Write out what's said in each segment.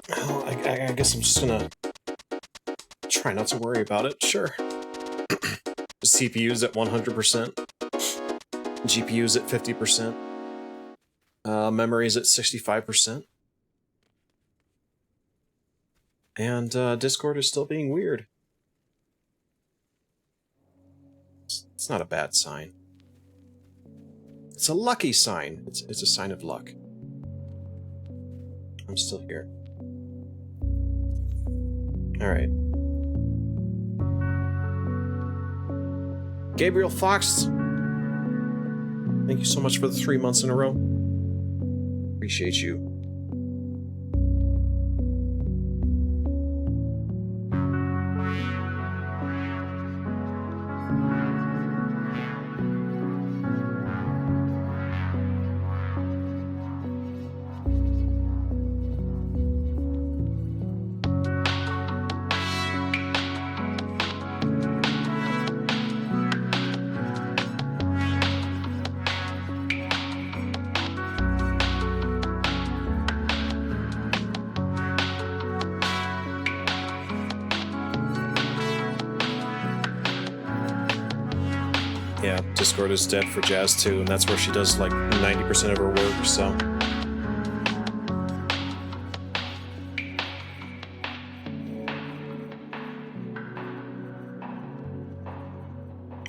Well, I guess I'm just gonna try not to worry about it. Sure. CPU's at 100%. GPU's at 50%. Memory's at 65%. And Discord is still being weird. It's not a bad sign. It's a lucky sign. It's a sign of luck. I'm still here. Alright. Gabriel Fox, thank you so much for the 3 months in a row. Appreciate you. Yeah, Discord is dead for Jazz too, and that's where she does like 90% of her work, so.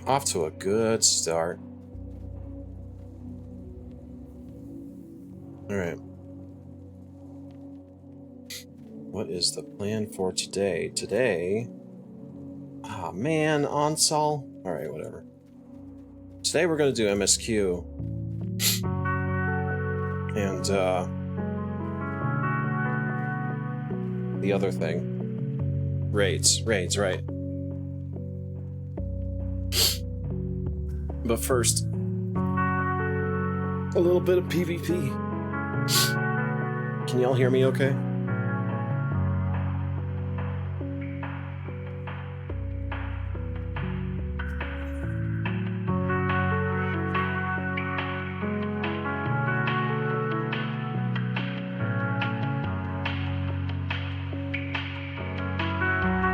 Off to a good start. Alright. What is the plan for today? Today... Ah, man, Onsol? Alright, whatever. Today we're going to do MSQ. And, the other thing. Raids, right. But first, a little bit of PvP. Can y'all hear me okay?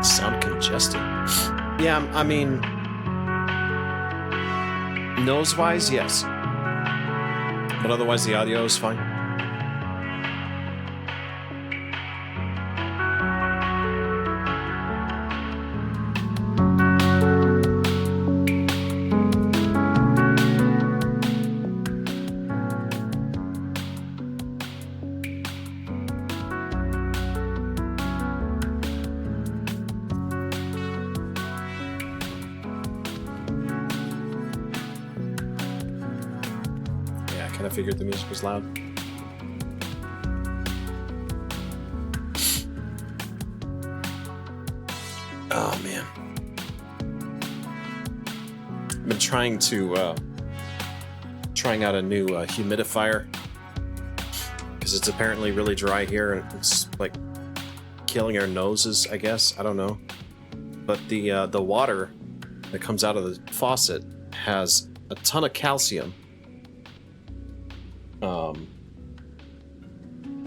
Sound congested. Yeah, I mean, nose-wise, yes. But otherwise, the audio is fine. I figured the music was loud. Oh man, I've been trying out a new humidifier because it's apparently really dry here and it's like killing our noses, I guess. I don't know, but the water that comes out of the faucet has a ton of calcium.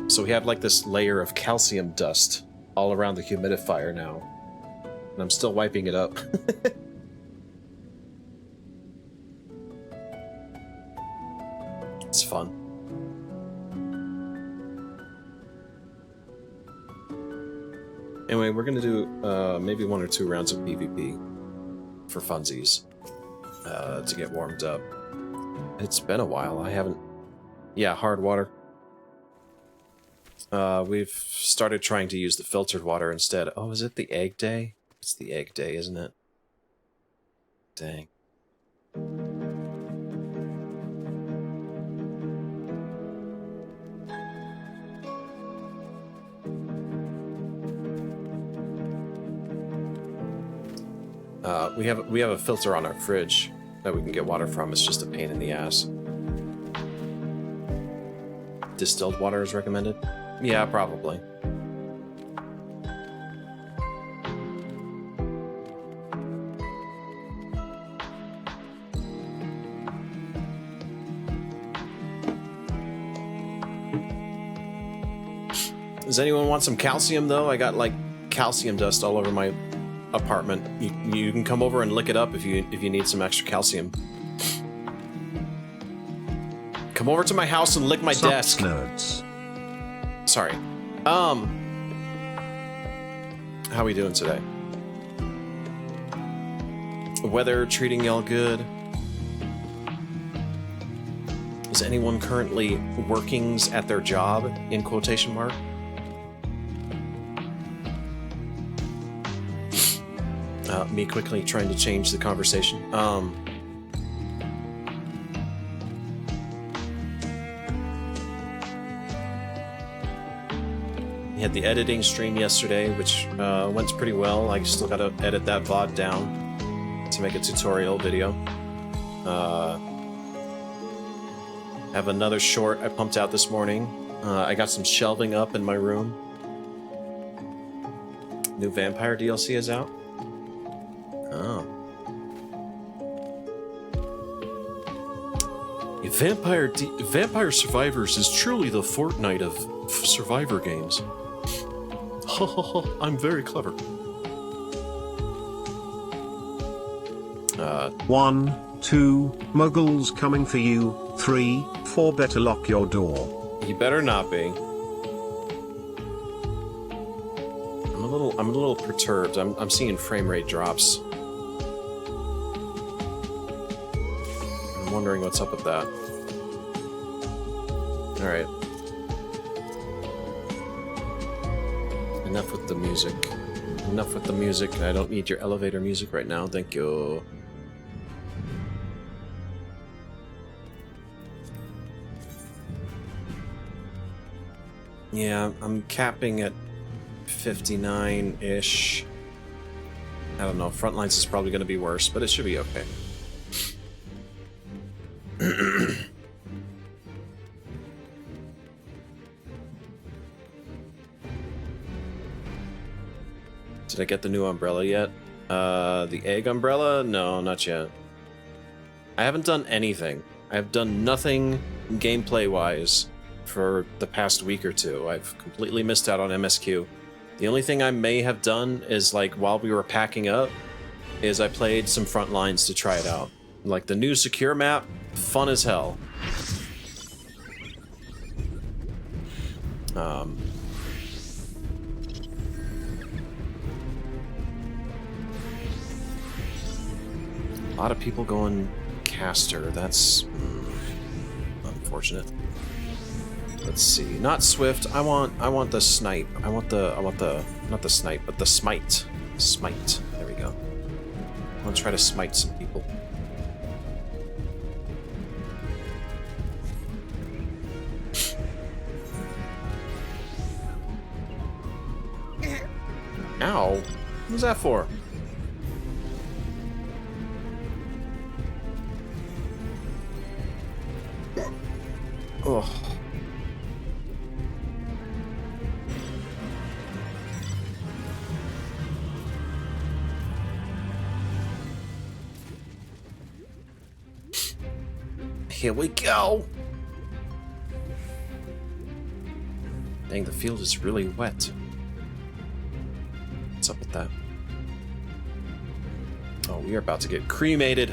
So we have like this layer of calcium dust all around the humidifier now. And I'm still wiping it up. It's fun. Anyway, we're gonna do maybe 1 or 2 rounds of PvP for funsies to get warmed up. It's been a while. I haven't... Yeah, hard water. We've started trying to use the filtered water instead. Oh, is it the egg day? It's the egg day, isn't it? Dang. We have a filter on our fridge that we can get water from. It's just a pain in the ass. Distilled water is recommended? Yeah, probably. Does anyone want some calcium, though? I got, like, calcium dust all over my apartment. You can come over and lick it up if you need some extra calcium. Come over to my house and lick my desk. Nerds. Sorry. How we doing today? Weather treating y'all good? Is anyone currently workings at their job, in quotation mark? Me quickly trying to change the conversation. We had the editing stream yesterday, which went pretty well. I still gotta edit that VOD down to make a tutorial video. Have another short I pumped out this morning. I got some shelving up in my room. New Vampire DLC is out. Oh. Vampire Survivors is truly the Fortnite of Survivor games. I'm very clever. 1, 2, muggles coming for you. 3, 4, better lock your door. You better not be. I'm a little perturbed. I'm seeing frame rate drops. I'm wondering what's up with that. All right. Enough with the music. Enough with the music. I don't need your elevator music right now. Thank you. Yeah, I'm capping at 59-ish. I don't know. Frontlines is probably going to be worse, but it should be okay. Did I get the new umbrella yet? The egg umbrella? No, not yet. I haven't done anything. I have done nothing gameplay-wise for the past week or two. I've completely missed out on MSQ. The only thing I may have done is, like, while we were packing up, is I played some Frontlines to try it out. Like, the new secure map, fun as hell. A lot of people going caster. That's unfortunate. Let's see. Not Swift. I want the snipe. I want the not the snipe, but the smite. Smite. There we go. I want to try to smite some people. Ow. What was that for? Ugh. Here we go. Dang, the field is really wet. What's up with that? Oh, we are about to get cremated.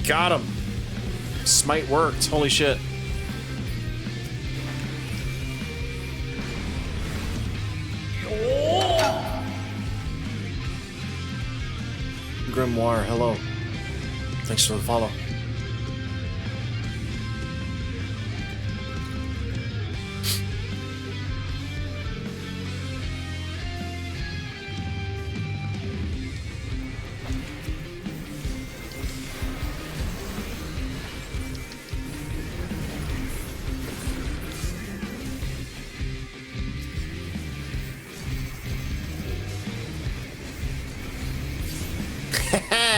Got him. Smite worked. Holy shit. Grimoire, hello. Thanks for the follow.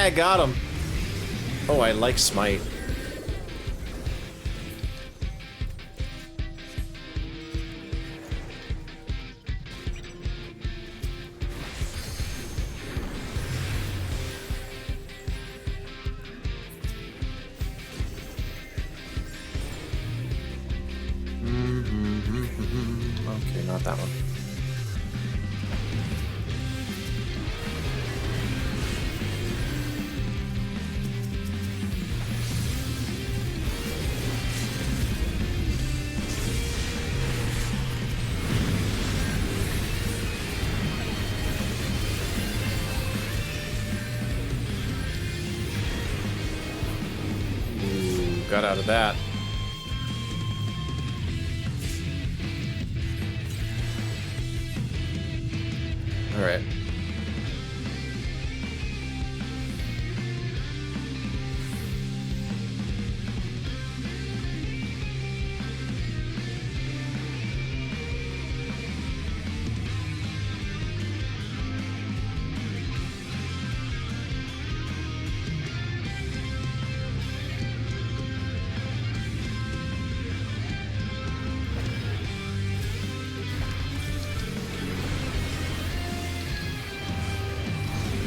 I got him. Oh, I like smite. Okay, not that one. Ooh, got out of that. All right.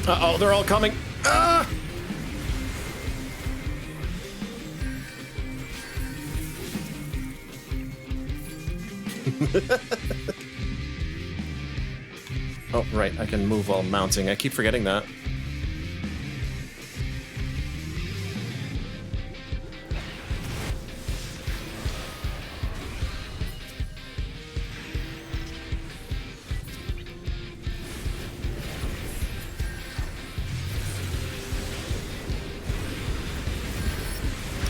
Uh-oh, they're all coming. Ah! Oh, right, I can move while mounting. I keep forgetting that.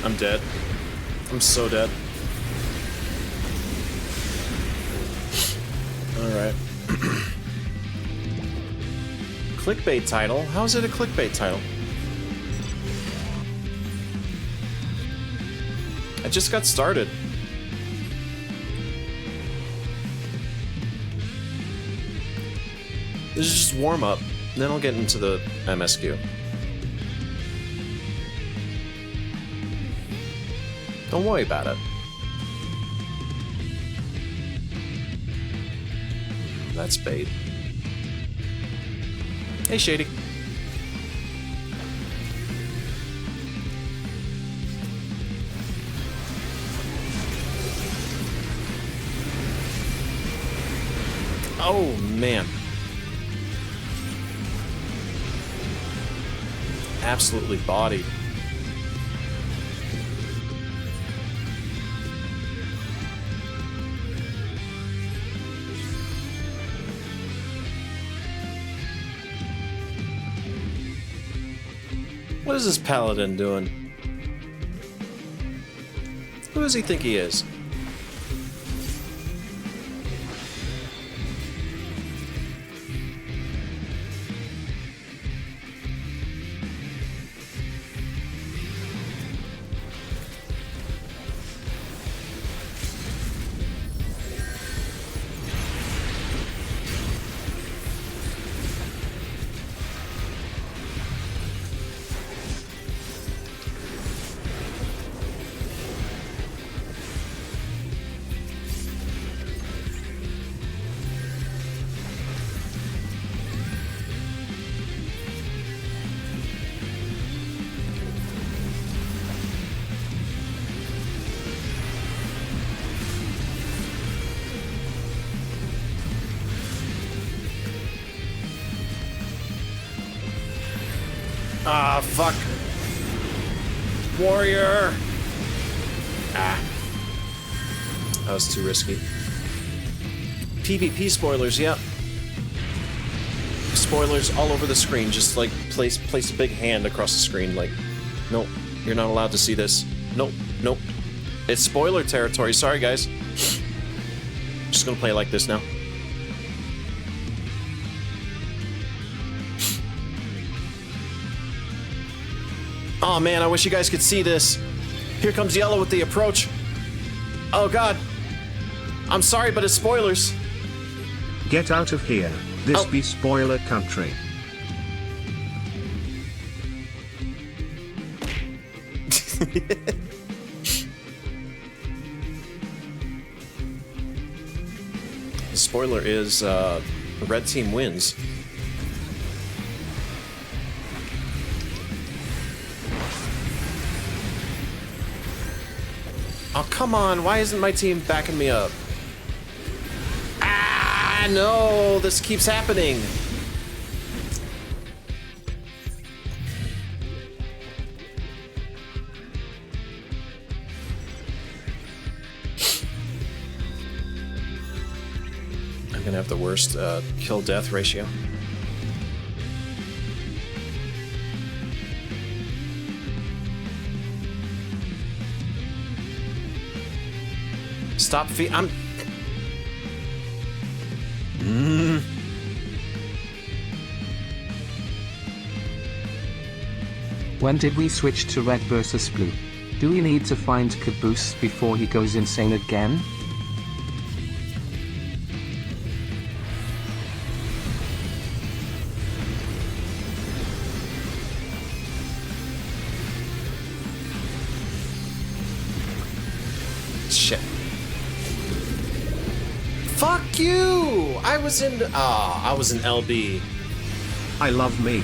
I'm dead. I'm so dead. Alright. Clickbait title? How is it a clickbait title? I just got started. This is just warm up. Then I'll get into the MSQ. Don't worry about it. That's bait. Hey, Shady. Oh, man. Absolutely bodied. What is this paladin doing? Who does he think he is? Ah, fuck. Warrior! Ah. That was too risky. PvP spoilers, yeah. Spoilers all over the screen, just like place a big hand across the screen, like, nope, you're not allowed to see this. Nope, nope. It's spoiler territory, sorry guys. Just gonna play like this now. Oh man, I wish you guys could see this. Here comes Yellow with the approach. Oh god. I'm sorry, but it's spoilers. Get out of here. This be spoiler country. The spoiler is the red team wins. Oh, come on. Why isn't my team backing me up? Ah, no. This keeps happening. I'm gonna have the worst kill-death ratio. Stop I'm... When did we switch to red versus blue? Do we need to find Caboose before he goes insane again? Shit. Fuck you! I was in LB. I love me.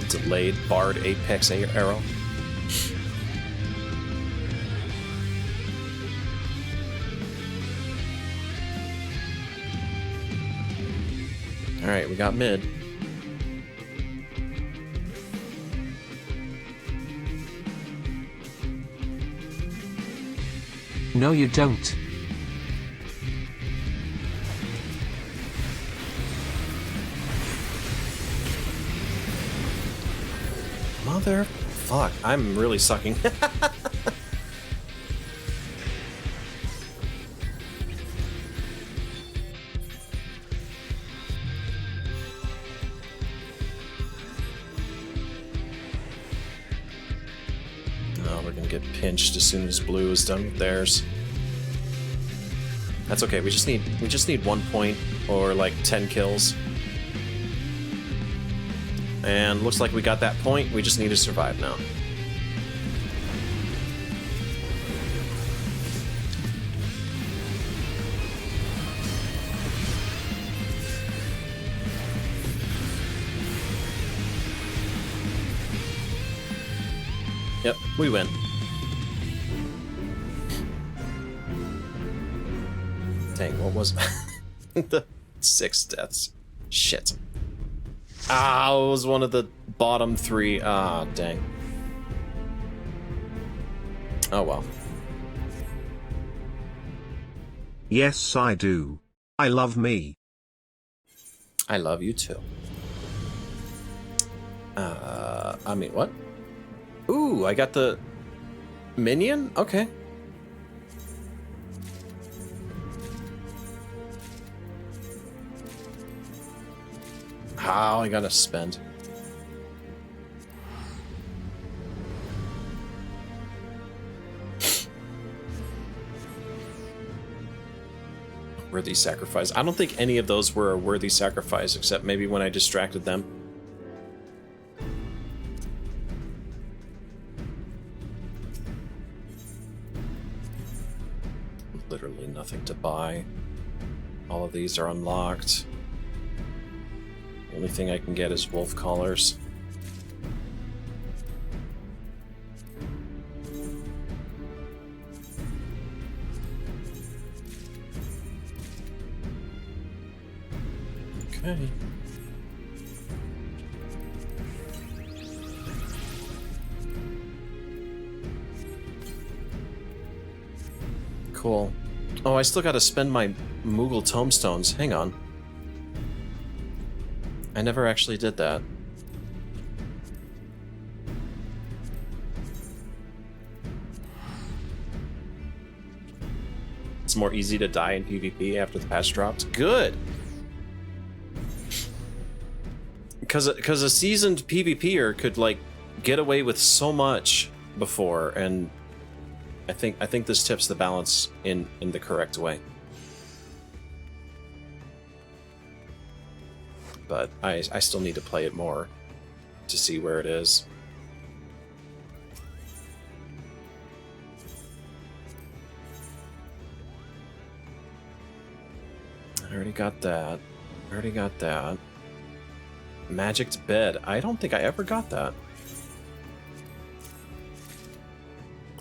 Delayed barred apex arrow. Alright, we got mid. No, you don't. Motherfuck, I'm really sucking. Oh, we're gonna get pinched as soon as blue is done with theirs. That's okay. We just need 1 point or like 10 kills. And looks like we got that point. We just need to survive now. Yep, we win. Dang, what was the 6 deaths? Shit. Ah, it was one of the bottom 3. Ah, dang. Oh well. Yes, I do. I love me. I love you too. I mean, what? Ooh, I got the minion? Okay. How I gotta spend. Worthy sacrifice. I don't think any of those were a worthy sacrifice, except maybe when I distracted them. Literally nothing to buy. All of these are unlocked. The only thing I can get is wolf collars. Okay. Cool. Oh, I still gotta spend my Moogle tomestones. Hang on. I never actually did that. It's more easy to die in PvP after the patch dropped. Good! Because a seasoned PvPer could, like, get away with so much before, and I think this tips the balance in the correct way. But I still need to play it more. to see where it is. I already got that. I already got that. Magicked bed. I don't think I ever got that.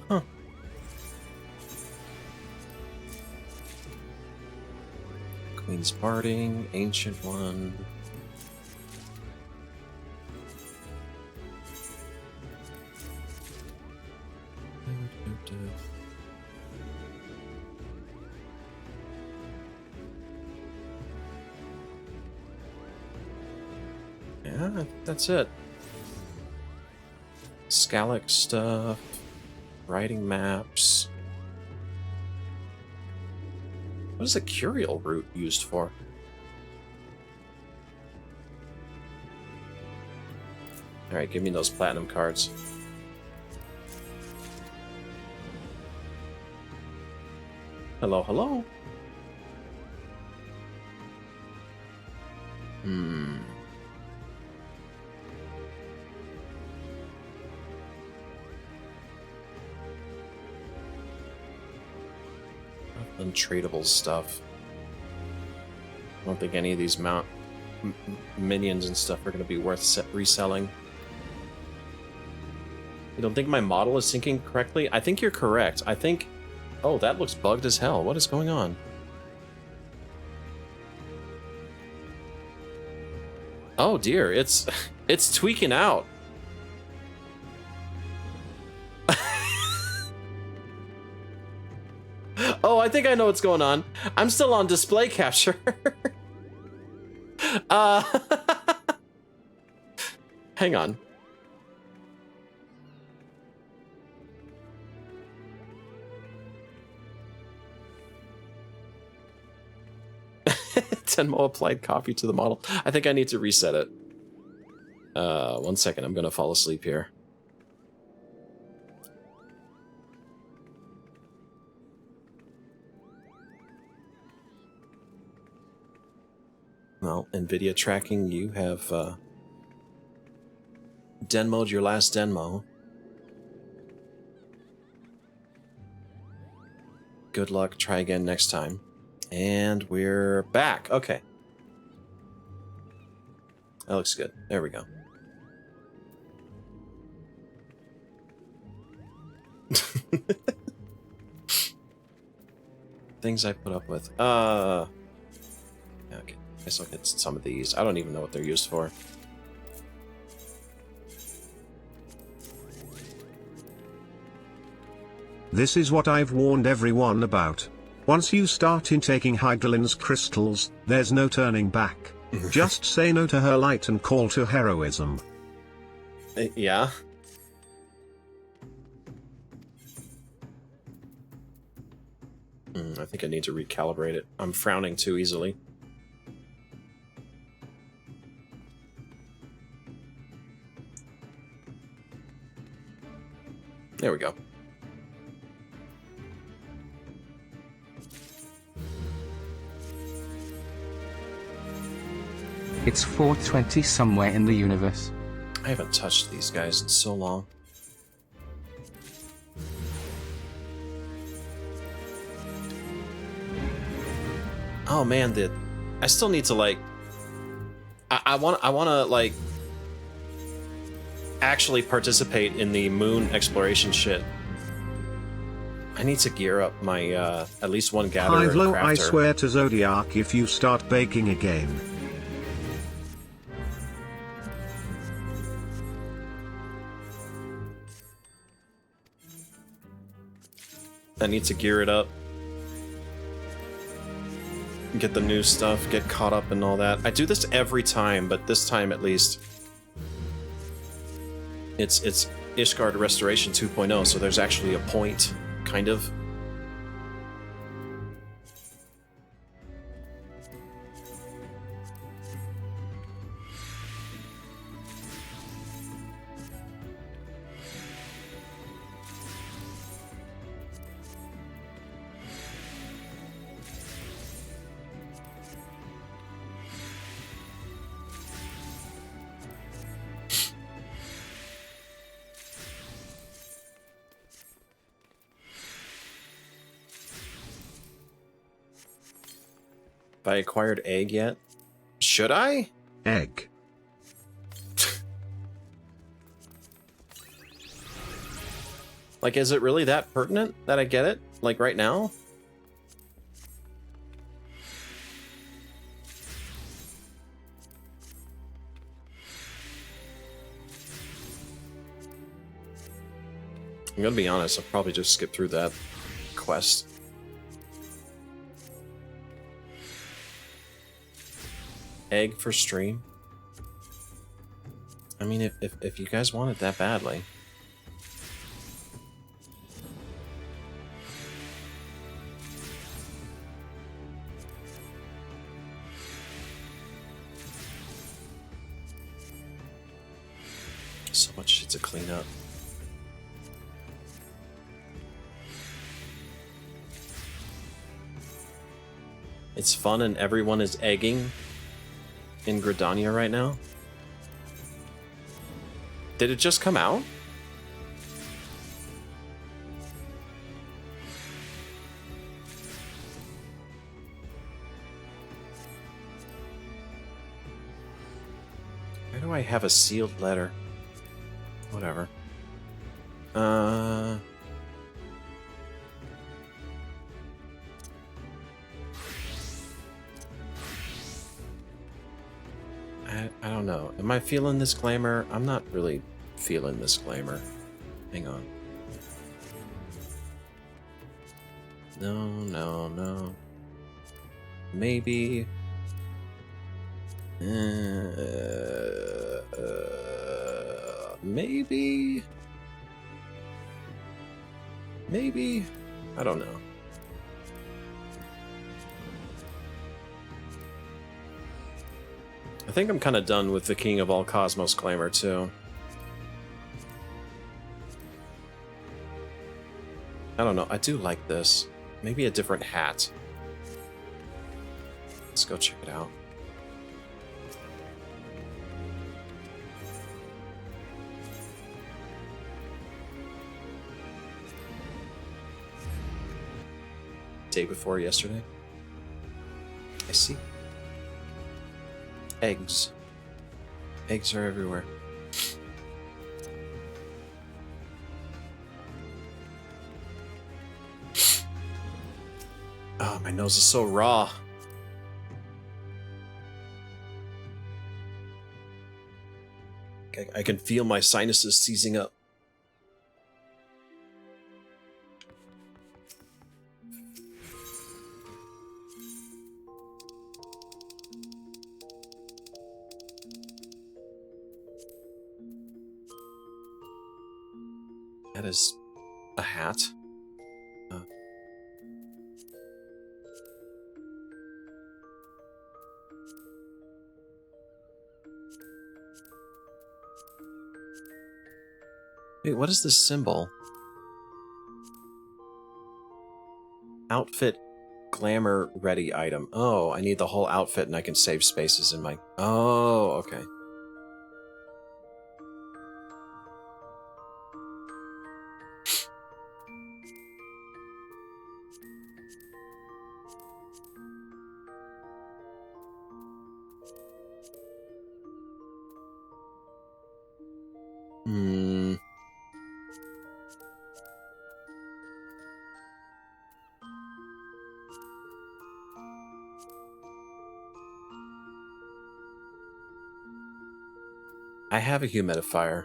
Huh. Queen's Parting, Ancient One. Yeah, I think that's it. Scalic stuff, writing maps. What is a curial root used for? Alright, give me those platinum cards. Hello, hello. Untradeable stuff. I don't think any of these minions and stuff are going to be worth reselling. You don't think my model is syncing correctly? I think you're correct. I think... Oh, that looks bugged as hell. What is going on? Oh dear, it's tweaking out. Oh, I think I know what's going on. I'm still on display capture. Hang on. Tenmo applied copy to the model. I think I need to reset it. 1 second, I'm gonna fall asleep here. Well, NVIDIA tracking, you have Denmo'd your last Denmo. Good luck, try again next time. And we're back. Okay. That looks good. There we go. Things I put up with. Okay. I guess I'll get some of these. I don't even know what they're used for. This is what I've warned everyone about. Once you start intaking Hydralin's crystals, there's no turning back. Just say no to her light and call to heroism. Yeah. I think I need to recalibrate it. I'm frowning too easily. There we go. It's 420 somewhere in the universe. I haven't touched these guys in so long. Oh man, I still need to like I want to like actually participate in the moon exploration shit. I need to gear up my at least one gatherer and Hivelo, crafter. I swear to Zodiac if you start baking again. I need to gear it up. Get the new stuff, get caught up and all that. I do this every time, but this time at least it's Ishgard Restoration 2.0, so there's actually a point, kind of. Have I acquired egg yet? Should I? Egg. Like, is it really that pertinent that I get it? Like, right now? I'm gonna be honest, I'll probably just skip through that quest. Egg for stream? I mean, if you guys want it that badly. So much shit to clean up. It's fun and everyone is egging in Gridania right now. Did it just come out? Why do I have a sealed letter? Whatever. I don't know. Am I feeling this glamour? I'm not really feeling this glamour. Hang on. No. Maybe. Maybe. Maybe. I don't know. I think I'm kind of done with the King of All Cosmos glamour, too. I don't know. I do like this. Maybe a different hat. Let's go check it out. Day before yesterday. I see. Eggs. Eggs are everywhere. Oh, my nose is so raw. I can feel my sinuses seizing up. That is a hat. Wait, what is this symbol? Outfit glamour ready item. Oh, I need the whole outfit and I can save spaces in my... Oh, okay. I have a humidifier.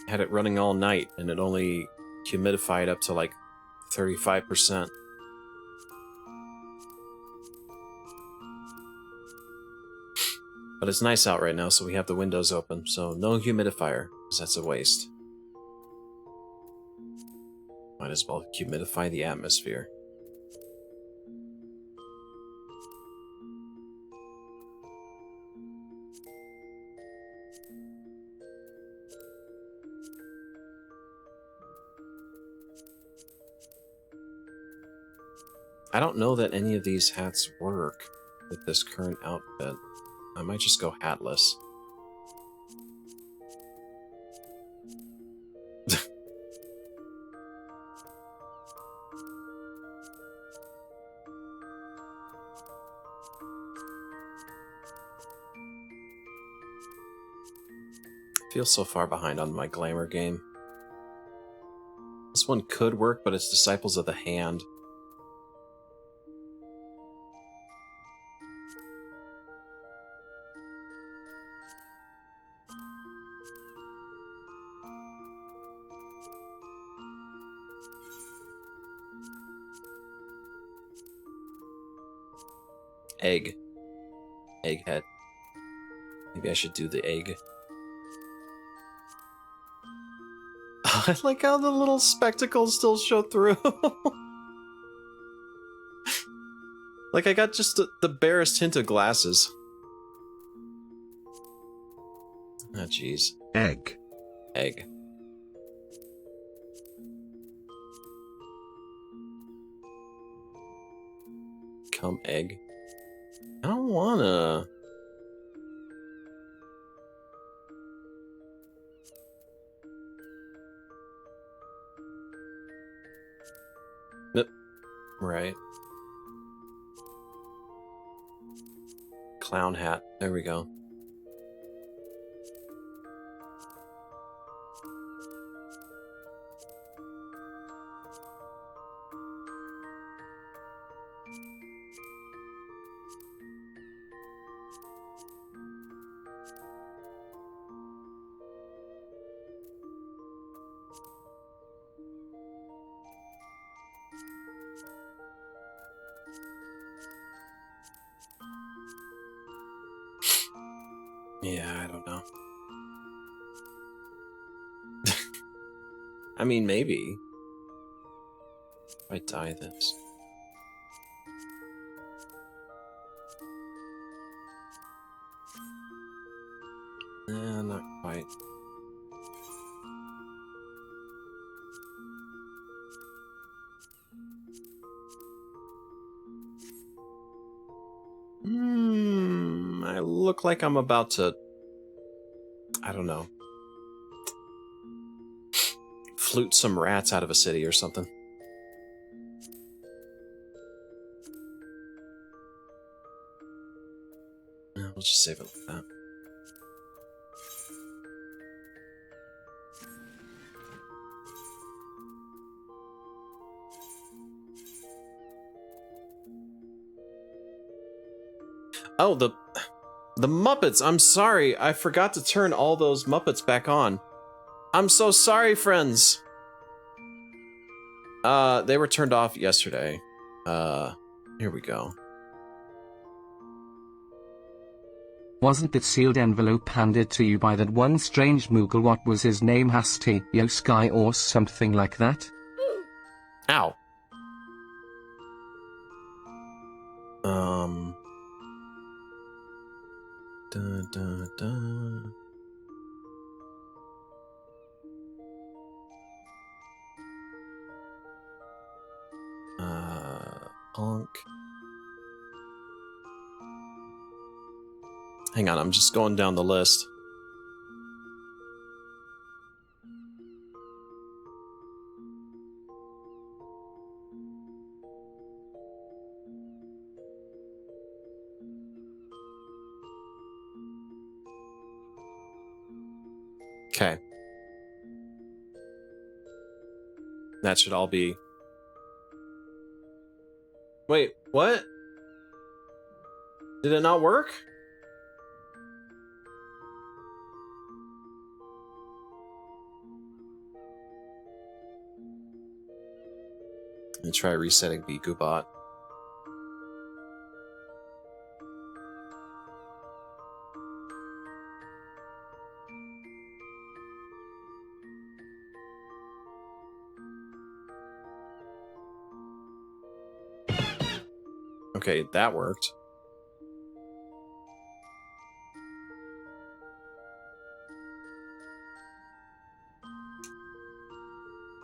I had it running all night and it only humidified up to like 35%. But it's nice out right now, so we have the windows open, so no humidifier, because that's a waste. Might as well humidify the atmosphere. I don't know that any of these hats work with this current outfit. I might just go hatless. feel so far behind on my glamour game. This one could work, but it's Disciples of the Hand. Egg. Egghead. Maybe I should do the egg. I like how the little spectacles still show through. Like I got just the barest hint of glasses. Ah, jeez. Egg. Egg. Come egg. I don't wanna. Nope. Right. Clown hat. There we go. Yeah, I don't know. I mean, maybe. If I dye this. Not quite. I look like I'm about to... I don't know. Flute some rats out of a city or something. We'll just save it like that. Oh, the Muppets! I'm sorry, I forgot to turn all those Muppets back on. I'm so sorry, friends! They were turned off yesterday. Here we go. Wasn't that sealed envelope handed to you by that one strange Moogle? What was his name? Hasty Sky or something like that? Ow. Dun, dun, dun. Honk. Hang on, I'm just going down the list. Okay. That should all be... Wait, what? Did it not work? Let me try resetting BGoobot. Okay, that worked.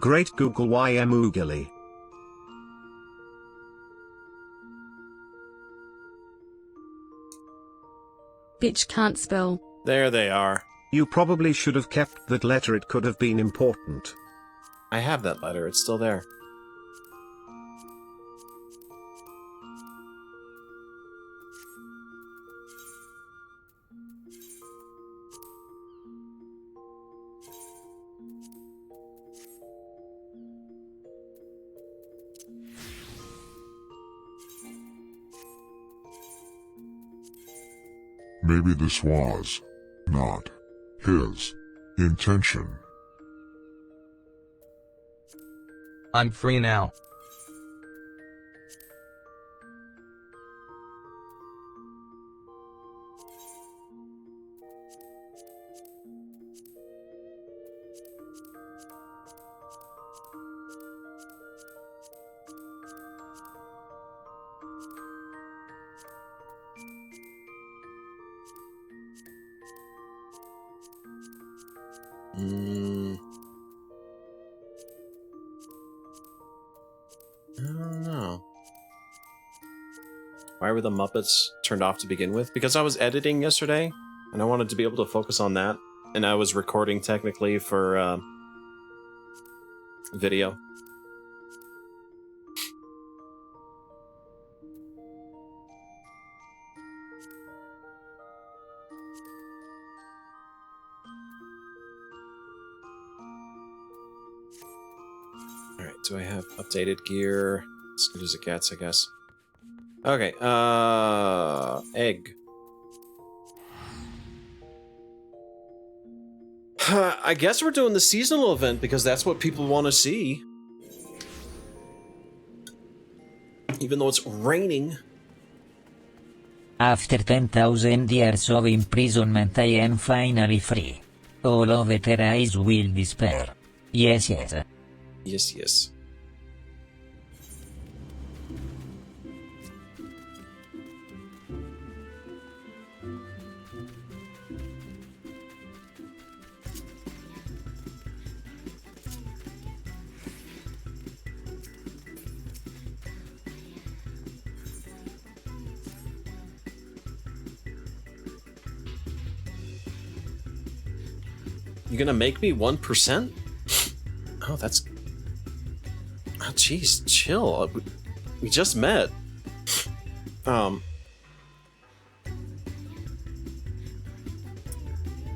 Great Google YM Oogly. Bitch can't spell. There they are. You probably should have kept that letter, it could have been important. I have that letter, it's still there. Maybe this was not his intention. I'm free now. I don't know. Why were the Muppets turned off to begin with? Because I was editing yesterday, and I wanted to be able to focus on that, and I was recording technically for video. Alright, do I have updated gear? As good as it gets, I guess. Okay, egg. I guess we're doing the seasonal event because that's what people want to see. Even though it's raining. After 10,000 years of imprisonment I am finally free. All of their eyes will despair. Yes, yes. Yes, yes. You gonna make me 1%? Oh, that's... Oh, jeez, chill. We just met.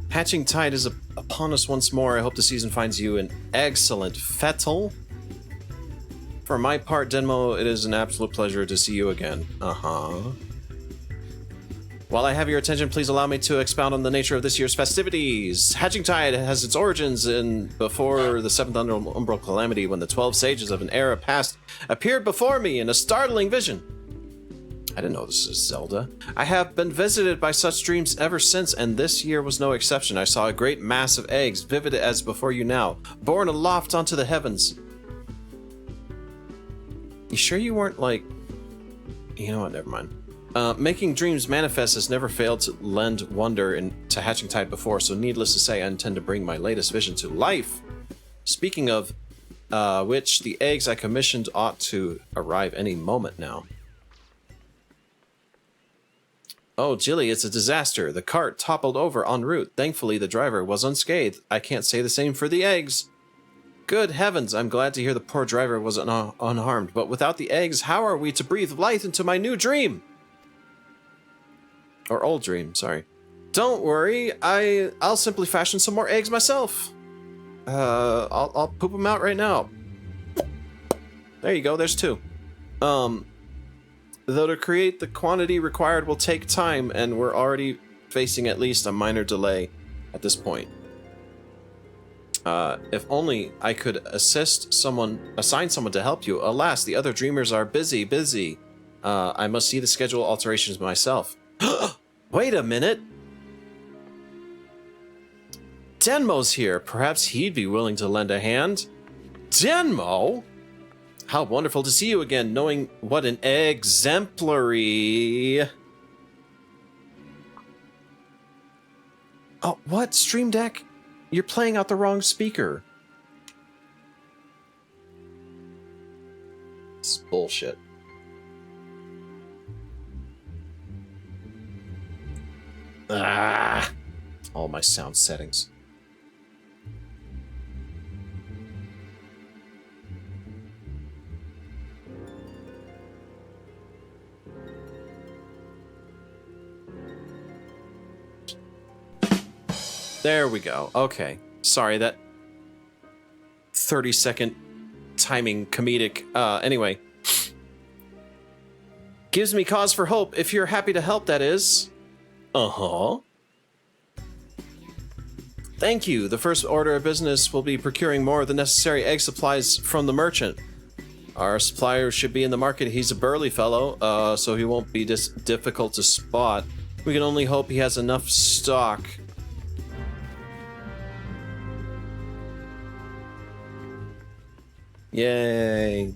Hatching Tide is upon us once more. I hope the season finds you an excellent fettle. For my part, Denmo, it is an absolute pleasure to see you again. Uh-huh. While I have your attention, please allow me to expound on the nature of this year's festivities. Hatching Tide has its origins in before the 7th Umbral Calamity, when the 12 sages of an era past appeared before me in a startling vision. I didn't know this is Zelda. I have been visited by such dreams ever since, and this year was no exception. I saw a great mass of eggs, vivid as before you now, borne aloft onto the heavens. You sure you weren't like... You know what, never mind. Making dreams manifest has never failed to lend wonder to Hatching Tide before, so needless to say, I intend to bring my latest vision to life. Speaking of which, the eggs I commissioned ought to arrive any moment now. Oh, Jilly, it's a disaster. The cart toppled over en route. Thankfully, the driver was unscathed. I can't say the same for the eggs. Good heavens, I'm glad to hear the poor driver was unharmed, but without the eggs, how are we to breathe life into my new dream? Or old dream, sorry. Don't worry, I'll simply fashion some more eggs myself. I'll poop them out right now. There you go, there's 2. Though to create the quantity required will take time, and we're already facing at least a minor delay at this point. If only I could assign someone to help you. Alas, the other dreamers are busy. I must see the schedule alterations myself. Wait a minute! Denmo's here. Perhaps he'd be willing to lend a hand. Denmo? How wonderful to see you again, knowing what an exemplary... Oh, what? Stream Deck? You're playing out the wrong speaker. This is bullshit. Ah! All my sound settings. There we go. Okay. Sorry, that 30-second timing comedic. Anyway. Gives me cause for hope, if you're happy to help, that is. Uh-huh. Thank you. The first order of business will be procuring more of the necessary egg supplies from the merchant. Our supplier should be in the market. He's a burly fellow, so he won't be difficult to spot. We can only hope he has enough stock. Yay.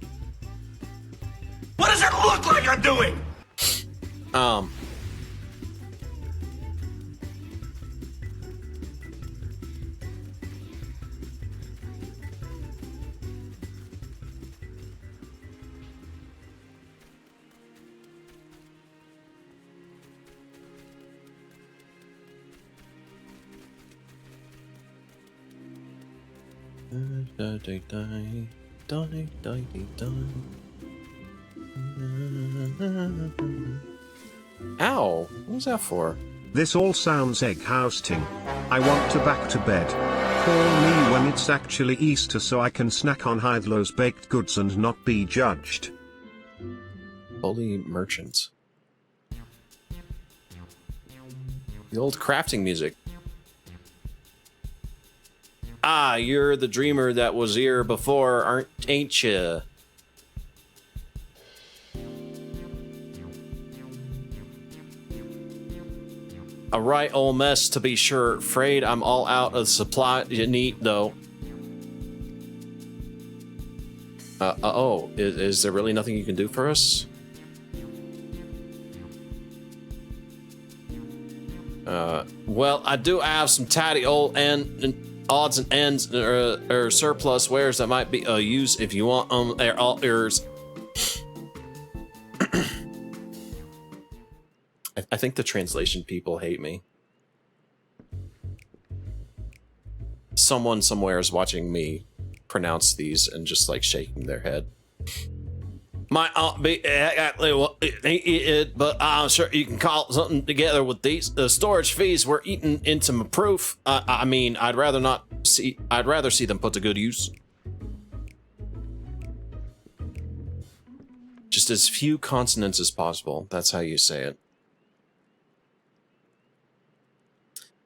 What does it look like I'm doing? Ow! What was that for? This all sounds egg housting. I want to back to bed. Call me when it's actually Easter so I can snack on Hydelo's baked goods and not be judged. Holy merchant. The old crafting music. Ah, you're the dreamer that was here before, ain't you? A right old mess, to be sure. Afraid I'm all out of supply you need, though. Is there really nothing you can do for us? Well, I do have some tidy old odds and ends or surplus wares that might be used if you want them. They're all yours. I think the translation people hate me. Someone somewhere is watching me pronounce these and just like shaking their head. Might not be exactly what it, but I'm sure you can call something together with these. The storage fees were eaten into my proof. I mean, I'd rather see them put to good use. Just as few consonants as possible. That's how you say it.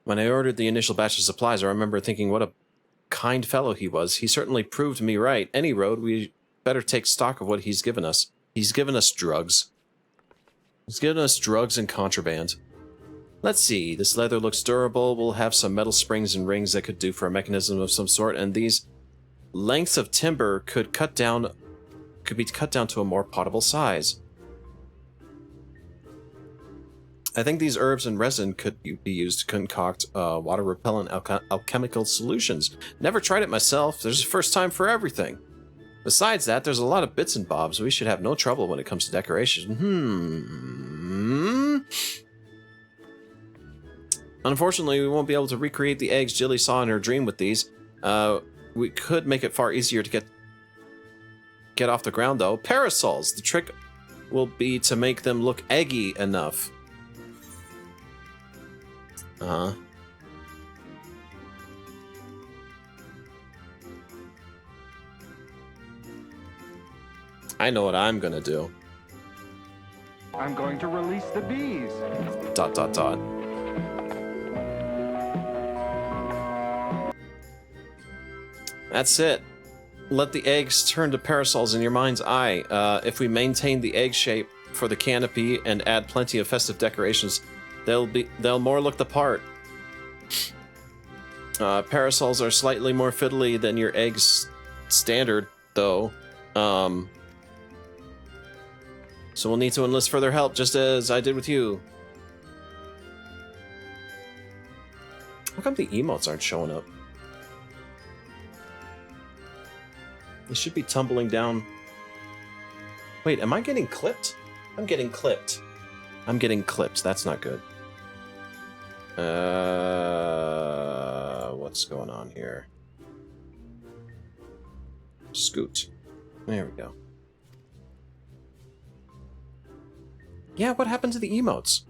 When I ordered the initial batch of supplies, I remember thinking what a kind fellow he was. He certainly proved me right. Any road, we better take stock of what he's given us. He's given us drugs. He's given us drugs and contraband. Let's see. This leather looks durable. We'll have some metal springs and rings that could do for a mechanism of some sort, and these lengths of timber could be cut down to a more potable size. I think these herbs and resin could be used to concoct water-repellent alchemical solutions. Never tried it myself. There's a first time for everything. Besides that, there's a lot of bits and bobs. We should have no trouble when it comes to decoration. Unfortunately, we won't be able to recreate the eggs Jilly saw in her dream with these. We could make it far easier to get off the ground, though. Parasols! The trick will be to make them look eggy enough. I know what I'm gonna do. I'm going to release the bees. ... That's it. Let the eggs turn to parasols in your mind's eye. If we maintain the egg shape for the canopy and add plenty of festive decorations, they'll more look the part. Parasols are slightly more fiddly than your eggs standard, though. So we'll need to enlist further help, just as I did with you. How come the emotes aren't showing up? They should be tumbling down. Wait, am I getting clipped? I'm getting clipped. I'm getting clipped. That's not good. What's going on here? Scoot. There we go. Yeah, what happened to the emotes?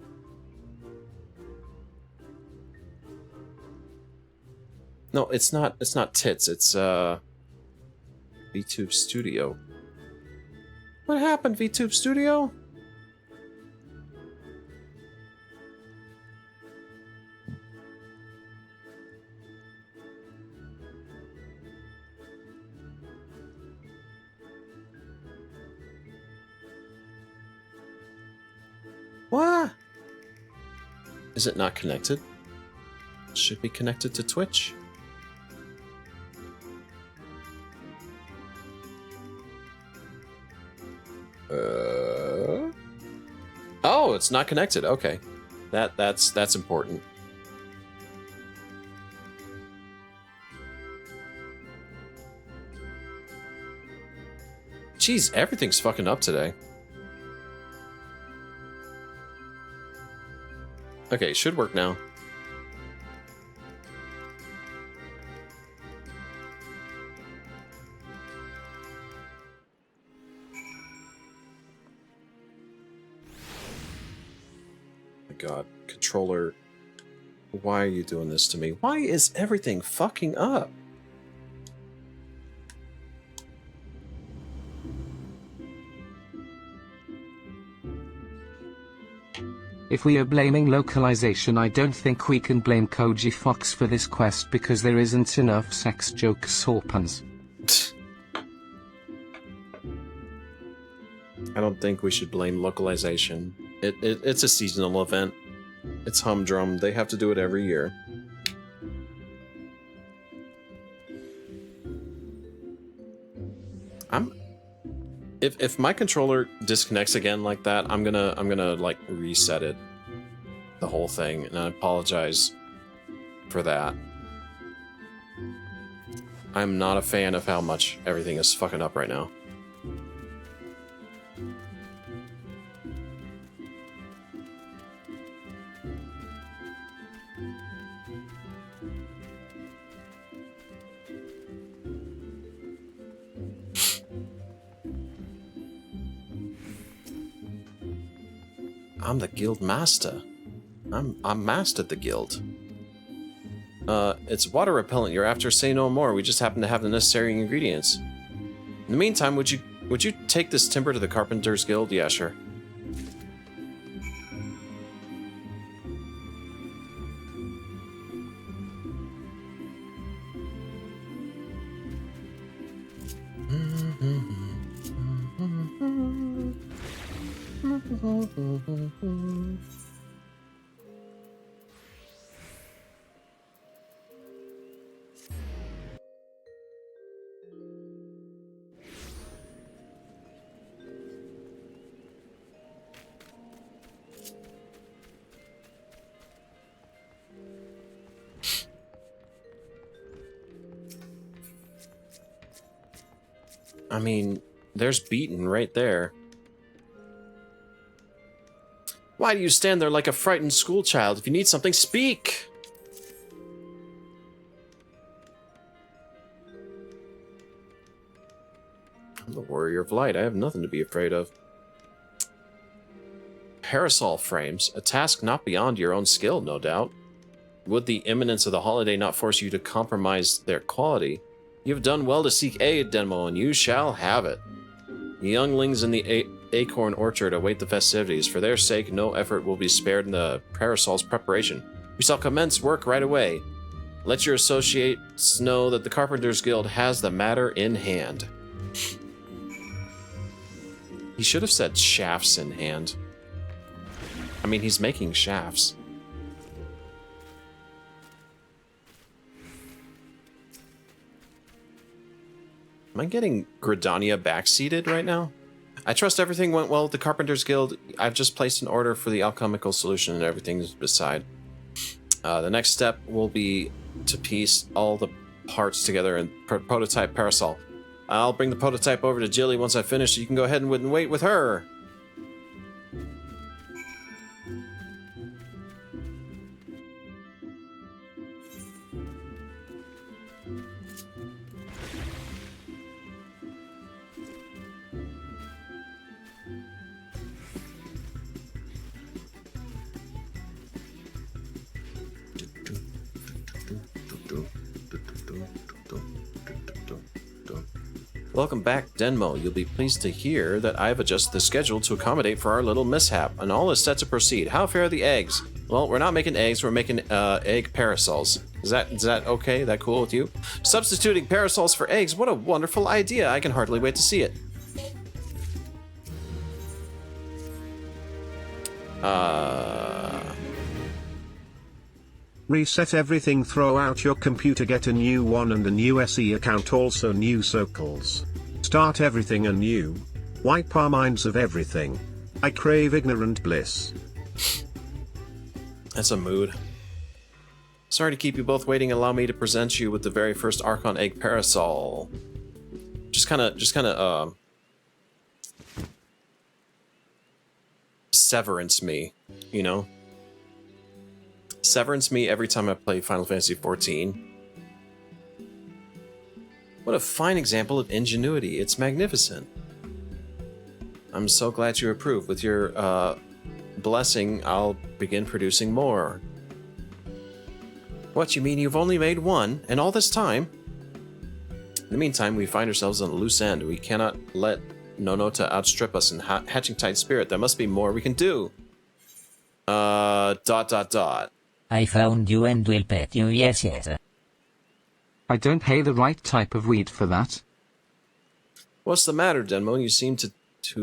No, it's not tits, it's VTube Studio. What happened, VTube Studio? Is it not connected? Should be connected to Twitch. Oh, it's not connected. Okay. That's important. Jeez, everything's fucking up today. Okay, should work now. My God, controller, why are you doing this to me? Why is everything fucking up? If we are blaming localization, I don't think we can blame Koji Fox for this quest because there isn't enough sex jokes or puns. I don't think we should blame localization. It's a seasonal event. It's humdrum. They have to do it every year. If my controller disconnects again like that, I'm gonna like reset it, the whole thing, and I apologize for that. I'm not a fan of how much everything is fucking up right now. I'm the guild master. I'm mastered the guild. It's water repellent you're after, say no more. We just happen to have the necessary ingredients. In the meantime, would you take this timber to the Carpenter's Guild? Yeah, sure. I mean, there's Beaton right there. Why do you stand there like a frightened schoolchild? If you need something, speak! I'm the warrior of light. I have nothing to be afraid of. Parasol frames, a task not beyond your own skill, no doubt. Would the imminence of the holiday not force you to compromise their quality? You have done well to seek aid, Denmo, and you shall have it. The younglings in the Acorn Orchard await the festivities. For their sake, no effort will be spared in the parasol's preparation. We shall commence work right away. Let your associates know that the Carpenter's Guild has the matter in hand. He should have said shafts in hand. I mean, he's making shafts. Am I getting Gridania backseated right now? I trust everything went well with the Carpenter's Guild. I've just placed an order for the alchemical solution and everything's beside. The next step will be to piece all the parts together and prototype Parasol. I'll bring the prototype over to Jilly once I finish, so you can go ahead and wait with her. Welcome back, Denmo. You'll be pleased to hear that I've adjusted the schedule to accommodate for our little mishap, and all is set to proceed. How fair are the eggs? Well, we're not making eggs, we're making egg parasols. Is that okay? That cool with you? Substituting parasols for eggs, what a wonderful idea. I can hardly wait to see it. Reset everything, throw out your computer, get a new one and a new SE account, also new circles. Start everything anew. Wipe our minds of everything. I crave ignorant bliss. That's a mood. Sorry to keep you both waiting. Allow me to present you with the very first Archon Egg Parasol. Just kind of, severance me, you know? Severance me every time I play Final Fantasy XIV. What a fine example of ingenuity. It's magnificent. I'm so glad you approve. With your, blessing, I'll begin producing more. What, you mean you've only made one, and all this time? In the meantime, we find ourselves on a loose end. We cannot let Nonota outstrip us in hatching tight spirit. There must be more we can do. ... I found you and will pet you, yes. I don't pay the right type of weed for that. What's the matter, Denmo? You seem to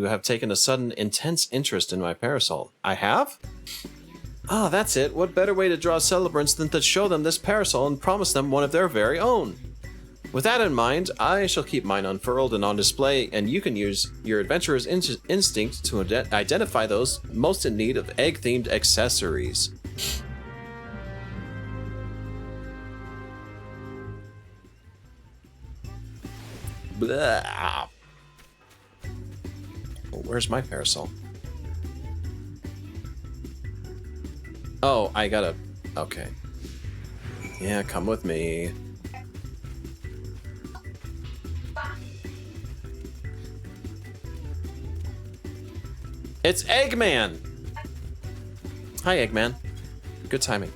have taken a sudden, intense interest in my parasol. I have? Ah, that's it. What better way to draw celebrants than to show them this parasol and promise them one of their very own? With that in mind, I shall keep mine unfurled and on display, and you can use your adventurer's instinct to identify those most in need of egg-themed accessories. Blah. Well, where's my parasol? Oh, I gotta... Okay. Yeah, come with me. It's Eggman! Hi, Eggman. Good timing.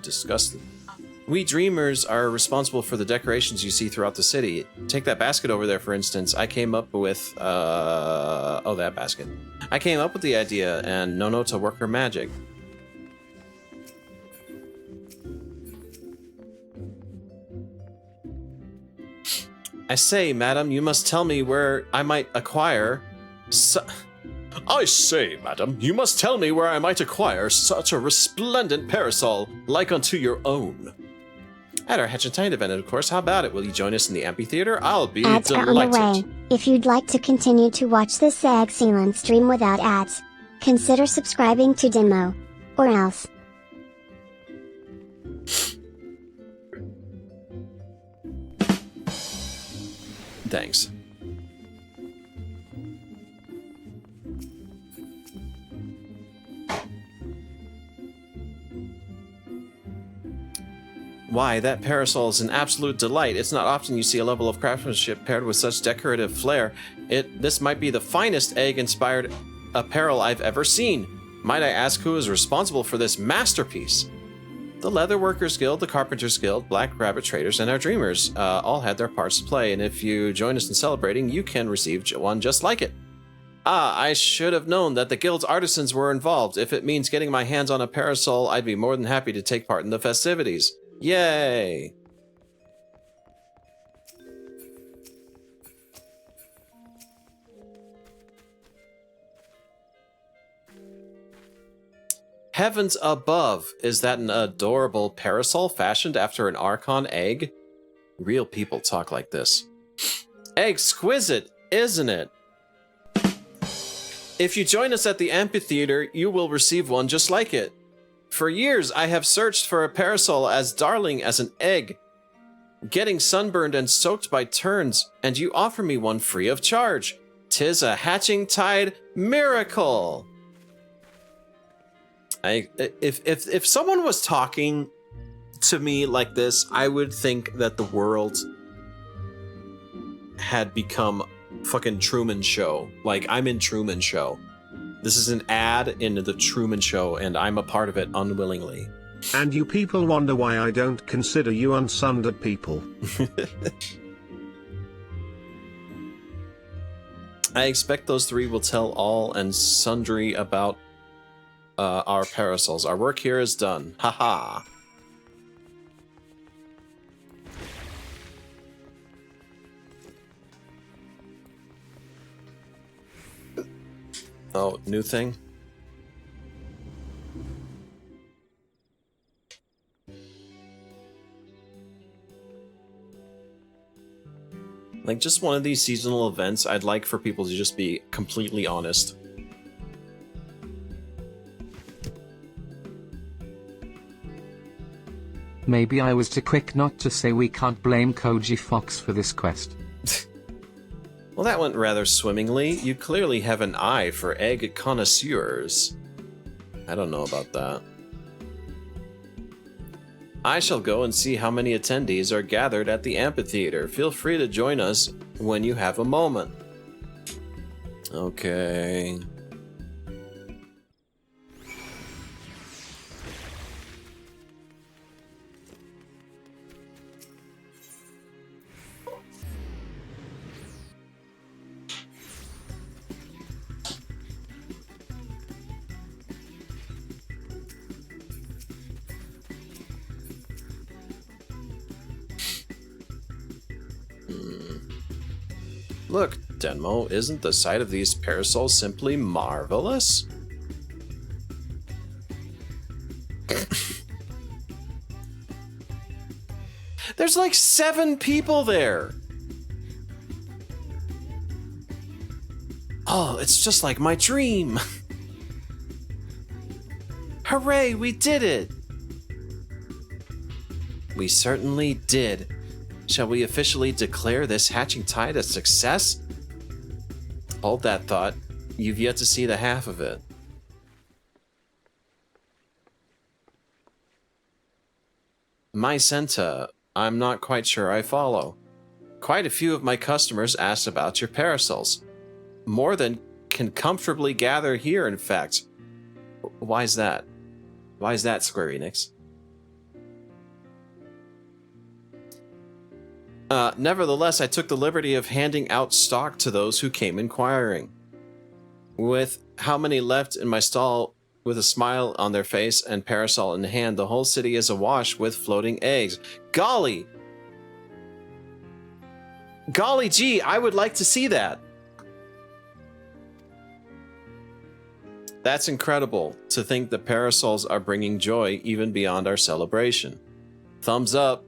Disgusting. We dreamers are responsible for the decorations you see throughout the city. Take that basket over there, for instance. I came up with, oh, that basket. I came up with the idea, and Nono to work her magic. I say, madam, you must tell me where I might acquire... I say, madam, you must tell me where I might acquire such a resplendent parasol, like unto your own. At our Hatch and Tide event, of course. How about it? Will you join us in the amphitheater? I'll be Ads delighted. are on the way. If you'd like to continue to watch this excellent stream without ads, consider subscribing to Demo. Or else. Thanks. Why, that parasol is an absolute delight. It's not often you see a level of craftsmanship paired with such decorative flair. This might be the finest egg-inspired apparel I've ever seen. Might I ask who is responsible for this masterpiece? The Leatherworkers Guild, the Carpenters Guild, Black Rabbit Traders, and our Dreamers all had their parts to play, and if you join us in celebrating, you can receive one just like it. Ah, I should have known that the Guild's artisans were involved. If it means getting my hands on a parasol, I'd be more than happy to take part in the festivities. Yay! Heavens above! Is that an adorable parasol fashioned after an Archon egg? Real people talk like this. Exquisite, isn't it? If you join us at the amphitheater, you will receive one just like it. For years, I have searched for a parasol as darling as an egg, getting sunburned and soaked by turns, and you offer me one free of charge. 'Tis a hatching tide miracle. If someone was talking to me like this, I would think that the world had become fucking Truman Show. Like, I'm in Truman Show. This is an ad in the Truman Show, and I'm a part of it unwillingly. And you people wonder why I don't consider you unsundered people. I expect those three will tell all and sundry about our parasols. Our work here is done. Haha. Oh, new thing? Like, just one of these seasonal events, I'd like for people to just be completely honest. Maybe I was too quick not to say we can't blame Koji Fox for this quest. Well, that went rather swimmingly. You clearly have an eye for egg connoisseurs. I don't know about that. I shall go and see how many attendees are gathered at the amphitheater. Feel free to join us when you have a moment. Okay. Look, Denmo, isn't the sight of these parasols simply marvelous? There's like 7 people there! Oh, it's just like my dream! Hooray, we did it! We certainly did. Shall we officially declare this hatching tide a success? Hold that thought. You've yet to see the half of it. Mycenta, I'm not quite sure I follow. Quite a few of my customers asked about your parasols. More than can comfortably gather here, in fact. Why is that? Why is that, Square Enix? Nevertheless, I took the liberty of handing out stock to those who came inquiring. With how many left in my stall with a smile on their face and parasol in hand, the whole city is awash with floating eggs. Golly! Golly gee, I would like to see that! That's incredible, to think the parasols are bringing joy even beyond our celebration. Thumbs up.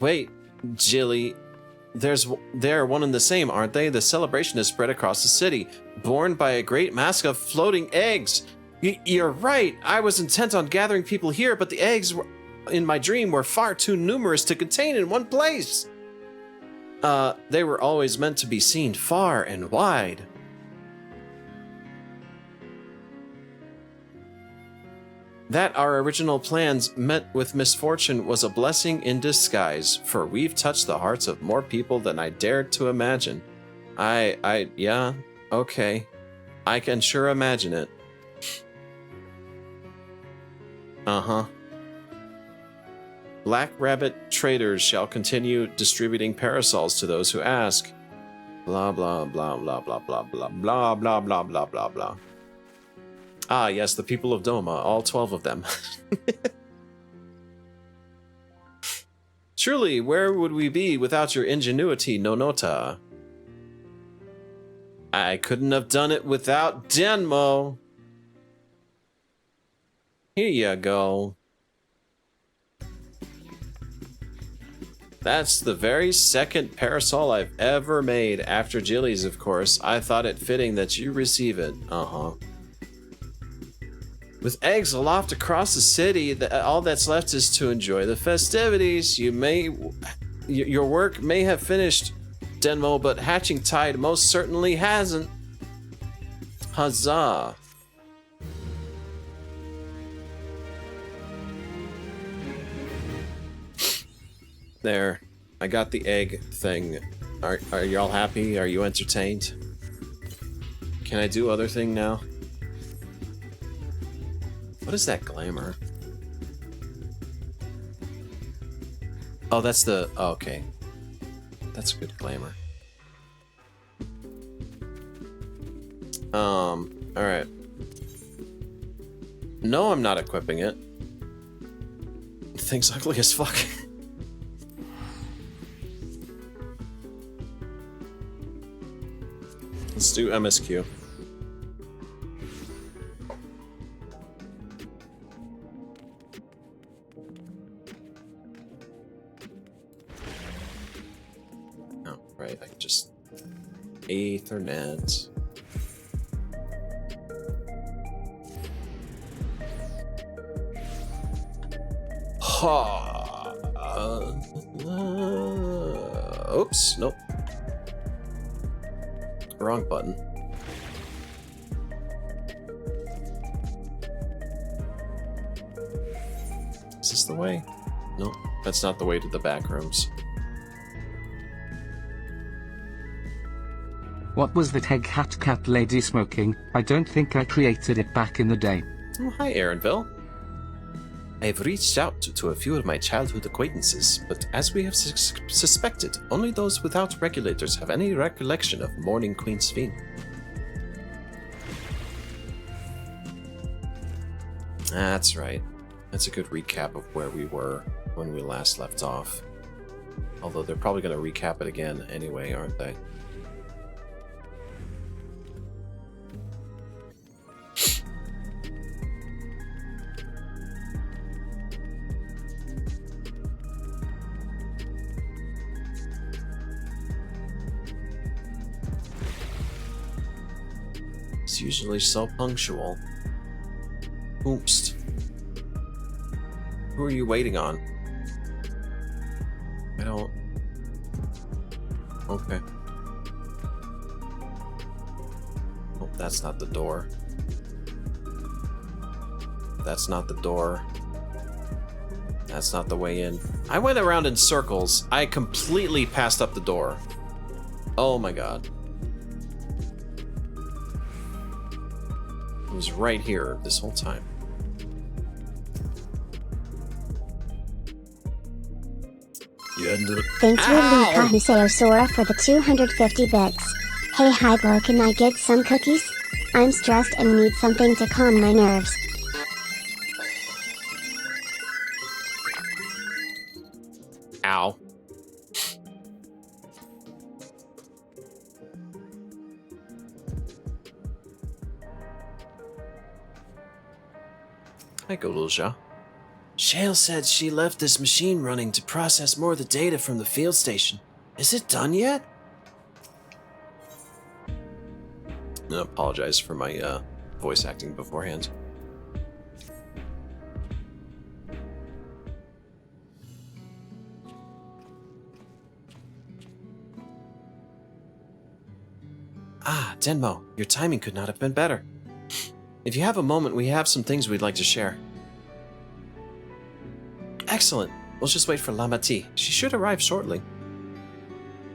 Wait, Jilly, they're one and the same, aren't they? The celebration is spread across the city, borne by a great mask of floating eggs. You're right, I was intent on gathering people here, but the eggs in my dream were far too numerous to contain in one place. They were always meant to be seen far and wide. That our original plans met with misfortune was a blessing in disguise, for we've touched the hearts of more people than I dared to imagine. Yeah, okay. I can sure imagine it. Uh-huh. Black Rabbit traders shall continue distributing parasols to those who ask. Blah, blah, blah, blah, blah, blah, blah, blah, blah, blah, blah, blah, blah. Ah, yes, the people of Doma, all 12 of them. Truly, where would we be without your ingenuity, Nonota? I couldn't have done it without Denmo. Here you go. That's the very second parasol I've ever made, after Jilly's, of course. I thought it fitting that you receive it. Uh-huh. With eggs aloft across the city, all that's left is to enjoy the festivities. Your work may have finished, Denmo, but Hatching Tide most certainly hasn't. Huzzah. There, I got the egg thing. Are y'all happy? Are you entertained? Can I do other thing now? What is that glamour? Oh, that's the... Oh, okay. That's good glamour. Alright. No, I'm not equipping it. Thing's ugly as fuck. Let's do MSQ. Oh, right, I can just... Ethernet. Ha! Oops, nope. Wrong button. Is this the way? Nope, that's not the way to the back rooms. What was that egg hat cat lady smoking? I don't think I created it back in the day. Oh, hi, Aaronville. I have reached out to a few of my childhood acquaintances, but as we have suspected, only those without regulators have any recollection of Morning Queen Sphene. That's right. That's a good recap of where we were when we last left off. Although they're probably going to recap it again anyway, aren't they? It's usually so punctual. Oops. Who are you waiting on? I don't... Okay. Oh, that's not the door. That's not the door. That's not the way in. I went around in circles. I completely passed up the door. Oh my god. It was right here this whole time. You ended up... Thanks Ridley Kahuseo Sora for the 250 bits. Hey Hyblo, can I get some cookies? I'm stressed and need something to calm my nerves. Ow. Hi, Golulja. Shale said she left this machine running to process more of the data from the field station. Is it done yet? I apologize for my voice acting beforehand. Ah, Denmo, your timing could not have been better. If you have a moment, we have some things we'd like to share. Excellent. We'll just wait for Lamati. She should arrive shortly.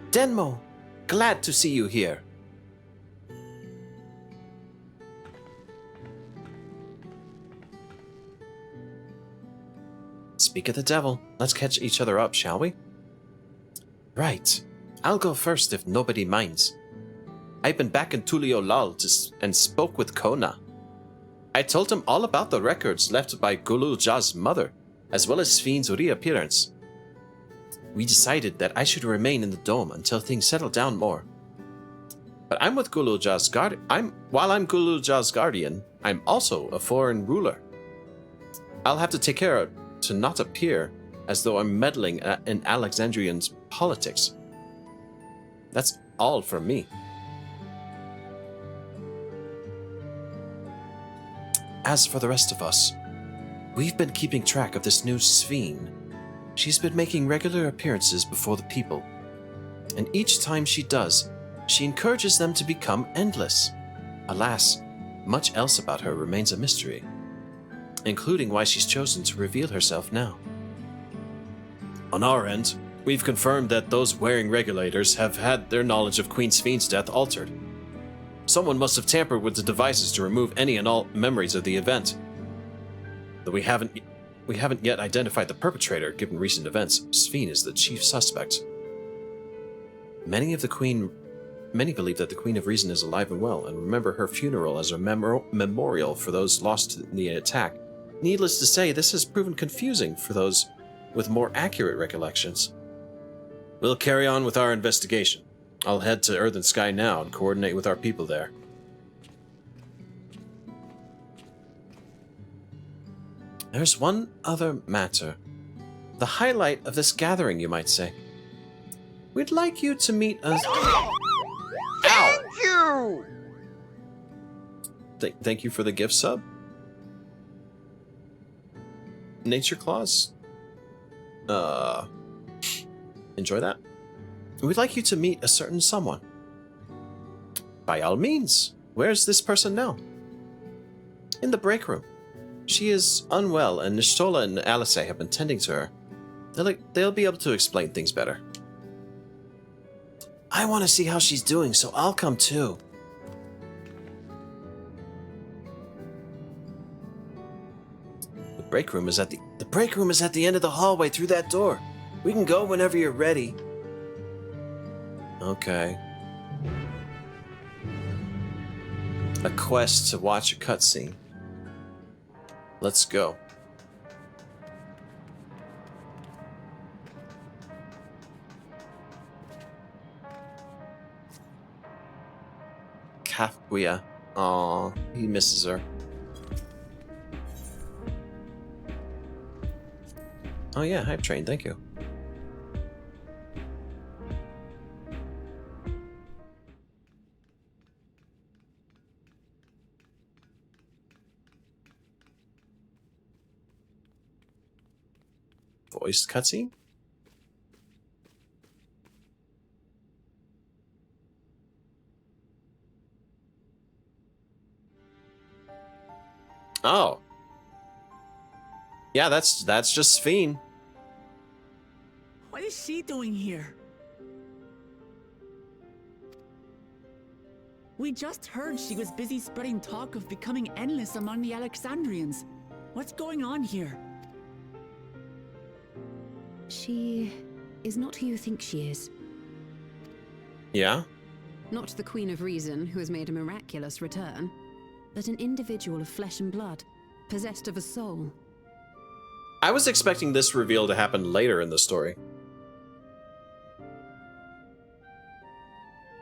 Denmo, glad to see you here. Speak of the devil. Let's catch each other up, shall we? Right. I'll go first if nobody minds. I've been back in Tulio Lal and spoke with Kona. I told him all about the records left by Golulja's mother, as well as Sphene's reappearance. We decided that I should remain in the dome until things settle down more. But I'm with Golulja's while I'm Golulja's guardian, I'm also a foreign ruler. I'll have to take care to not appear as though I'm meddling in Alexandrian's politics. That's all from me. As for the rest of us, we've been keeping track of this new Sphene. She's been making regular appearances before the people, and each time she does, she encourages them to become endless. Alas, much else about her remains a mystery, including why she's chosen to reveal herself now. On our end, we've confirmed that those wearing regulators have had their knowledge of Queen Sphene's death altered. Someone must have tampered with the devices to remove any and all memories of the event. Though we haven't yet identified the perpetrator, given recent events, Sphene is the chief suspect. Many believe that the Queen of Reason is alive and well, and remember her funeral as a memorial for those lost in the attack. Needless to say, this has proven confusing for those with more accurate recollections. We'll carry on with our investigation. I'll head to Earth and Sky now and coordinate with our people there. There's one other matter. The highlight of this gathering, you might say. We'd like you to meet us... Ow! You! Thank you for the gift sub. Nature Clause. Enjoy that. We'd like you to meet a certain someone. By all means. Where's this person now? In the break room. She is unwell, and Nishtola and Alice have been tending to her. They'll be able to explain things better. I want to see how she's doing, so I'll come too. The break room is at the end of the hallway through that door. We can go whenever you're ready. Okay. A quest to watch a cutscene. Let's go. Kafuya. Aw, he misses her. Oh yeah, hype train, thank you. Voiced cutscene? Oh. Yeah, that's just Sphene. What is she doing here? We just heard she was busy spreading talk of becoming endless among the Alexandrians. What's going on here? She is not who you think she is. Yeah? Not the Queen of Reason, who has made a miraculous return, but an individual of flesh and blood, possessed of a soul. I was expecting this reveal to happen later in the story.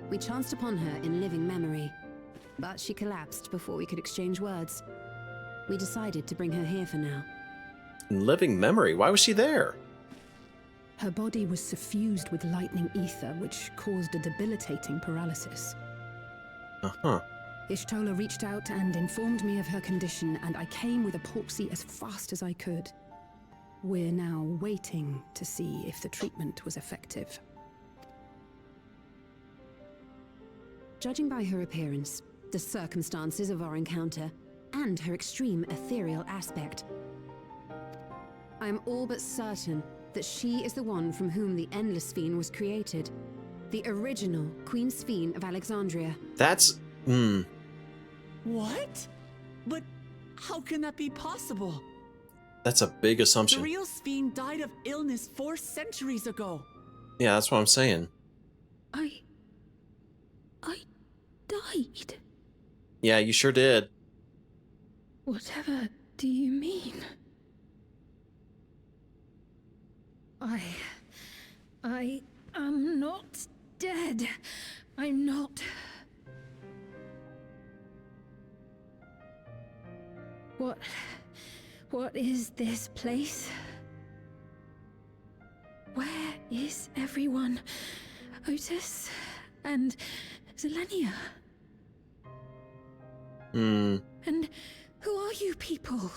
We chanced upon her in living memory, but she collapsed before we could exchange words. We decided to bring her here for now. In living memory? Why was she there? Her body was suffused with lightning ether, which caused a debilitating paralysis. Uh-huh. Ishtola reached out and informed me of her condition, and I came with epoxy as fast as I could. We're now waiting to see if the treatment was effective. Judging by her appearance, the circumstances of our encounter, and her extreme ethereal aspect, I am all but certain that she is the one from whom the Endless Sphene was created. The original Queen Sphene of Alexandria. That's... What? But how can that be possible? That's a big assumption. The real Sphene died of illness 4 centuries ago. Yeah, that's what I'm saying. I died. Yeah, you sure did. Whatever do you mean? I am not dead. I'm not. What is this place? Where is everyone? Otis and Zelenia? And who are you people?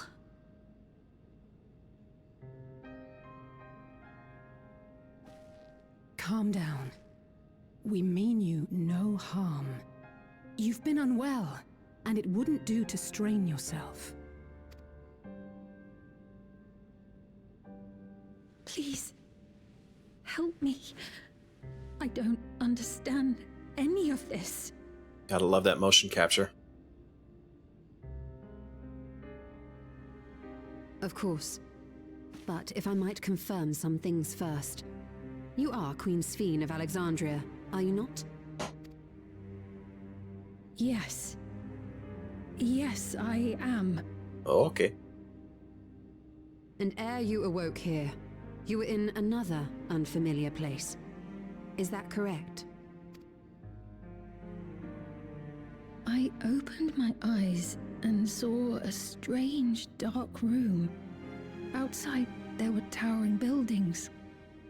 Calm down. We mean you no harm. You've been unwell, and it wouldn't do to strain yourself. Please, help me. I don't understand any of this. Gotta love that motion capture. Of course. But if I might confirm some things first. You are Queen Sphene of Alexandria, are you not? Yes. Yes, I am. Oh, okay. And ere you awoke here, you were in another unfamiliar place. Is that correct? I opened my eyes and saw a strange dark room. Outside, there were towering buildings,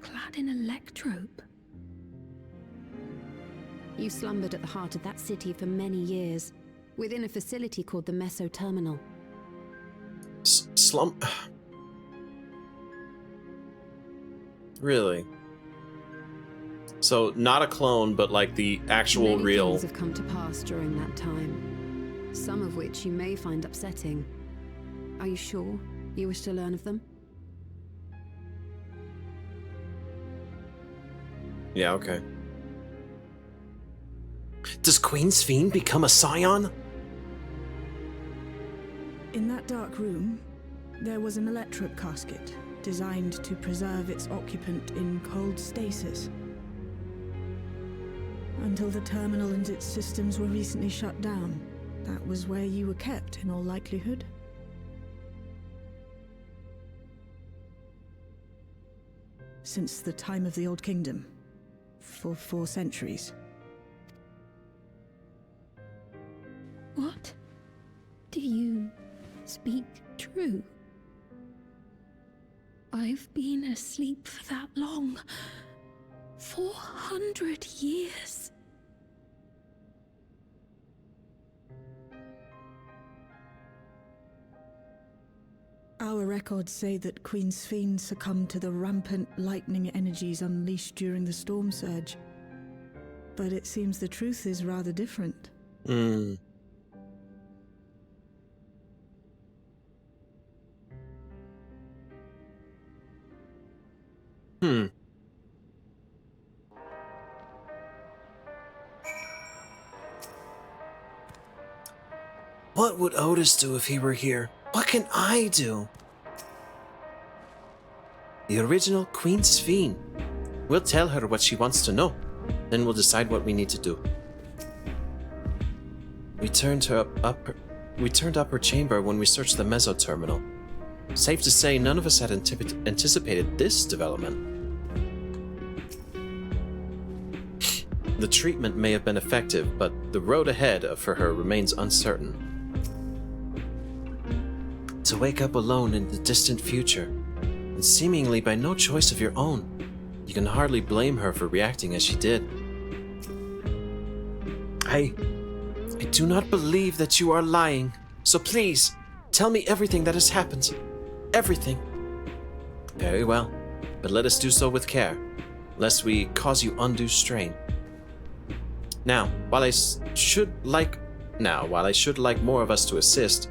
clad in electrope. You slumbered at the heart of that city for many years, within a facility called the Meso Terminal. Really? So, not a clone, but like the actual Many real... things have come to pass during that time, some of which you may find upsetting. Are you sure you wish to learn of them? Yeah, okay. Does Queen Sphene become a scion? In that dark room, there was an electric casket designed to preserve its occupant in cold stasis. Until the terminal and its systems were recently shut down, that was where you were kept in all likelihood. Since the time of the Old Kingdom, for 4 centuries. What? Do you speak true? I've been asleep for that long. 400 years. Our records say that Queen Sphene succumbed to the rampant lightning energies unleashed during the storm surge. But it seems the truth is rather different. Hmm. What would Otis do if he were here? What can I do? The original Queen Sphene. We'll tell her what she wants to know. Then we'll decide what we need to do. We turned up her chamber when we searched the Meso Terminal. Safe to say, none of us had anticipated this development. The treatment may have been effective, but the road ahead for her remains uncertain. To wake up alone in the distant future, and seemingly by no choice of your own, you can hardly blame her for reacting as she did. I do not believe that you are lying, so please, tell me everything that has happened. Everything. Very well, but let us do so with care, lest we cause you undue strain. Now, while I should like more of us to assist,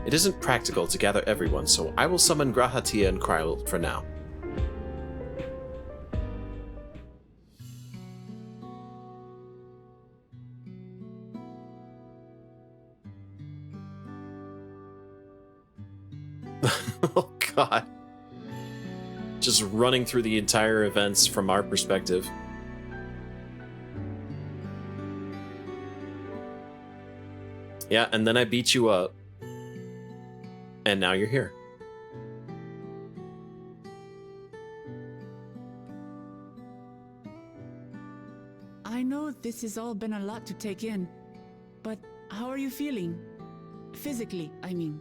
it isn't practical to gather everyone, so I will summon Grahatia and Kryle for now. Oh god. Just running through the entire events from our perspective. Yeah, and then I beat you up. And now you're here. I know this has all been a lot to take in, but how are you feeling? Physically, I mean.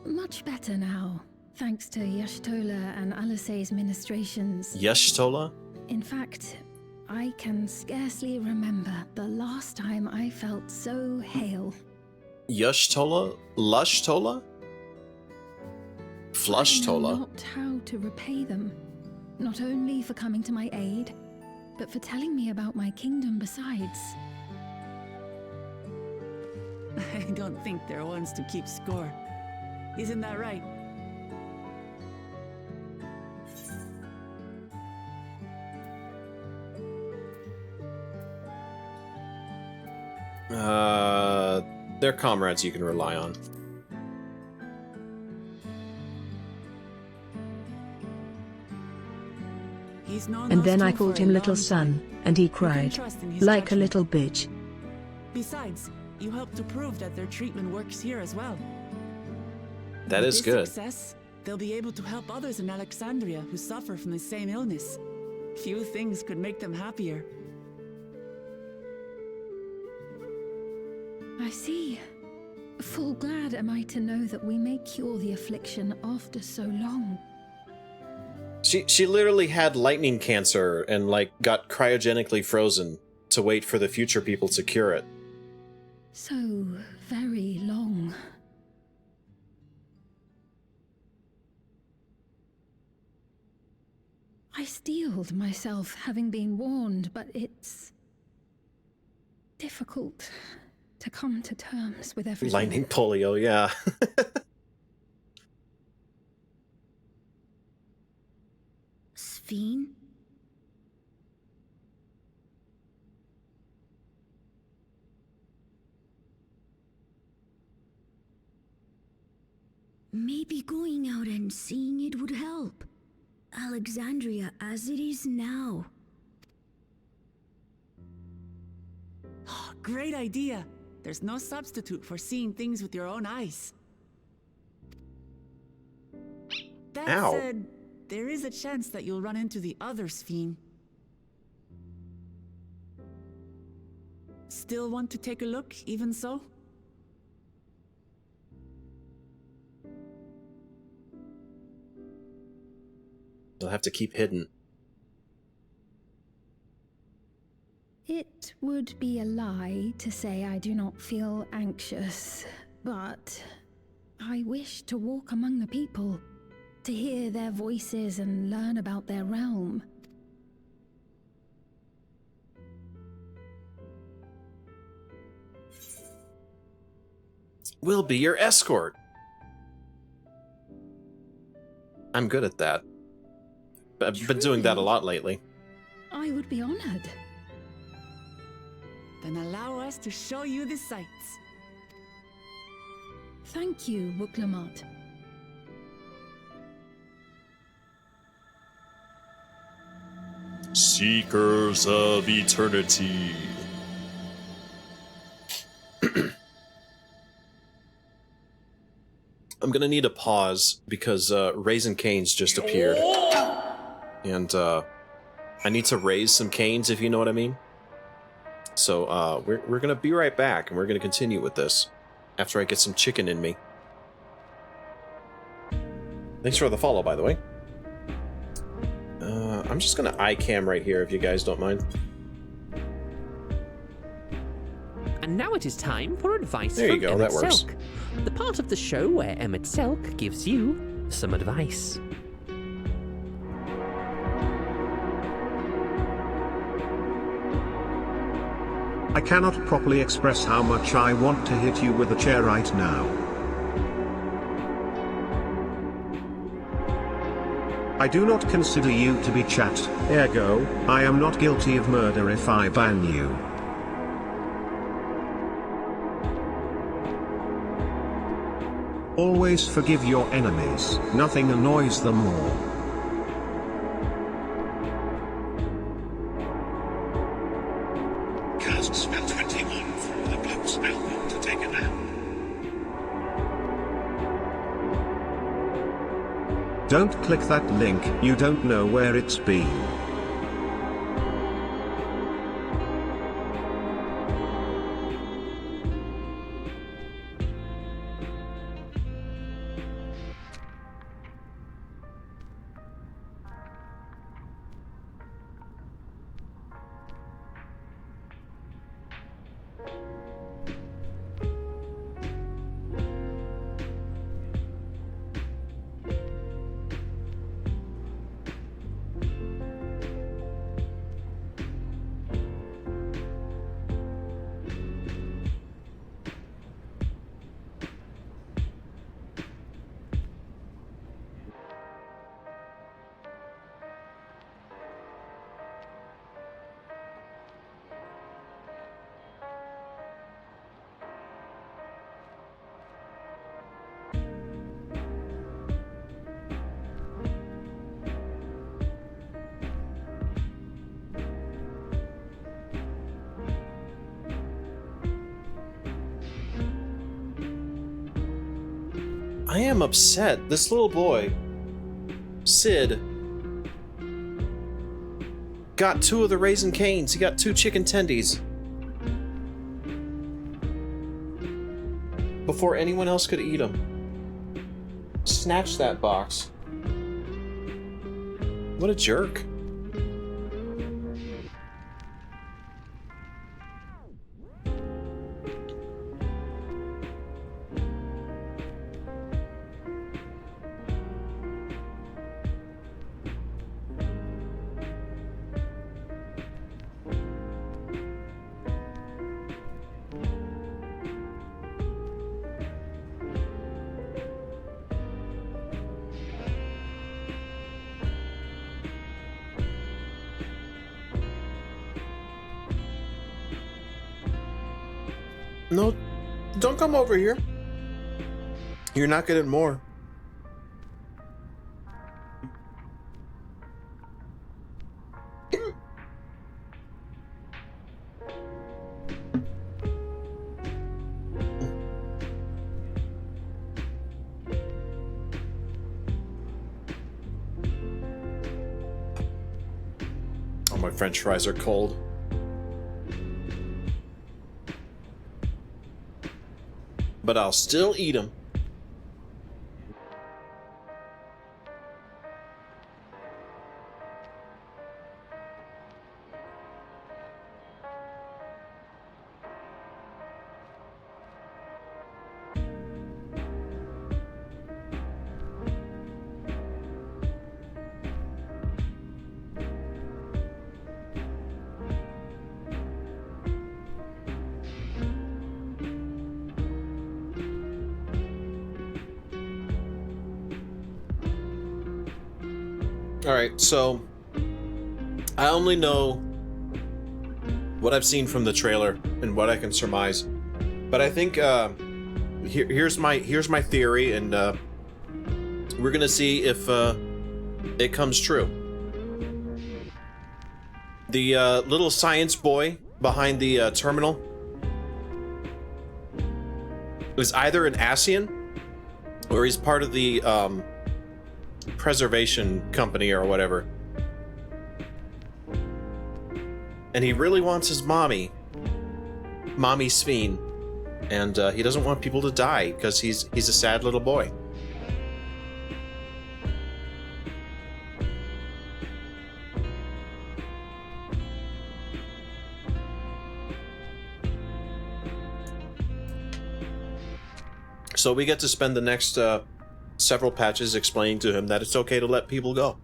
Much better now, thanks to Y'shtola and Alisei's ministrations. Y'shtola? In fact, I can scarcely remember the last time I felt so hale. Y'shtola? Lushtola? Flushtola? I know not how to repay them, not only for coming to my aid, but for telling me about my kingdom besides. I don't think they're ones to keep score. Isn't that right? They're comrades you can rely on. And then I called him little son, and he cried, like a little bitch. Besides, you helped to prove that their treatment works here as well. That is good. With this success, they'll be able to help others in Alexandria who suffer from the same illness. Few things could make them happier. I see. Full glad am I to know that we may cure the affliction after so long. She literally had lightning cancer and, like, got cryogenically frozen to wait for the future people to cure it. So very long. I steeled myself, having been warned, but it's difficult to come to terms with everything. Lightning polio, yeah. Sphene? Maybe going out and seeing it would help. Alexandria as it is now. Great idea! There's no substitute for seeing things with your own eyes. That said, there is a chance that you'll run into the other Sphene. Still want to take a look, even so? They'll have to keep hidden. It would be a lie to say I do not feel anxious, but I wish to walk among the people, to hear their voices and learn about their realm. We'll be your escort. I'm good at that. I've been doing that a lot lately. I would be honored. Then allow us to show you the sights. Thank you, Wuklamat. Seekers of Eternity. I'm gonna need a pause because Raisin Canes just appeared. And I need to raise some canes, if you know what I mean. So we're gonna be right back, and we're gonna continue with this after I get some chicken in me. Thanks for the follow, by the way. I'm just gonna iCam right here, if you guys don't mind. And now it is time for advice there from you go, that Emmett works. Selk, the part of the show where Emmett Selk gives you some advice. I cannot properly express how much I want to hit you with a chair right now. I do not consider you to be chat, ergo, I am not guilty of murder if I ban you. Always forgive your enemies, nothing annoys them more. Cast spell 21 from the blue spellbook to take a nap. Don't click that link, you don't know where it's been. I am upset. This little boy, Sid, got 2 of the Raisin Canes. He got 2 chicken tendies before anyone else could eat them. Snatch that box. What a jerk. No, don't come over here. You're not getting more. Oh, my French fries are cold. But I'll still eat them. Alright, so I only know what I've seen from the trailer and what I can surmise. But I think here's my theory, and we're gonna see if it comes true. The little science boy behind the terminal is either an Asian or he's part of the preservation company or whatever, and he really wants his mommy Sphene, and he doesn't want people to die because he's a sad little boy. So we get to spend the next several patches explaining to him that it's okay to let people go.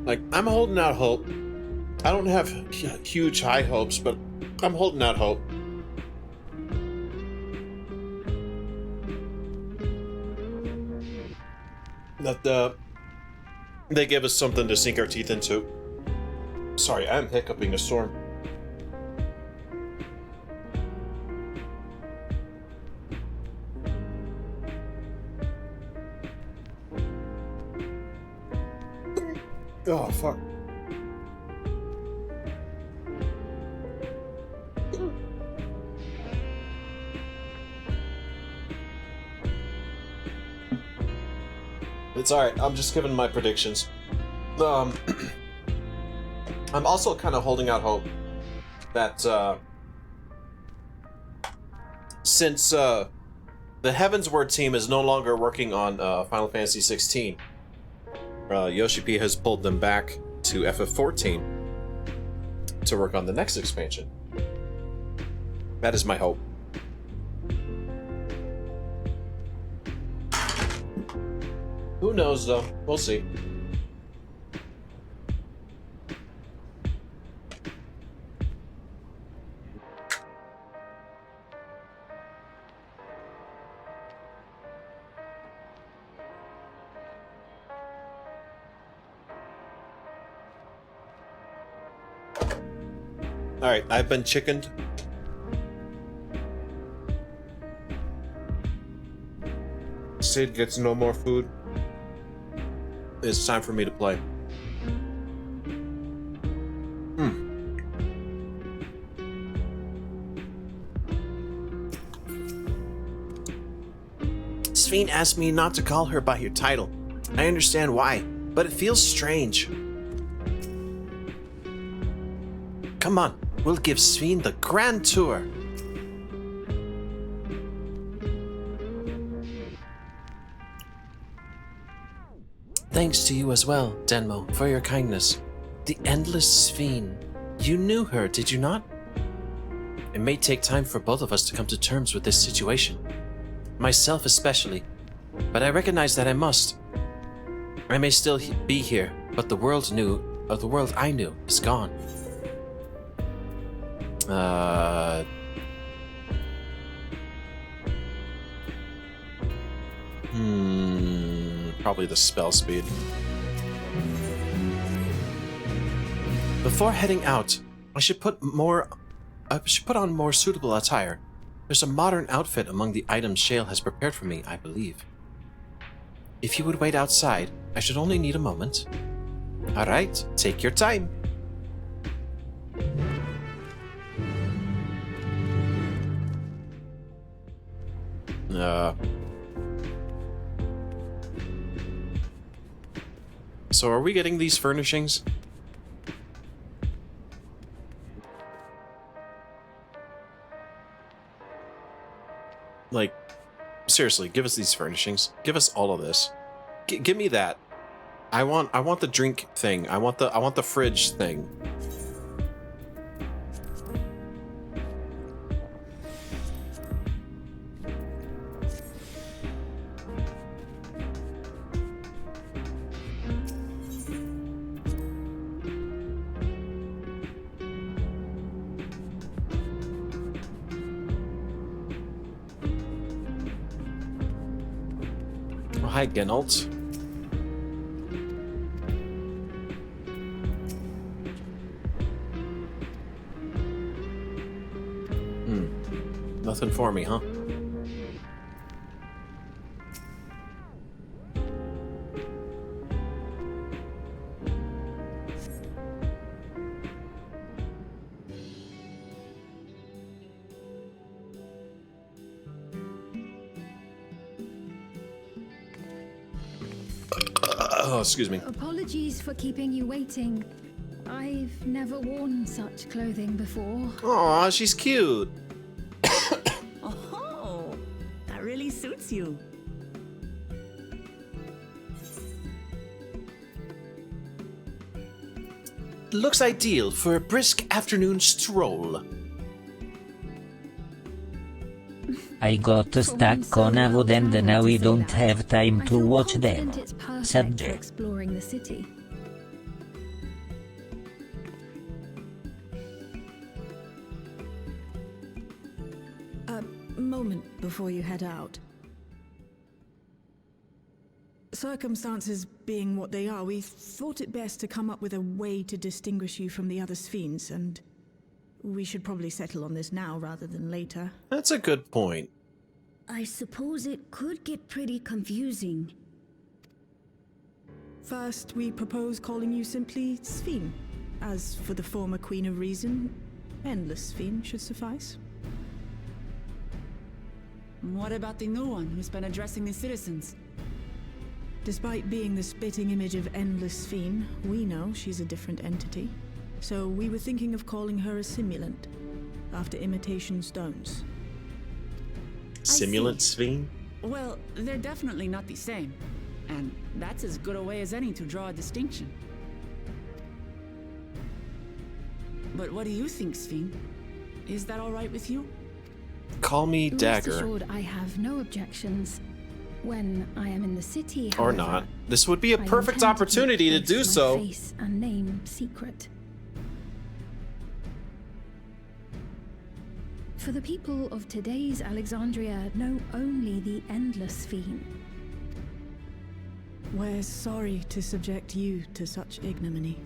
Like, I'm holding out hope. I don't have huge high hopes, but I'm holding out hope. That they give us something to sink our teeth into. Sorry, I'm hiccuping a storm. Oh, fuck. It's alright, I'm just giving my predictions. I'm also kind of holding out hope that since the Heavensward team is no longer working on Final Fantasy 16, Yoshi P has pulled them back to FF14 to work on the next expansion. That is my hope. Who knows, though? We'll see. Alright, I've been chickened. Sid gets no more food. It's time for me to play. Sphene asked me not to call her by her title. I understand why, but it feels strange. Come on, we'll give Sphene the grand tour. Thanks to you as well, Denmo, for your kindness. The endless Sphene. You knew her, did you not? It may take time for both of us to come to terms with this situation. Myself especially. But I recognize that I must. I may still be here, but the world I knew is gone. Probably the spell speed. Before heading out, I should put on more suitable attire. There's a modern outfit among the items Shale has prepared for me, I believe. If you would wait outside, I should only need a moment. Alright, take your time. So are we getting these furnishings? Like, seriously, give us these furnishings. Give us all of this. Give me that. I want the drink thing. I want the fridge thing. Hi, Genalt. Nothing for me, huh? Oh, excuse me. Apologies for keeping you waiting. I've never worn such clothing before. Aw, she's cute. Oh, that really suits you. Looks ideal for a brisk afternoon stroll. I got stuck on a wood and now we don't have time to watch them. Subject. Exploring the city. A moment before you head out. Circumstances being what they are, we thought it best to come up with a way to distinguish you from the other Sphenes, and we should probably settle on this now rather than later. That's a good point. I suppose it could get pretty confusing. First, we propose calling you simply Sphene. As for the former Queen of Reason, Endless Sphene should suffice. What about the new one who's been addressing the citizens? Despite being the spitting image of Endless Sphene, we know she's a different entity. So we were thinking of calling her a simulant, after imitation stones. Simulant Sphene? Well, they're definitely not the same. And that's as good a way as any to draw a distinction. But what do you think, Sphene? Is that all right with you? Call me Dagger. Rest assured, I have no objections. When I am in the city, Or however, not. This would be a I perfect intend to opportunity to keep do both my so. face and name secret. For the people of today's Alexandria know only the endless Sphene. We're sorry to subject you to such ignominy.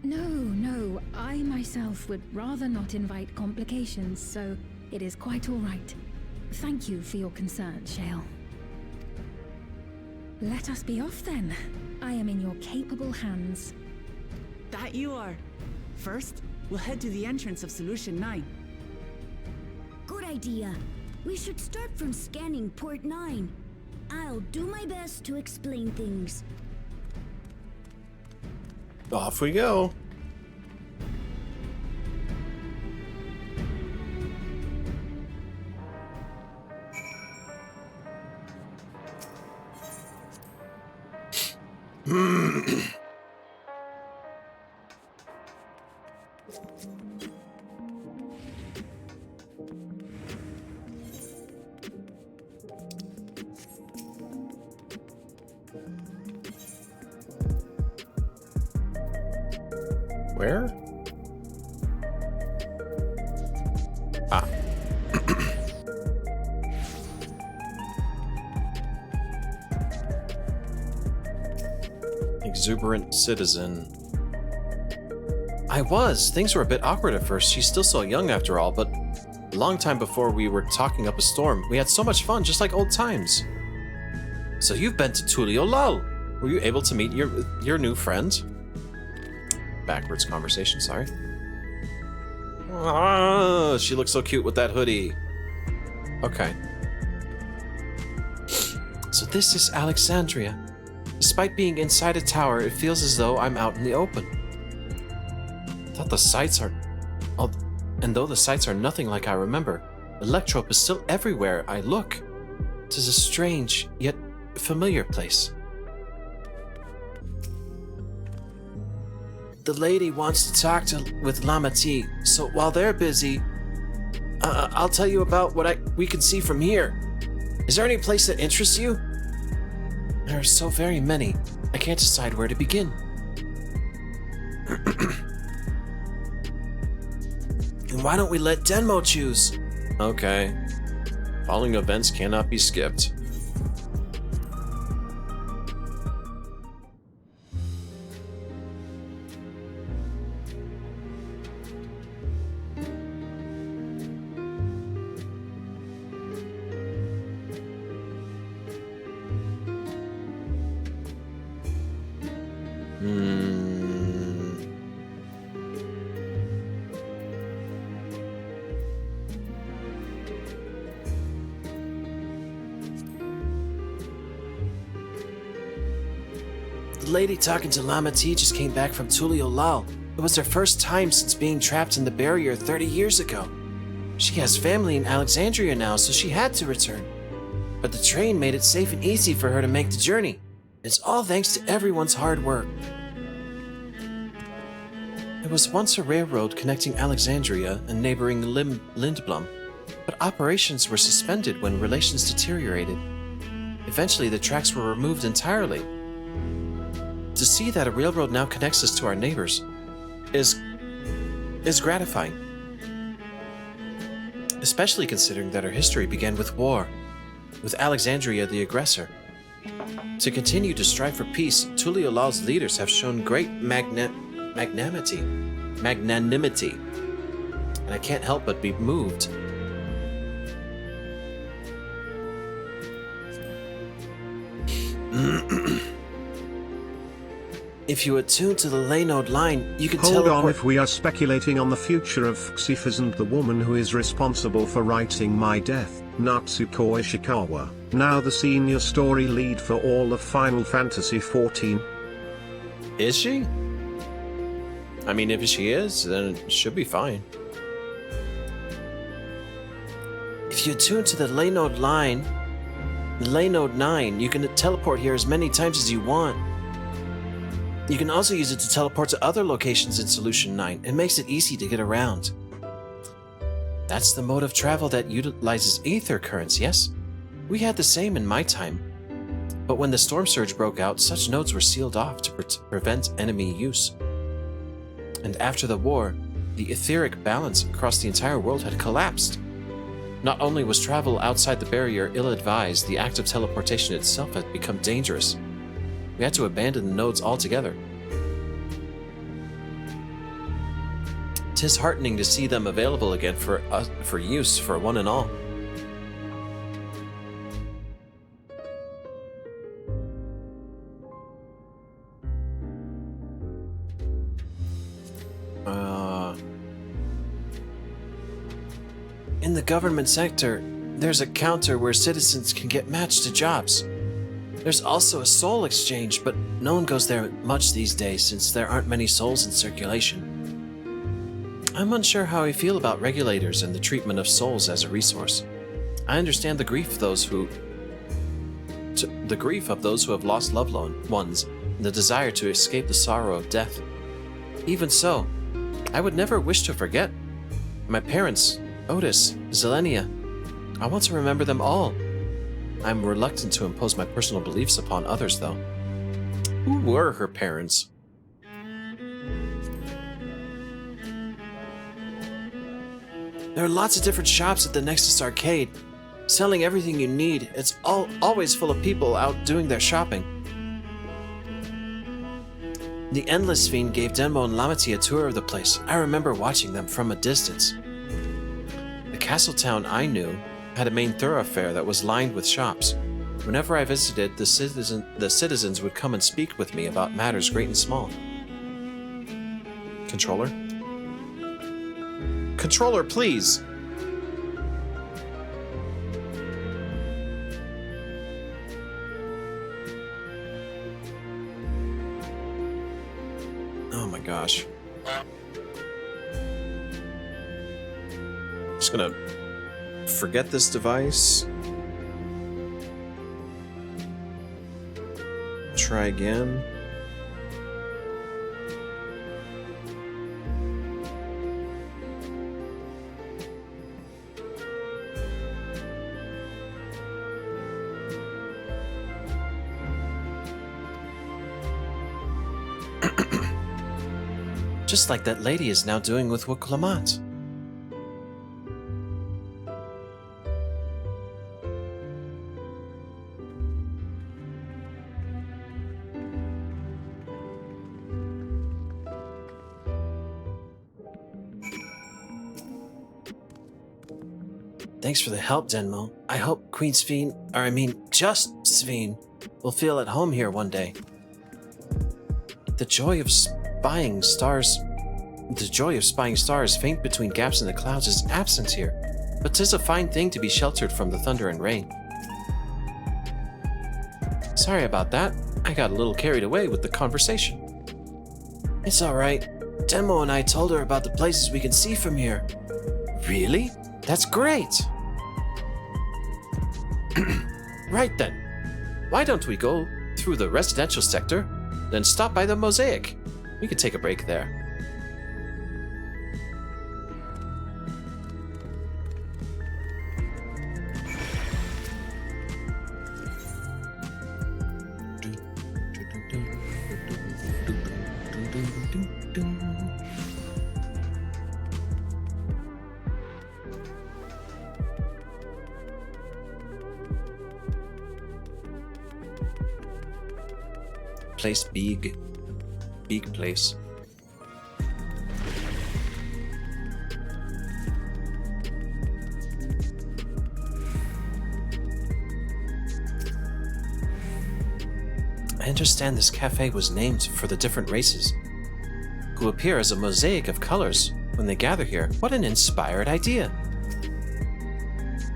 No, I myself would rather not invite complications, so it is quite all right. Thank you for your concern, Shale. Let us be off then. I am in your capable hands. That you are. First, we'll head to the entrance of Solution 9. Good idea. We should start from scanning Port 9. I'll do my best to explain things. Off we go. Where? Ah. Exuberant citizen. I was. Things were a bit awkward at first. She's still so young after all, but a long time before we were talking up a storm. We had so much fun, just like old times. So you've been to Tulio Lal. Were you able to meet your new friend? Backwards conversation, sorry. Ah, she looks so cute with that hoodie. Okay. So this is Alexandria. Despite being inside a tower, it feels as though I'm out in the open. Thought the sights are... Oh, and though the sights are nothing like I remember, Electrope is still everywhere I look. 'Tis a strange, yet familiar place. The lady wants to talk with Lama T, so while they're busy, I'll tell you about what we can see from here. Is there any place that interests you? There are so very many, I can't decide where to begin. And why don't we let Denmo choose? Okay. Following events cannot be skipped. The lady talking to Lama T just came back from Tulio Lal. It was her first time since being trapped in the barrier 30 years ago. She has family in Alexandria now, so she had to return. But the train made it safe and easy for her to make the journey. It's all thanks to everyone's hard work. There was once a railroad connecting Alexandria and neighboring Lindblom, but operations were suspended when relations deteriorated. Eventually, the tracks were removed entirely. To see that a railroad now connects us to our neighbors is gratifying. Especially considering that our history began with war, with Alexandria the aggressor. To continue to strive for peace, Tulio Lal's leaders have shown great magnanimity, and I can't help but be moved. If you attune to the Laynode line, you can Hold teleport... on, if we are speculating on the future of Xif, isn't the woman who is responsible for writing my death, Natsuko Ishikawa, now the senior story lead for all of Final Fantasy XIV? Is she? I mean, if she is, then it should be fine. If you tune to the Laynode 9, you can teleport here as many times as you want. You can also use it to teleport to other locations in Solution 9. It makes it easy to get around. That's the mode of travel that utilizes ether currents, yes? We had the same in my time. But when the storm surge broke out, such nodes were sealed off to prevent enemy use. And after the war, the etheric balance across the entire world had collapsed. Not only was travel outside the barrier ill-advised, the act of teleportation itself had become dangerous. We had to abandon the nodes altogether. 'Tis heartening to see them available again for use for one and all. In the government sector, there's a counter where citizens can get matched to jobs. There's also a soul exchange, but no one goes there much these days since there aren't many souls in circulation. I'm unsure how I feel about regulators and the treatment of souls as a resource. I understand the grief of those who have lost loved ones and the desire to escape the sorrow of death. Even so, I would never wish to forget my parents, Otis, Zelenia. I want to remember them all. I'm reluctant to impose my personal beliefs upon others, though. Who were her parents? There are lots of different shops at the Nexus Arcade, selling everything you need. It's always full of people out doing their shopping. The Endless Fiend gave Denmo and Lamati a tour of the place. I remember watching them from a distance. The castle town I knew had a main thoroughfare that was lined with shops. Whenever I visited, the citizens would come and speak with me about matters great and small. Controller? Controller, please! Oh my gosh. Just gonna forget this device. Try again. Just like that lady is now doing with Wuklamant. Thanks for the help, Denmo. I hope Just Sveen, will feel at home here one day. The joy of spying stars faint between gaps in the clouds is absent here, but 'tis a fine thing to be sheltered from the thunder and rain. Sorry about that. I got a little carried away with the conversation. It's alright. Denmo and I told her about the places we can see from here. Really? That's great! Right then. Why don't we go through the residential sector, then stop by the Mosaic? We could take a break there. Place big place. I understand this cafe was named for the different races, who appear as a mosaic of colors when they gather here. What an inspired idea!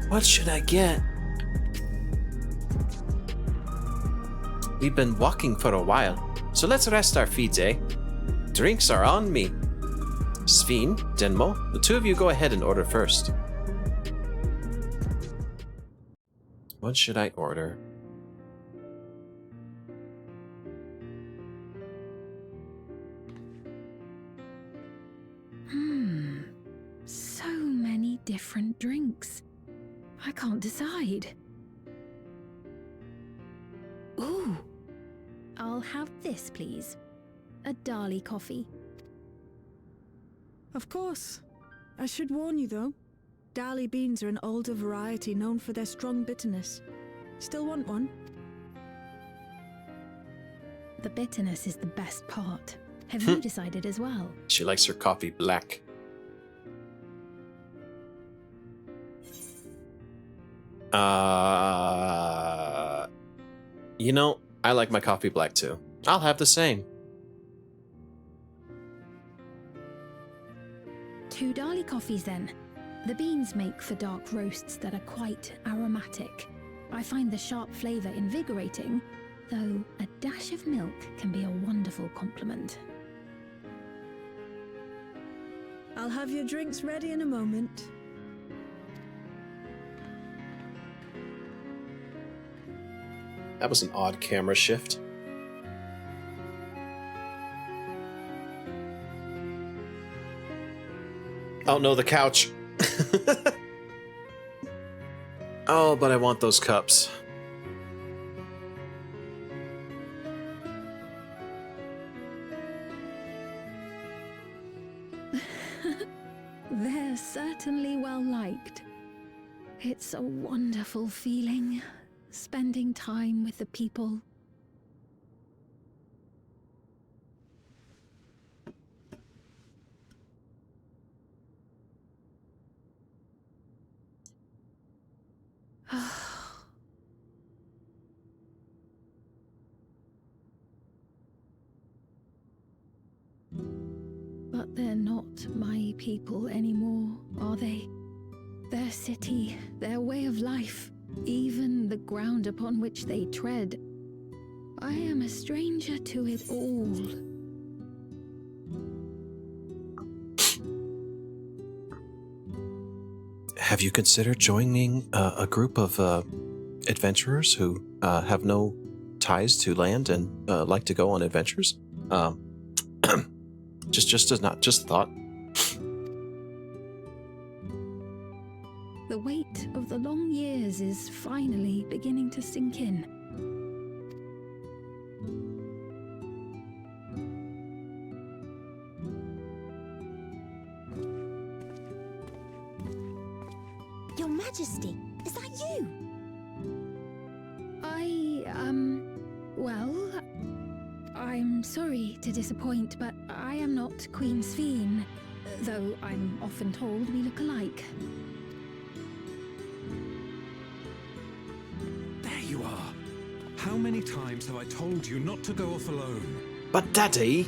What should I get? We've been walking for a while, so let's rest our feet, eh? Drinks are on me. Sveen, Denmo, the two of you go ahead and order first. What should I order? So many different drinks. I can't decide. Ooh. I'll have this, please. A Dali coffee. Of course. I should warn you though. Dali beans are an older variety known for their strong bitterness. Still want one? The bitterness is the best part. Have you decided as well? She likes her coffee black. You know, I like my coffee black too. I'll have the same. 2 Dali coffees then. The beans make for dark roasts that are quite aromatic. I find the sharp flavour invigorating, though a dash of milk can be a wonderful complement. I'll have your drinks ready in a moment. That was an odd camera shift. Oh no, the couch. Oh, but I want those cups. They're certainly well liked. It's a wonderful feeling, spending time with the people. But they're not my people anymore, are they? Their city, their way of life, even the ground upon which they tread. I am a stranger to it all. Have you considered joining a group of adventurers who have no ties to land and like to go on adventures? Just a thought. The weight of the long years is finally beginning to sink in. Your Majesty, is that you? Well, I'm sorry to disappoint, but I am not Queen Sphene, though I'm often told we look alike. There you are. How many times have I told you not to go off alone? But Daddy,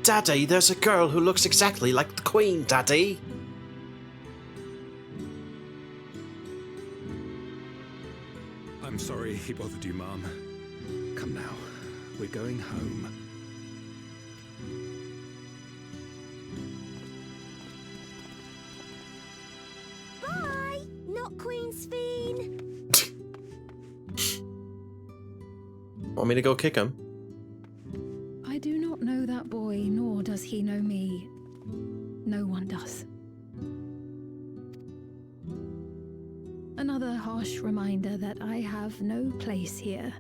there's a girl who looks exactly like the Queen, Daddy. I'm sorry he bothered you, Mom. Come now, we're going home. Bye, not Queen Sphene. Want me to go kick him? I do not know that boy, nor does he know me. No one does. Another harsh reminder that I have no place here.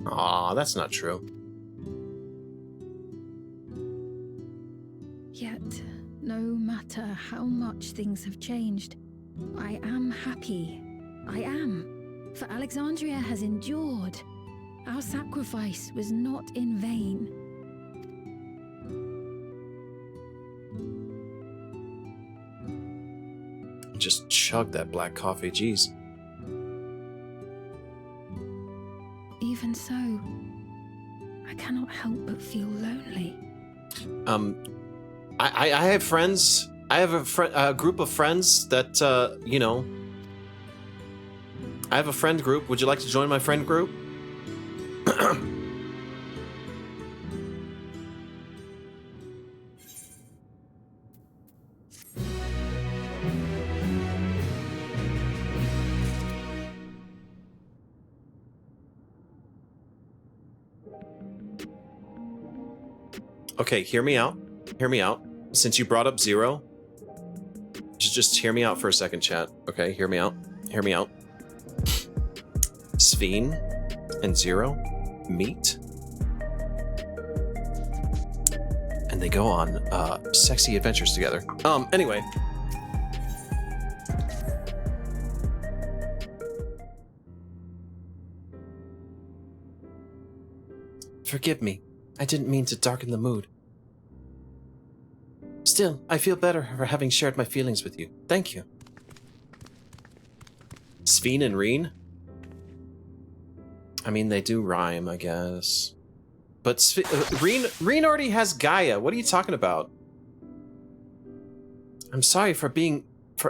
Aw, that's not true. Yet, no matter how much things have changed, I am happy. I am. For Alexandria has endured. Our sacrifice was not in vain. Just chug that black coffee, jeez. Even so, I cannot help but feel lonely. I have friends. I have a group of friends that, you know. I have a friend group. Would you like to join my friend group? Okay, hear me out. Hear me out. Since you brought up Zero, just hear me out for a second, chat. Okay, hear me out. Hear me out. Sphene and Zero meet. And they go on sexy adventures together. Anyway. Forgive me. I didn't mean to darken the mood. Still, I feel better for having shared my feelings with you. Thank you. Sphene and Reen? I mean, they do rhyme, I guess. But Reen already has Gaia. What are you talking about? I'm sorry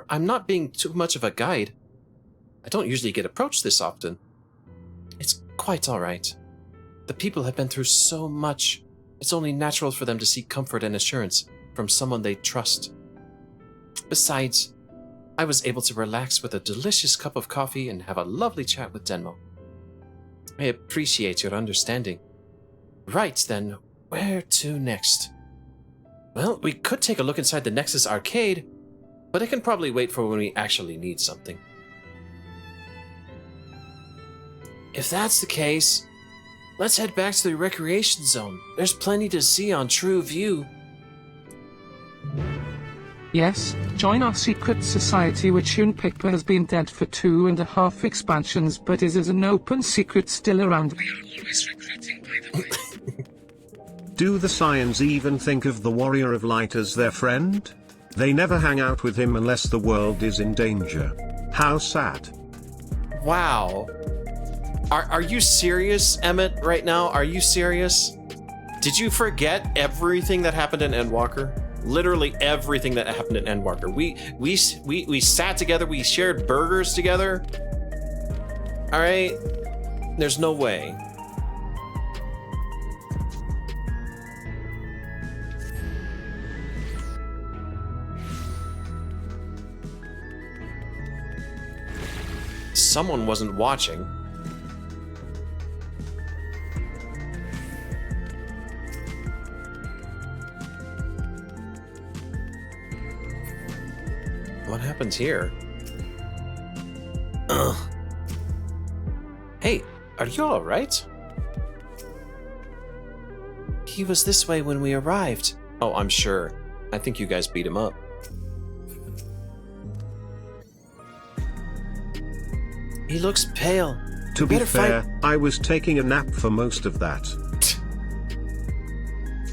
I'm not being too much of a guide. I don't usually get approached this often. It's quite all right. The people have been through so much. It's only natural for them to seek comfort and assurance from someone they trust. Besides, I was able to relax with a delicious cup of coffee and have a lovely chat with Denmo. I appreciate your understanding. Right then, where to next? Well, we could take a look inside the Nexus arcade, but it can probably wait for when we actually need something. If that's the case, let's head back to the recreation zone. There's plenty to see on True View. Yes, join our secret society, which Unpickler has been dead for 2.5 expansions, but is as an open secret still around. We are always recruiting, by the way. Do the Scions even think of the Warrior of Light as their friend? They never hang out with him unless the world is in danger. How sad. Wow. Are you serious, Emmett, right now? Are you serious? Did you forget everything that happened in Endwalker? Literally everything that happened in Endwalker. We sat together, we shared burgers together. All right? There's no way. Someone wasn't watching. What happened here? Hey, are you all right? He was this way when we arrived. Oh, I'm sure. I think you guys beat him up. He looks pale. To be fair, I was taking a nap for most of that.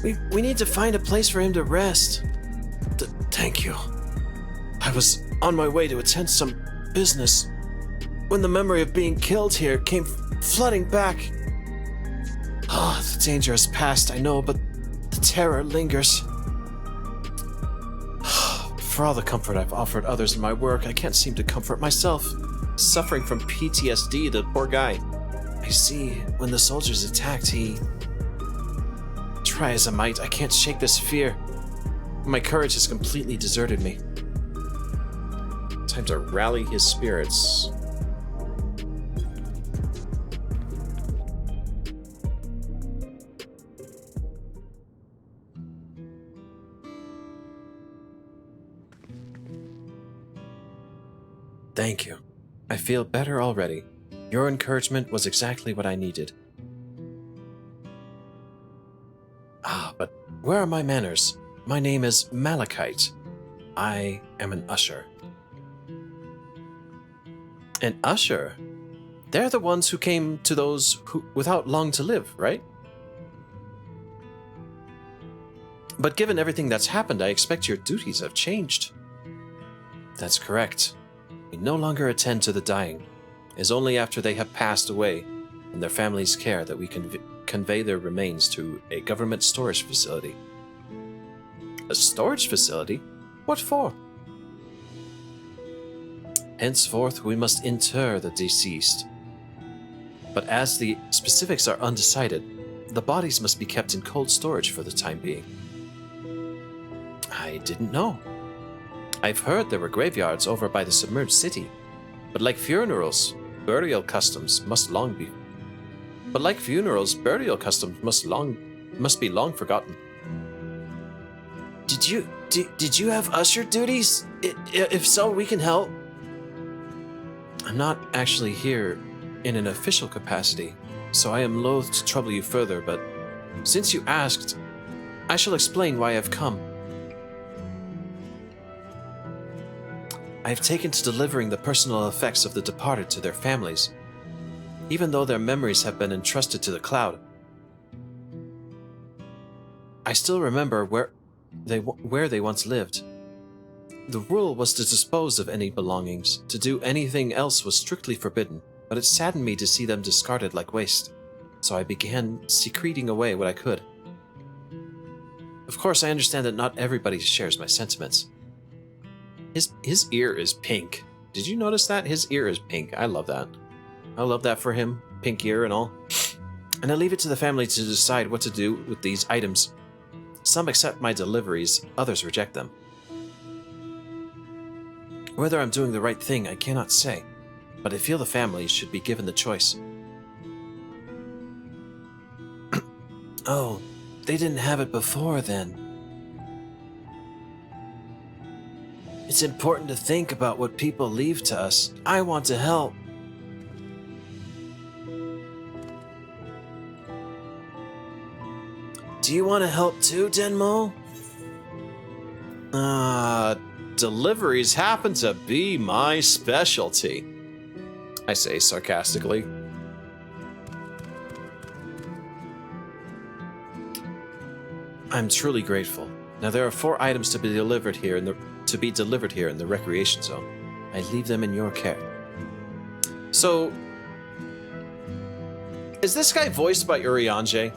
We need to find a place for him to rest. Thank you. I was on my way to attend some business when the memory of being killed here came flooding back. The danger has passed, I know, but the terror lingers. For all the comfort I've offered others in my work, I can't seem to comfort myself. Suffering from PTSD, the poor guy. I see, when the soldiers attacked, he... Try as I might, I can't shake this fear. My courage has completely deserted me. Time to rally his spirits. Thank you. I feel better already. Your encouragement was exactly what I needed. But where are my manners? My name is Malachite. I am an usher. An usher? They're the ones who came to those who without long to live, right? But given everything that's happened, I expect your duties have changed. That's correct. We no longer attend to the dying. It is only after they have passed away in their family's care that we can convey their remains to a government storage facility. A storage facility? What for? Henceforth, we must inter the deceased. But as the specifics are undecided, the bodies must be kept in cold storage for the time being. I didn't know. I've heard there were graveyards over by the submerged city, but like funerals, burial customs must be long forgotten. Did you have usher duties? If so, we can help. I'm not actually here in an official capacity, so I am loath to trouble you further, but since you asked, I shall explain why I've come. I have taken to delivering the personal effects of the departed to their families, even though their memories have been entrusted to the cloud. I still remember where they once lived. The rule was to dispose of any belongings. To do anything else was strictly forbidden, but it saddened me to see them discarded like waste, so I began secreting away what I could. Of course, I understand that not everybody shares my sentiments. His ear is pink. Did you notice that? His ear is pink. I love that. I love that for him. Pink ear and all. And I leave it to the family to decide what to do with these items. Some accept my deliveries, others reject them. Whether I'm doing the right thing, I cannot say, but I feel the family should be given the choice. Oh, they didn't have it before then. It's important to think about what people leave to us. I want to help. Do you want to help too, Denmo? Deliveries happen to be my specialty, I say sarcastically. I'm truly grateful. Now there are 4 items to be delivered here in the recreation zone. I leave them in your care. So, is this guy voiced by Urianger?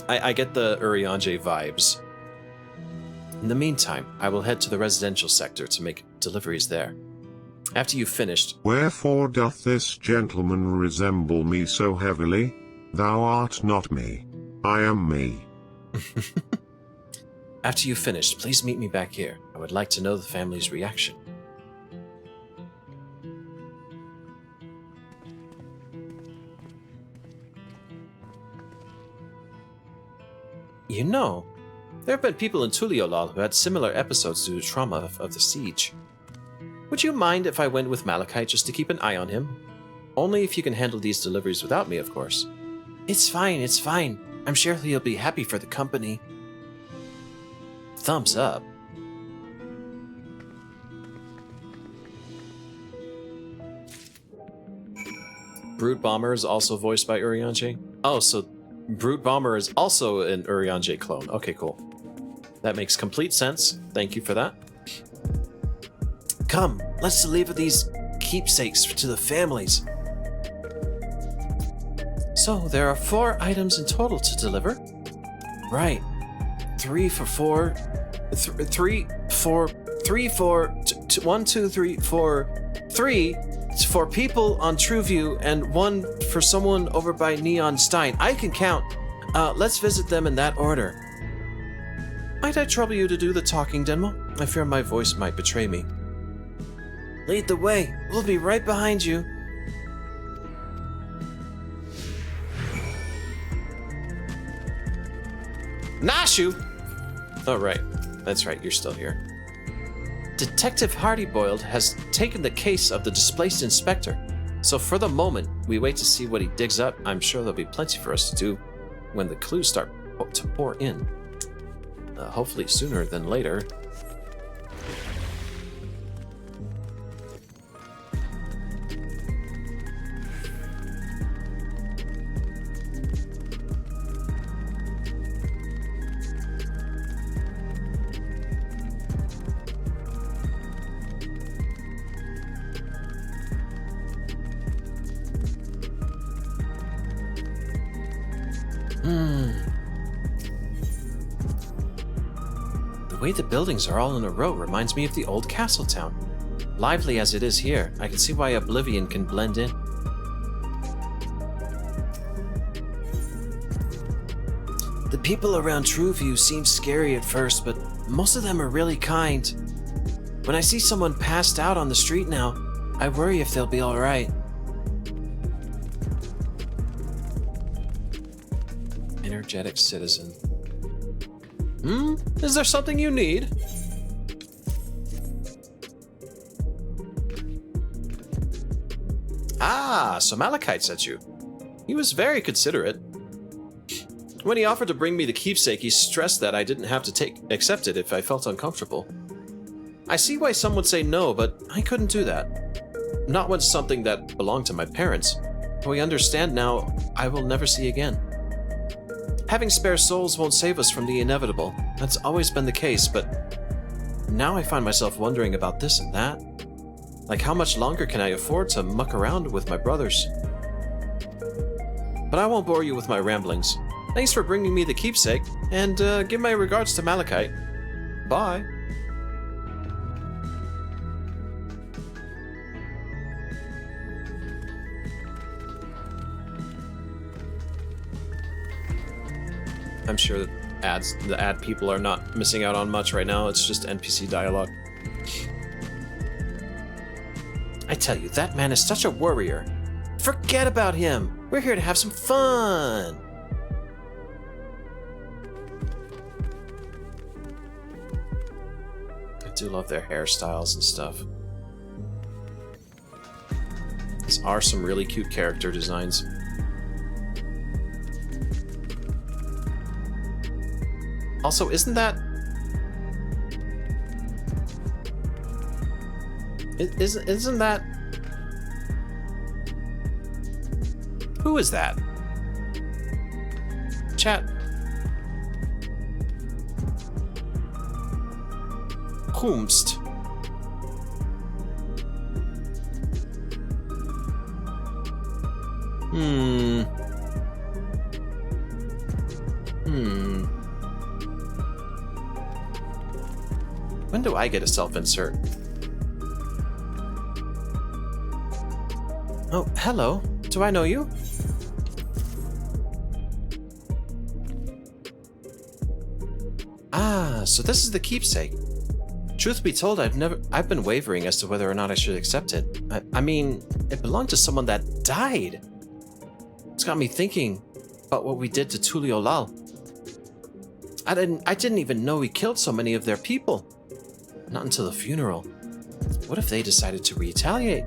I get the Urianger vibes. In the meantime, I will head to the residential sector to make deliveries there. After you've finished... Wherefore doth this gentleman resemble me so heavily? Thou art not me. I am me. After you've finished, please meet me back here. I would like to know the family's reaction. You know, there have been people in Tuliolal who had similar episodes due to trauma of the siege. Would you mind if I went with Malachite just to keep an eye on him? Only if you can handle these deliveries without me, of course. It's fine, it's fine. I'm sure he'll be happy for the company. Thumbs up. Brute Bomber is also voiced by Urianger. Oh, so Brute Bomber is also an Urianger clone. Okay, cool. That makes complete sense. Thank you for that. Come, let's deliver these keepsakes to the families. So, there are 4 items in total to deliver. Right. 3 for 4. 3 for 1, 2, 3, 4. 3 for people on Trueview and 1 for someone over by Neon Stein. I can count. Let's visit them in that order. Might I trouble you to do the talking, Denmo? I fear my voice might betray me. Lead the way. We'll be right behind you. Nashu! Oh, right. That's right, you're still here. Detective Hardyboiled has taken the case of the displaced inspector. So for the moment, we wait to see what he digs up. I'm sure there'll be plenty for us to do when the clues start to pour in. Hopefully sooner than later. The way the buildings are all in a row reminds me of the old castle town. Lively as it is here, I can see why Oblivion can blend in. The people around Trueview seem scary at first, but most of them are really kind. When I see someone passed out on the street now, I worry if they'll be alright. Energetic citizen. Is there something you need? Ah, so Malachite sent you. He was very considerate. When he offered to bring me the keepsake, he stressed that I didn't have to accept it if I felt uncomfortable. I see why some would say no, but I couldn't do that. Not when something that belonged to my parents, who I understand now I will never see again. Having spare souls won't save us from the inevitable. That's always been the case, but now I find myself wondering about this and that. Like, how much longer can I afford to muck around with my brothers? But I won't bore you with my ramblings. Thanks for bringing me the keepsake, and give my regards to Malachite. Bye. I'm sure that the ad people are not missing out on much right now. It's just NPC dialogue. I tell you, that man is such a worrier. Forget about him. We're here to have some fun. I do love their hairstyles and stuff. These are some really cute character designs. Also, isn't that... Isn't that... Who is that? Chat. Whomst. When do I get a self-insert? Oh, hello. Do I know you? Ah, so this is the keepsake. Truth be told, I've been wavering as to whether or not I should accept it. I mean, it belonged to someone that died. It's got me thinking about what we did to Tuliolal. I didn't even know we killed so many of their people. Not until the funeral. What if they decided to retaliate?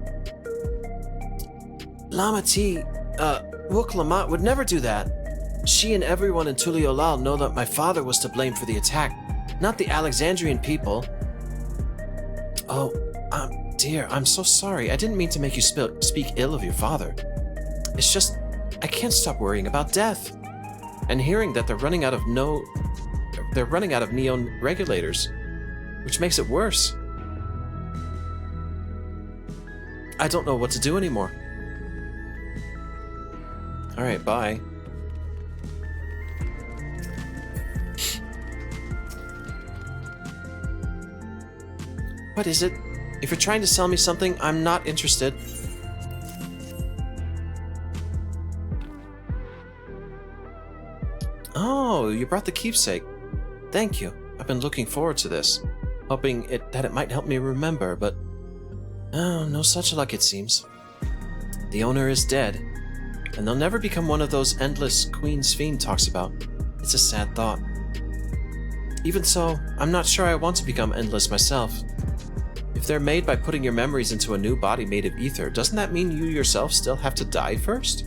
Lama T, Wook Lamat would never do that. She and everyone in Tuliolal know that my father was to blame for the attack, not the Alexandrian people. Oh, dear, I'm so sorry. I didn't mean to make you speak ill of your father. It's just, I can't stop worrying about death. And hearing that they're running out of neon regulators, which makes it worse. I don't know what to do anymore. Alright, bye. What is it? If you're trying to sell me something, I'm not interested. Oh, you brought the keepsake. Thank you. I've been looking forward to this, hoping that it might help me remember, but oh, no such luck it seems. The owner is dead, and they'll never become one of those endless Queen's Fiend talks about. It's a sad thought. Even so, I'm not sure I want to become endless myself. If they're made by putting your memories into a new body made of ether, doesn't that mean you yourself still have to die first?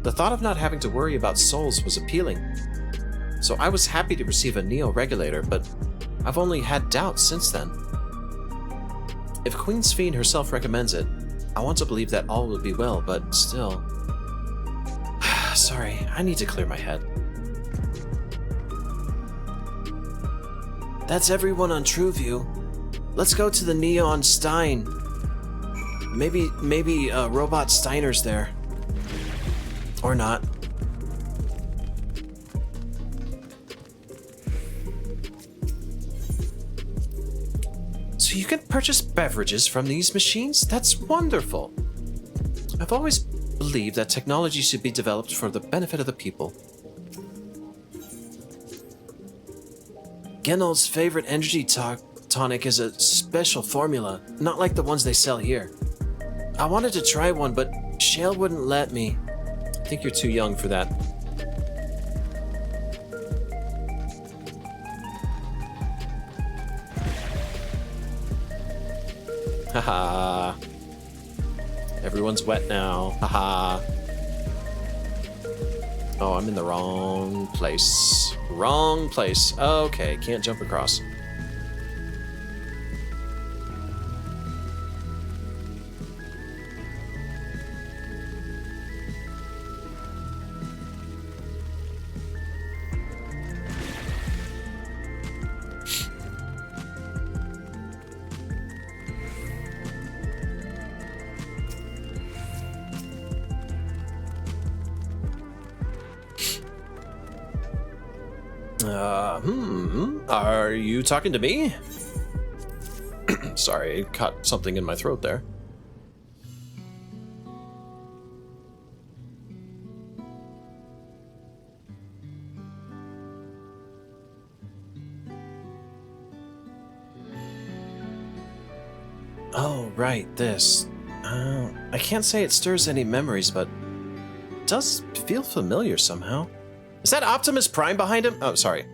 The thought of not having to worry about souls was appealing. So I was happy to receive a neo-regulator, but I've only had doubts since then. If Queen's Fiend herself recommends it, I want to believe that all will be well, but still... Sorry, I need to clear my head. That's everyone on TrueView. Let's go to the Neon Stein. Maybe Robot Steiner's there. Or not. So you can purchase beverages from these machines? That's wonderful! I've always believed that technology should be developed for the benefit of the people. Genol's favorite energy tonic is a special formula, not like the ones they sell here. I wanted to try one, but Shale wouldn't let me. I think you're too young for that. Haha. Everyone's wet now. Haha. Oh, I'm in the wrong place. Wrong place. Okay, can't jump across. Are you talking to me? Sorry, I caught something in my throat there. Oh, right, this. I can't say it stirs any memories, but it does feel familiar somehow. Is that Optimus Prime behind him? Oh, sorry.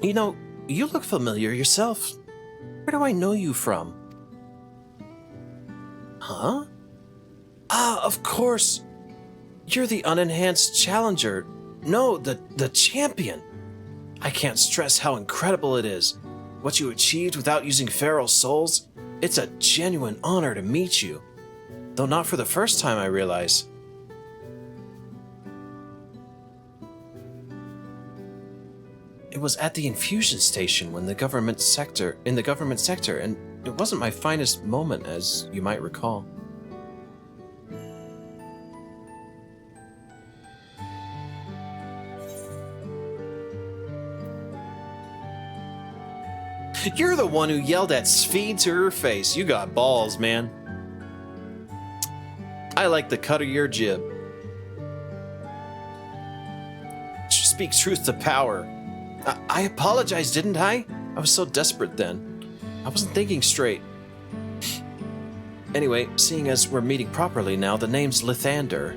You know, you look familiar yourself. Where do I know you from? Huh? Ah, of course. You're the unenhanced challenger. No, the champion. I can't stress how incredible it is. What you achieved without using feral souls. It's a genuine honor to meet you. Though not for the first time, I realize. It was at the infusion station when in the government sector, and it wasn't my finest moment, as you might recall. You're the one who yelled at Sphee to her face. You got balls, man. I like the cut of your jib. Speak truth to power. I apologized, didn't I? I was so desperate then. I wasn't thinking straight. Anyway, seeing as we're meeting properly now, the name's Lithander.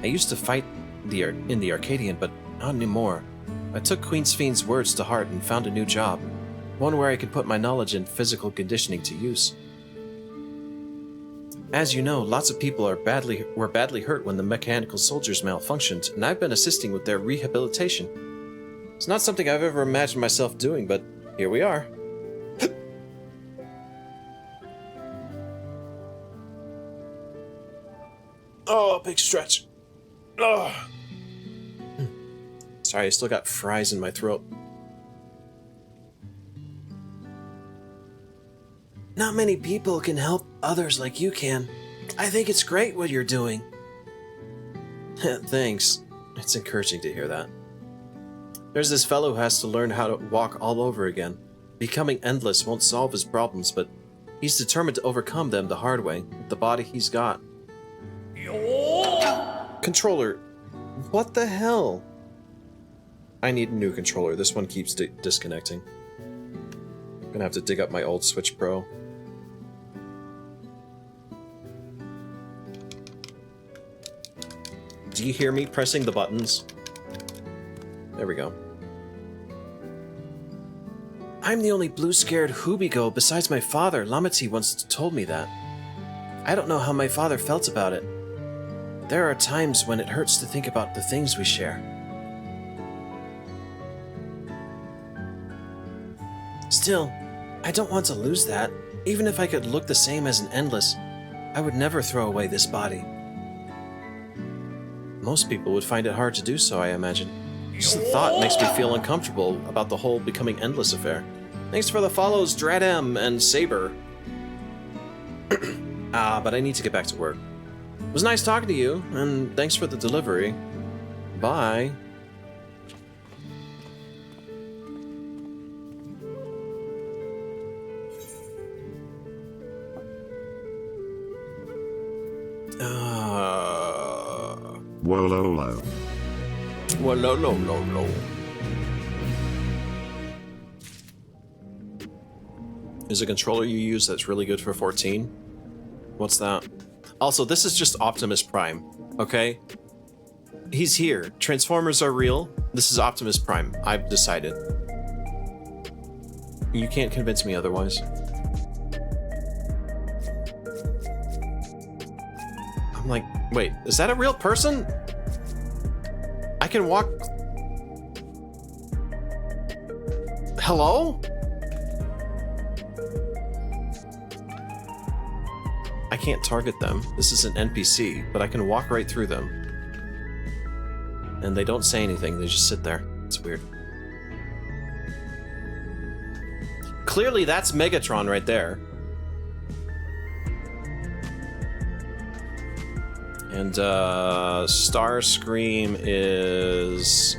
I used to fight in the Arcadian, but not anymore. I took Queen Spheen's words to heart and found a new job. One where I can put my knowledge in physical conditioning to use. As you know, lots of people were badly hurt when the mechanical soldiers malfunctioned, and I've been assisting with their rehabilitation. It's not something I've ever imagined myself doing, but here we are. Oh, big stretch. Oh. Sorry, I still got fries in my throat. Not many people can help others like you can. I think it's great what you're doing. Thanks. It's encouraging to hear that. There's this fellow who has to learn how to walk all over again. Becoming endless won't solve his problems, but he's determined to overcome them the hard way, with the body he's got. Controller, what the hell? I need a new controller. This one keeps disconnecting. I'm gonna have to dig up my old Switch Pro. Do you hear me pressing the buttons? There we go. I'm the only blue-scared Hubigo besides my father. Lamati once told me that. I don't know how my father felt about it. There are times when it hurts to think about the things we share. Still, I don't want to lose that. Even if I could look the same as an Endless, I would never throw away this body. Most people would find it hard to do so, I imagine. Just the thought makes me feel uncomfortable about the whole becoming Endless affair. Thanks for the follows, Dradem and Saber. But I need to get back to work. It was nice talking to you, and thanks for the delivery. Bye. Wololo. Wololo. Is a controller you use that's really good for 14? What's that? Also, this is just Optimus Prime, okay? He's here. Transformers are real. This is Optimus Prime. I've decided. You can't convince me otherwise. Wait, is that a real person? I can walk... Hello? I can't target them. This is an NPC, but I can walk right through them. And they don't say anything, they just sit there. It's weird. Clearly that's Megatron right there. And Starscream is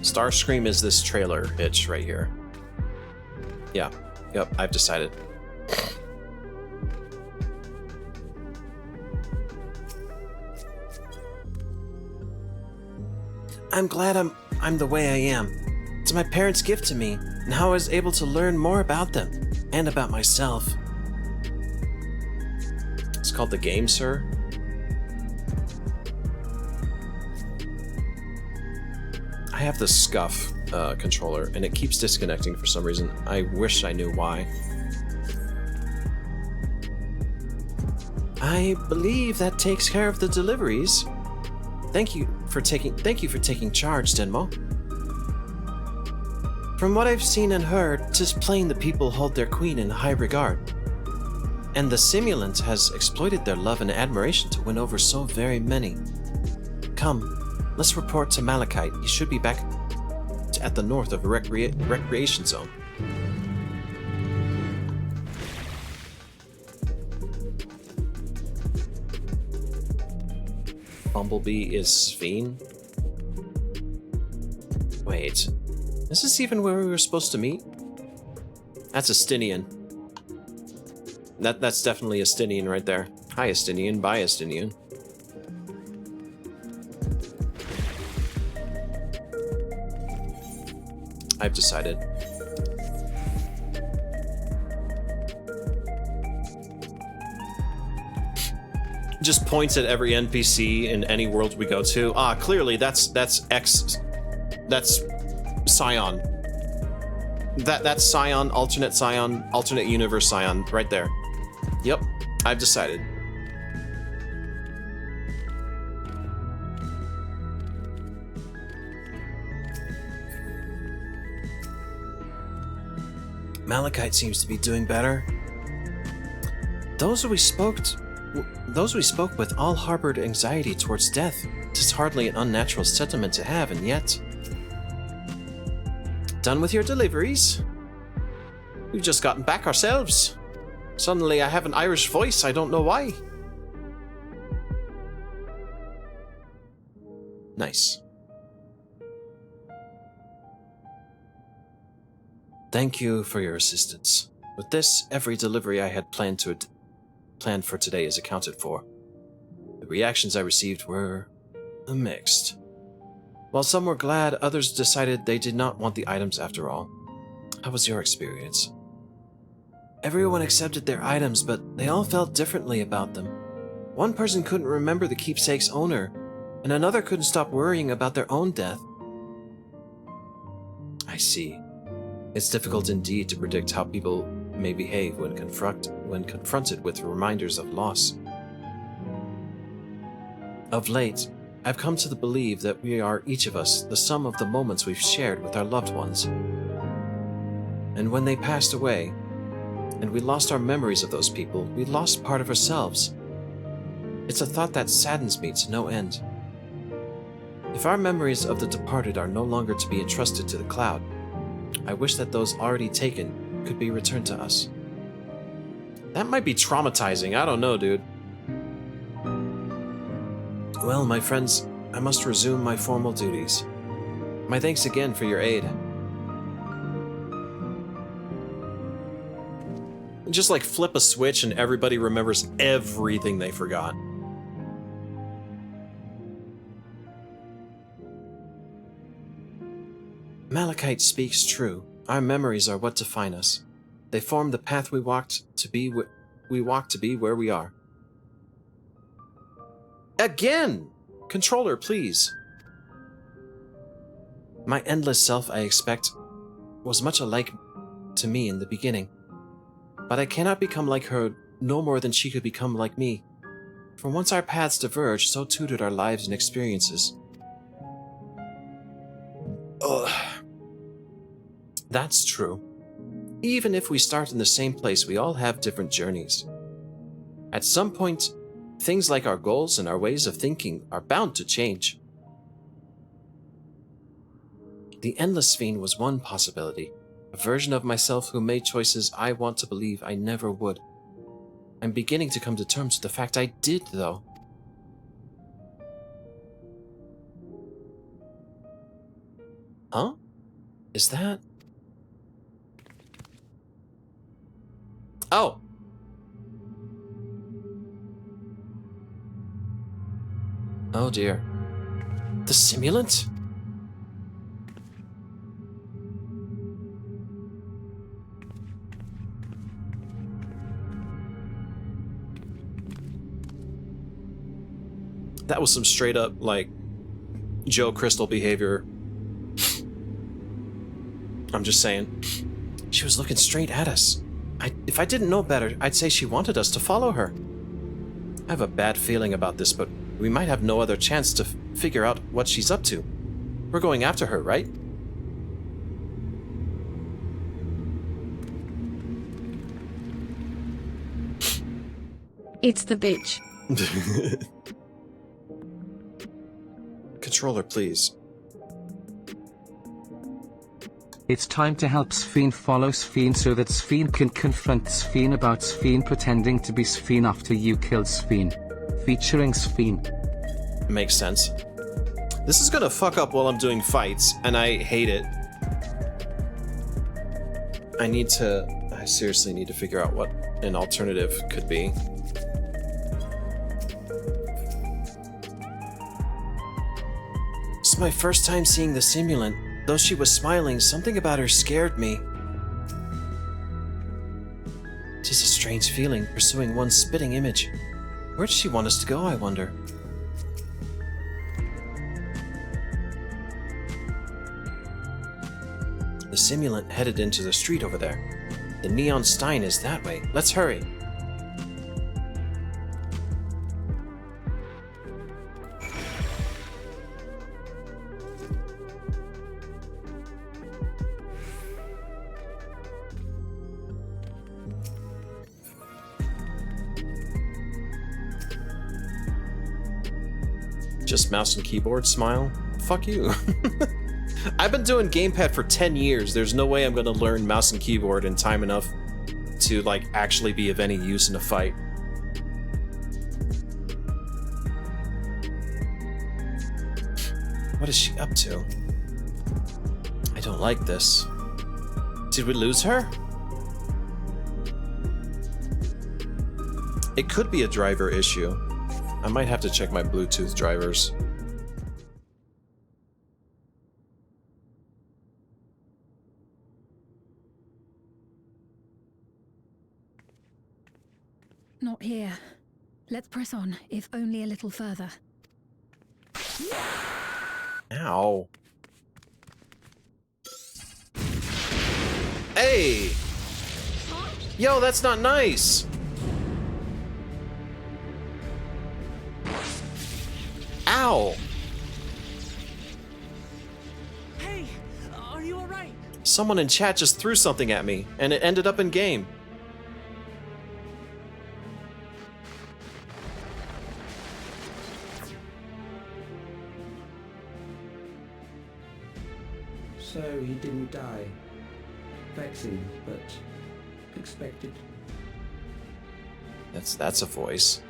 Starscream is this trailer itch right here. Yeah. Yep, I've decided. I'm glad I'm the way I am. It's my parents' gift to me, and how I was able to learn more about them and about myself. It's called the game, sir. I have the Scuff controller, and it keeps disconnecting for some reason. I wish I knew why. I believe that takes care of the deliveries. Thank you for taking charge, Denmo. From what I've seen and heard, 'tis plain the people hold their queen in high regard. And the simulant has exploited their love and admiration to win over so very many. Come, let's report to Malachite. He should be back at the north of a recreation zone. Bumblebee is Sphene? Wait, is this even where we were supposed to meet? That's Astinian. That's definitely Astinian right there. Hi Astinian, bye Astinian. I've decided. Just points at every NPC in any world we go to. Ah, clearly that's Scion. That's Scion, alternate universe Scion, right there. Yep, I've decided. Malachite seems to be doing better. Those we spoke with all harbored anxiety towards death. 'Tis hardly an unnatural sentiment to have, and yet... Done with your deliveries? We've just gotten back ourselves. Suddenly I have an Irish voice, I don't know why. Nice. Thank you for your assistance. With this, every delivery I had planned for today is accounted for. The reactions I received were mixed. While some were glad, others decided they did not want the items after all. How was your experience? Everyone accepted their items, but they all felt differently about them. One person couldn't remember the keepsake's owner, and another couldn't stop worrying about their own death. I see. It's difficult indeed to predict how people may behave when confronted with reminders of loss. Of late, I've come to believe that we are, each of us, the sum of the moments we've shared with our loved ones. And when they passed away, and we lost our memories of those people, we lost part of ourselves. It's a thought that saddens me to no end. If our memories of the departed are no longer to be entrusted to the cloud, I wish that those already taken could be returned to us. That might be traumatizing, I don't know, dude. Well, my friends, I must resume my formal duties. My thanks again for your aid. Just like flip a switch and everybody remembers everything they forgot. Malachite speaks true. Our memories are what define us. They form the path we walked to be where we are. Again! Controller, please. My endless self, I expect, was much alike to me in the beginning. But I cannot become like her no more than she could become like me. For once our paths diverged, so too did our lives and experiences. Ugh. That's true. Even if we start in the same place, we all have different journeys. At some point, things like our goals and our ways of thinking are bound to change. The Endless Fiend was one possibility, a version of myself who made choices I want to believe I never would. I'm beginning to come to terms with the fact I did, though. Huh? Is that... Oh! Oh dear. The simulant? That was some straight up, like, Joe Crystal behavior. I'm just saying. She was looking straight at us. If I didn't know better, I'd say she wanted us to follow her. I have a bad feeling about this, but we might have no other chance to figure out what she's up to. We're going after her, right? It's the bitch. Controller, please. It's time to help Sphene follow Sphene so that Sphene can confront Sphene about Sphene pretending to be Sphene after you killed Sphene. Featuring Sphene. Makes sense. This is gonna fuck up while I'm doing fights, and I hate it. I seriously need to figure out what an alternative could be. It's my first time seeing the simulant. Though she was smiling, something about her scared me. It is a strange feeling, pursuing one's spitting image. Where does she want us to go, I wonder? The simulant headed into the street over there. The neon stein is that way. Let's hurry. Just mouse and keyboard, smile? Fuck you. I've been doing gamepad for 10 years. There's no way I'm gonna learn mouse and keyboard in time enough to, like, actually be of any use in a fight. What is she up to? I don't like this. Did we lose her? It could be a driver issue. I might have to check my Bluetooth drivers. Not here. Let's press on, if only a little further. Ow. Hey! Yo, that's not nice! Ow! Hey, are you alright? Someone in chat just threw something at me, and it ended up in game. So he didn't die. Vexing, but expected. That's a voice.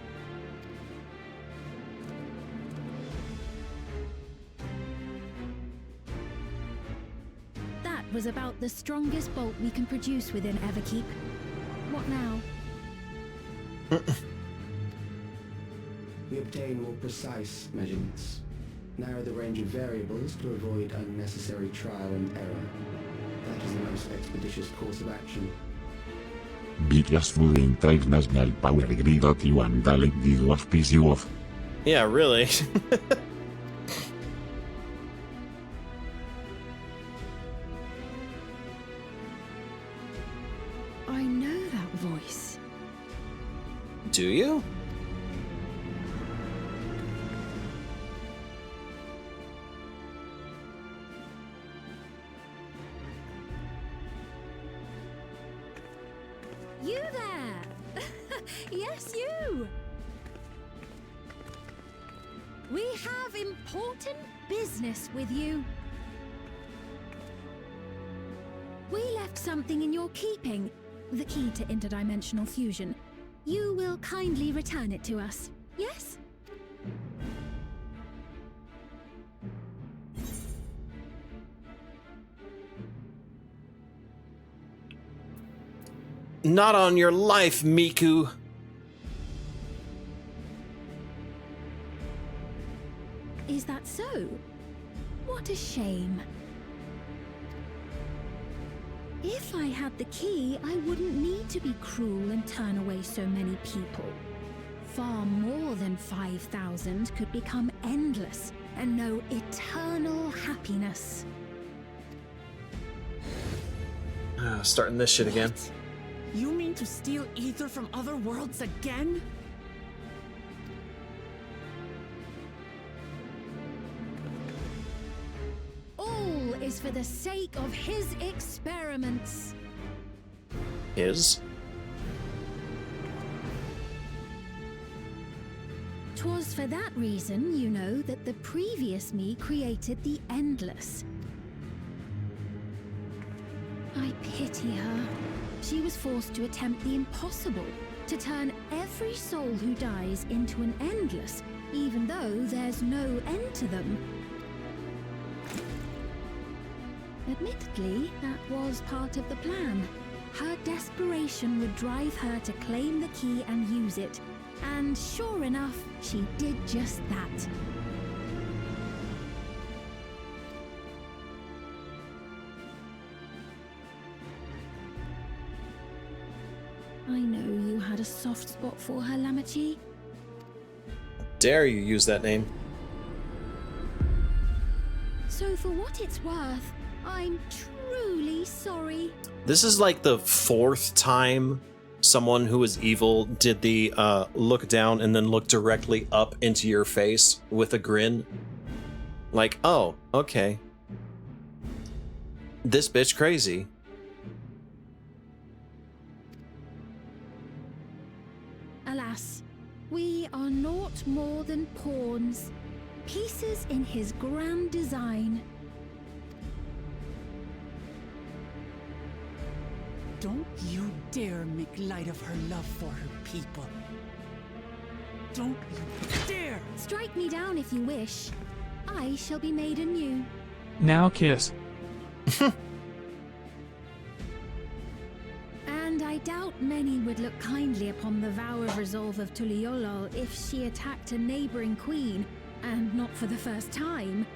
That was about the strongest bolt we can produce within Everkeep. What now? We obtain more precise measurements. Narrow the range of variables to avoid unnecessary trial and error. That is the most expeditious course of action. Biggest international power grid that you and Dalek did was piss you off. Yeah, really. I know that voice. Do you? You there! Yes, you! We have important business with you. We left something in your keeping, the key to interdimensional fusion. You will kindly return it to us, yes? Not on your life, Miku. Is that so? What a shame. If I had the key, I wouldn't need to be cruel and turn away so many people. Far more than 5,000 could become endless and know eternal happiness. Starting this shit again. You mean to steal ether from other worlds again? All is for the sake of his experiments. His? 'Twas for that reason, you know, that the previous me created the endless. I pity her. She was forced to attempt the impossible, to turn every soul who dies into an endless, even though there's no end to them. Admittedly, that was part of the plan. Her desperation would drive her to claim the key and use it, and sure enough, she did just that. I know you had a soft spot for her, Lamachi. Dare you use that name? So for what it's worth, I'm truly sorry. This is like the 4th time someone who was evil did the look down and then look directly up into your face with a grin. Like, oh, okay. This bitch crazy. Alas, we are naught more than pawns, pieces in his grand design. Don't you dare make light of her love for her people. Don't you dare! Strike me down if you wish. I shall be made anew. Now kiss. And I doubt many would look kindly upon the vow of resolve of Tuliolol if she attacked a neighboring queen, and not for the first time.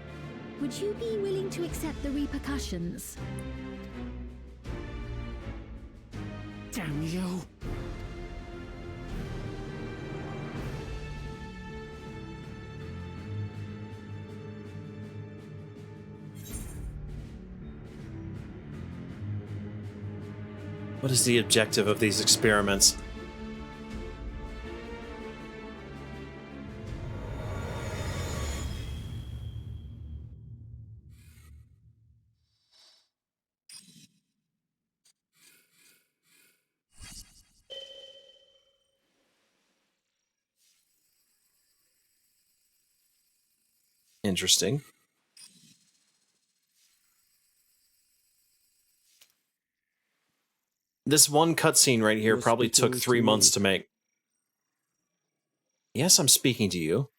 Would you be willing to accept the repercussions? Damn you! What is the objective of these experiments? Interesting. This one cutscene right here probably took 3 months to make. Yes, I'm speaking to you.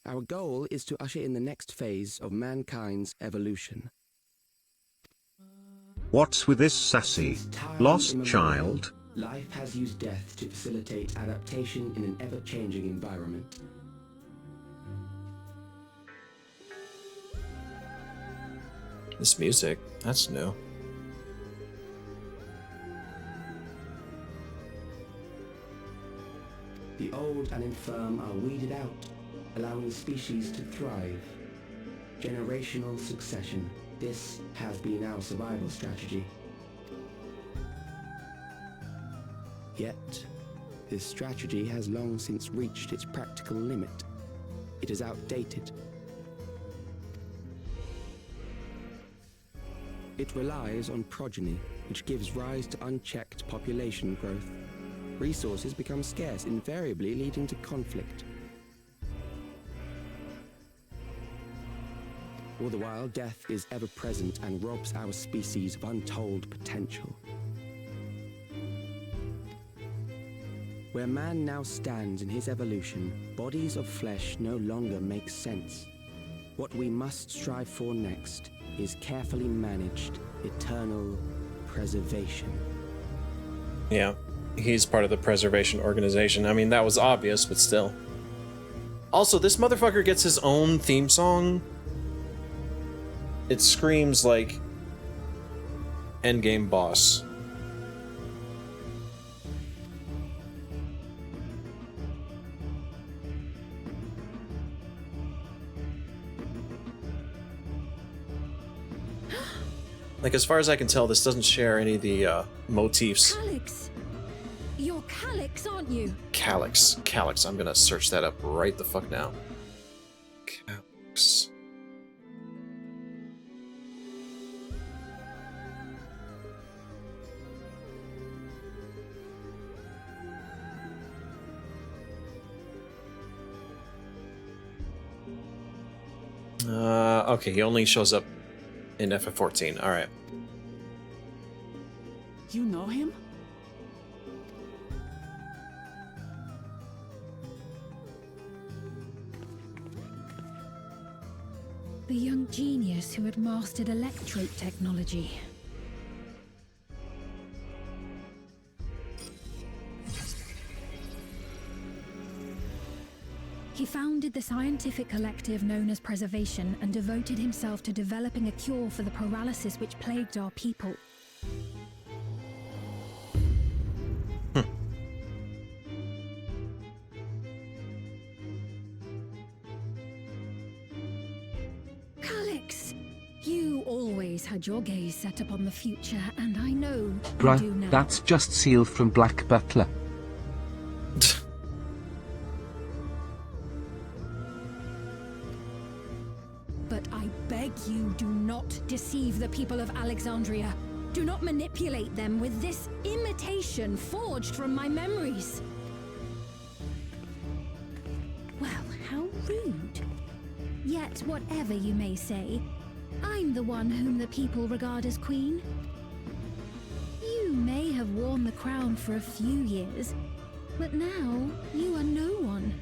Our goal is to usher in the next phase of mankind's evolution. What's with this sassy, lost child? Life has used death to facilitate adaptation in an ever-changing environment. This music, that's new. The old and infirm are weeded out, allowing the species to thrive. Generational succession. This has been our survival strategy. Yet, this strategy has long since reached its practical limit. It is outdated. It relies on progeny, which gives rise to unchecked population growth. Resources become scarce, invariably leading to conflict. All the while, death is ever present and robs our species of untold potential. Where man now stands in his evolution, bodies of flesh no longer make sense. What we must strive for next is carefully managed, eternal preservation. Yeah, he's part of the preservation organization. I mean, that was obvious, but still. Also, this motherfucker gets his own theme song. It screams like endgame boss. Like, as far as I can tell, this doesn't share any of the motifs. Calyx! You're Calyx, aren't you? Calyx. Calyx. I'm gonna search that up right the fuck now. Calyx. Okay, he only shows up in FF14. Alright. You know him? The young genius who had mastered electrope technology. He founded the scientific collective known as Preservation and devoted himself to developing a cure for the paralysis which plagued our people. Calyx, you always had your gaze set upon the future, and I know you do Bruh, now. that's just Seal from Black Butler. But I beg you, do not deceive the people of Alexandria. Do not manipulate them with this imitation forged from my memories. Well, how rude. Yet, whatever you may say, I'm the one whom the people regard as queen. You may have worn the crown for a few years, but now you are no one.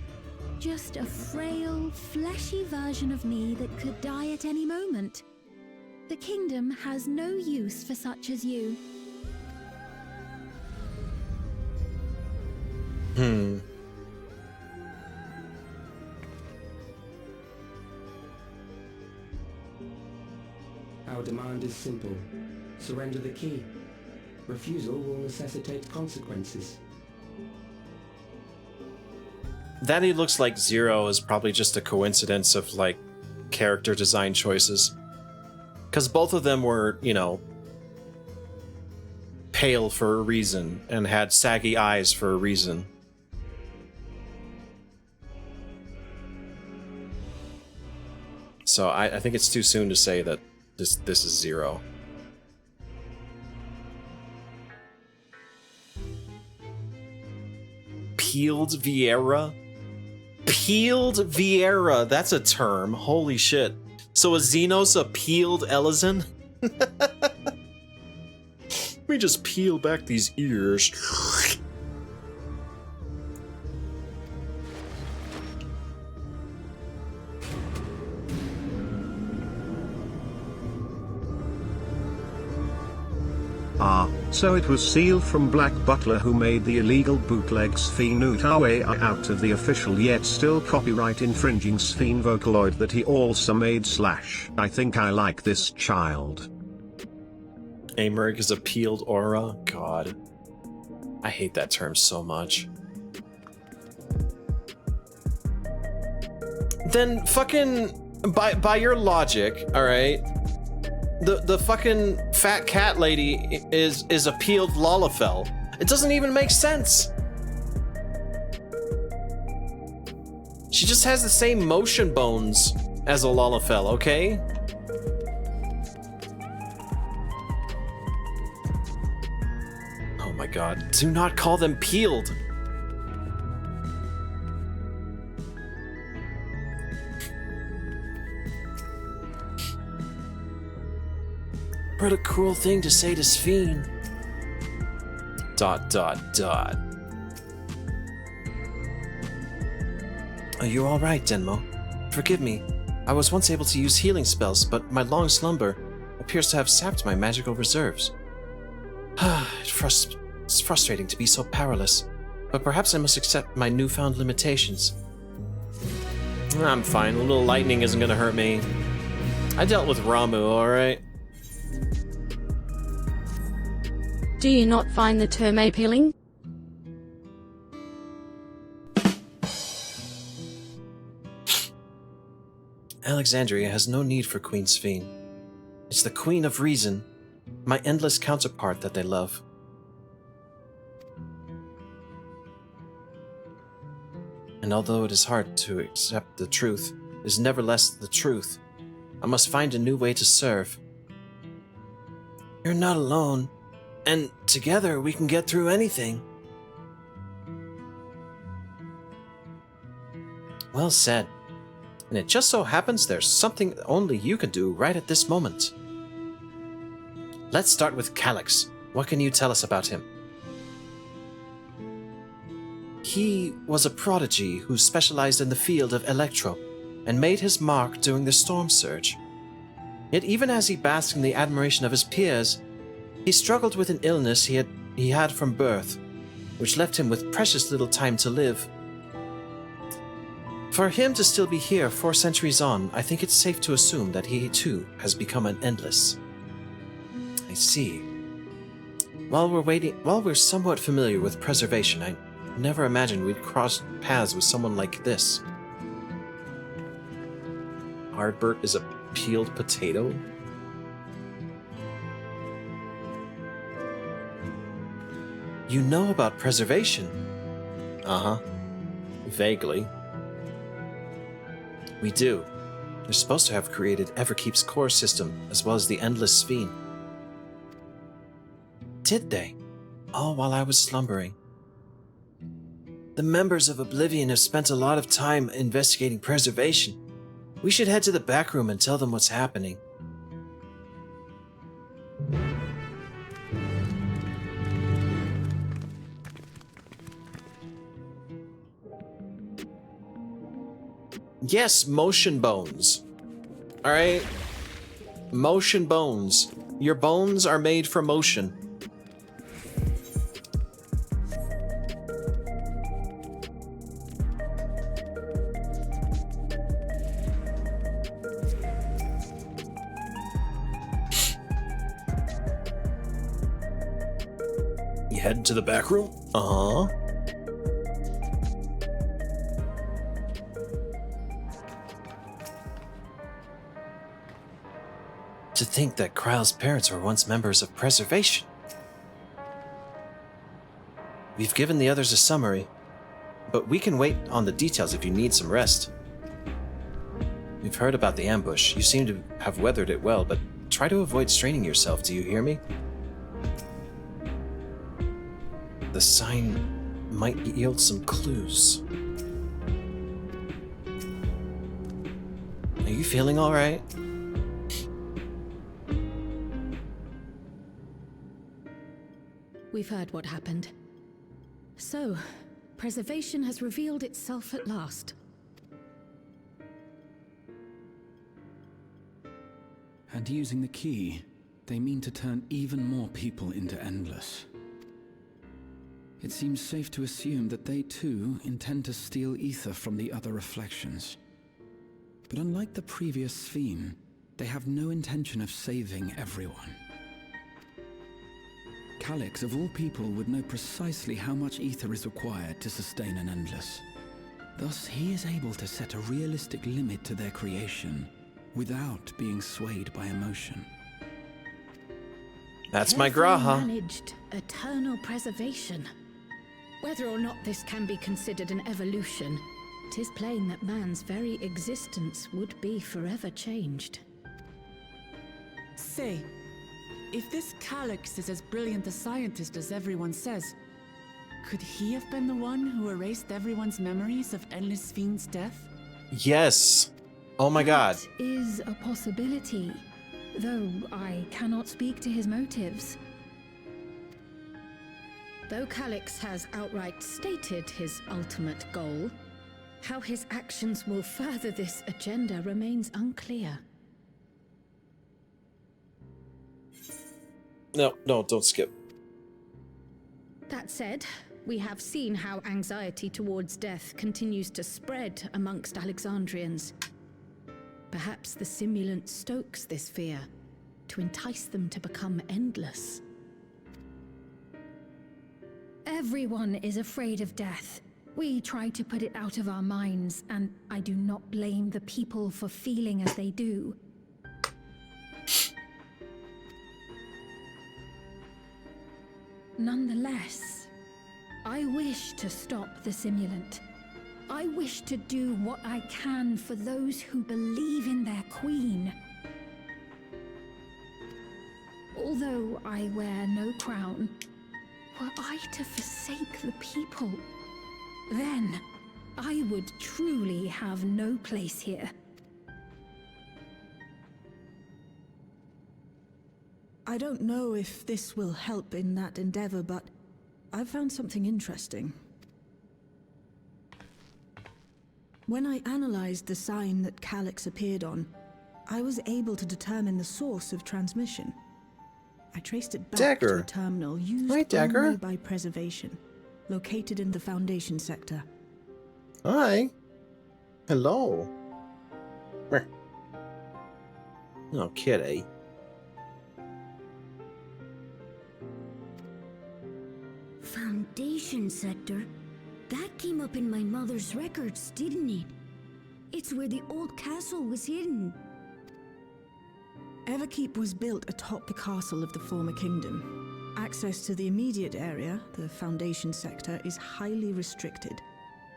Just a frail, fleshy version of me that could die at any moment. The kingdom has no use for such as you. Our demand is simple. Surrender the key. Refusal will necessitate consequences. That he looks like Zero is probably just a coincidence of, like, character design choices. Because both of them were, you know, pale for a reason and had saggy eyes for a reason. So I think it's too soon to say that this is Zero. Peeled Vieira? Peeled Vieira, that's a term. Holy shit. So is Xenos a peeled Elysian? We just peel back these ears. Ah, so it was Seal from Black Butler who made the illegal bootleg Sphenutawe out of the official yet still copyright infringing Sphen Vocaloid that he also made / I think I like this child. Amerik is a peeled aura? God. I hate that term so much. Then fucking, by your logic, alright? The fucking fat cat lady is a peeled Lalafell. It doesn't even make sense. She just has the same motion bones as a Lalafell, okay? Oh my god. Do not call them peeled. What a cruel thing to say to Sphene. ... Are you alright, Denmo? Forgive me. I was once able to use healing spells, but my long slumber appears to have sapped my magical reserves. It's frustrating to be so powerless, but perhaps I must accept my newfound limitations. I'm fine. A little lightning isn't gonna hurt me. I dealt with Ramu, alright? Do you not find the term appealing? Alexandria has no need for Queen Sphene. It's the Queen of Reason, my endless counterpart that they love. And although it is hard to accept the truth, it is nevertheless the truth. I must find a new way to serve. You're not alone, and together we can get through anything. Well said. And it just so happens there's something only you can do right at this moment. Let's start with Calyx. What can you tell us about him? He was a prodigy who specialized in the field of electro, and made his mark during the storm surge. Yet even as he basked in the admiration of his peers, he struggled with an illness he had from birth, which left him with precious little time to live. For him to still be here 4 centuries on, I think it's safe to assume that he too has become an endless. I see. While we're somewhat familiar with preservation, I never imagined we'd cross paths with someone like this. Hardbert is a peeled potato? You know about preservation? Uh-huh. Vaguely. We do. They're supposed to have created Everkeep's core system, as well as the Endless Sphene. Did they? All while I was slumbering. The members of Oblivion have spent a lot of time investigating preservation. We should head to the back room and tell them what's happening. Yes, motion bones. Alright? Motion bones. Your bones are made for motion. You heading to the back room? Uh-huh. To think that Kryle's parents were once members of preservation. We've given the others a summary, but we can wait on the details if you need some rest. We've heard about the ambush. You seem to have weathered it well, but try to avoid straining yourself, do you hear me? The sign might yield some clues. Are you feeling all right? We've heard what happened. So, preservation has revealed itself at last. And using the key, they mean to turn even more people into Endless. It seems safe to assume that they too intend to steal ether from the other reflections. But unlike the previous Sphene, they have no intention of saving everyone. Calyx, of all people, would know precisely how much ether is required to sustain an Endless. Thus, he is able to set a realistic limit to their creation, without being swayed by emotion. That's my Carefully Graha. managed eternal preservation. Whether or not this can be considered an evolution, it is plain that man's very existence would be forever changed. Say, if this Calyx is as brilliant a scientist as everyone says, could he have been the one who erased everyone's memories of Endless Fiend's death? Yes. Oh my god. That is a possibility, though I cannot speak to his motives. Though Calyx has outright stated his ultimate goal, how his actions will further this agenda remains unclear. No, don't skip. That said, we have seen how anxiety towards death continues to spread amongst Alexandrians. Perhaps the simulant stokes this fear to entice them to become endless. Everyone is afraid of death. We try to put it out of our minds, and I do not blame the people for feeling as they do. Nonetheless, I wish to stop the simulant. I wish to do what I can for those who believe in their queen. Although I wear no crown, were I to forsake the people, then I would truly have no place here. I don't know if this will help in that endeavor, but I've found something interesting. When I analyzed the sign that Calyx appeared on, I was able to determine the source of transmission. I traced it back to a terminal used only by preservation, located in the Foundation sector. Hi. Hello. No kitty. Foundation sector? That came up in my mother's records, didn't it? It's where the old castle was hidden. Everkeep was built atop the castle of the former kingdom. Access to the immediate area, the Foundation sector, is highly restricted,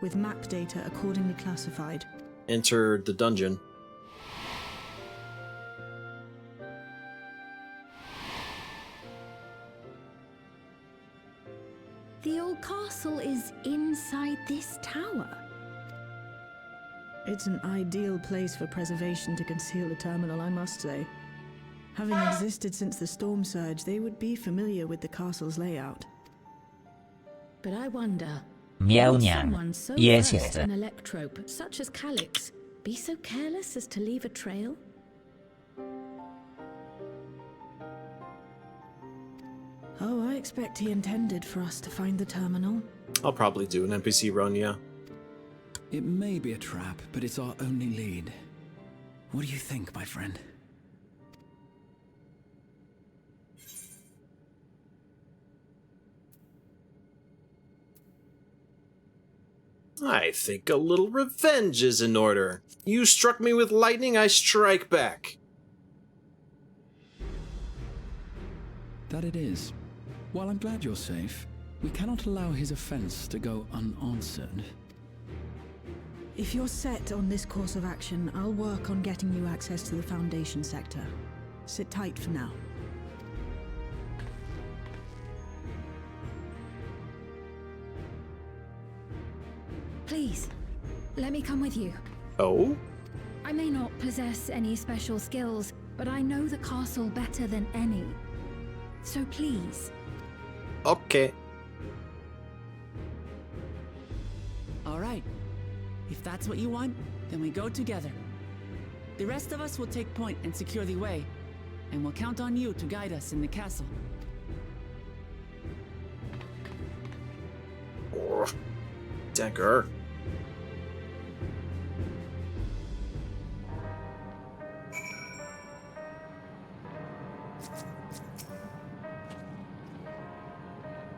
with map data accordingly classified. Enter the dungeon. The old castle is inside this tower. It's an ideal place for preservation to conceal the terminal, I must say. Having existed since the storm surge, they would be familiar with the castle's layout. But I wonder, Meow would meow. someone so Yes, versed yes. in electrope, such as Calyx, be so careless as to leave a trail? Oh, I expect he intended for us to find the terminal. I'll probably do an NPC run, yeah. It may be a trap, but it's our only lead. What do you think, my friend? I think a little revenge is in order. You struck me with lightning, I strike back. That it is. While I'm glad you're safe, we cannot allow his offense to go unanswered. If you're set on this course of action, I'll work on getting you access to the Foundation sector. Sit tight for now. Please, let me come with you. Oh? I may not possess any special skills, but I know the castle better than any. So please. Okay. All right. If that's what you want, then we go together. The rest of us will take point and secure the way, and we'll count on you to guide us in the castle. Oh, dagger.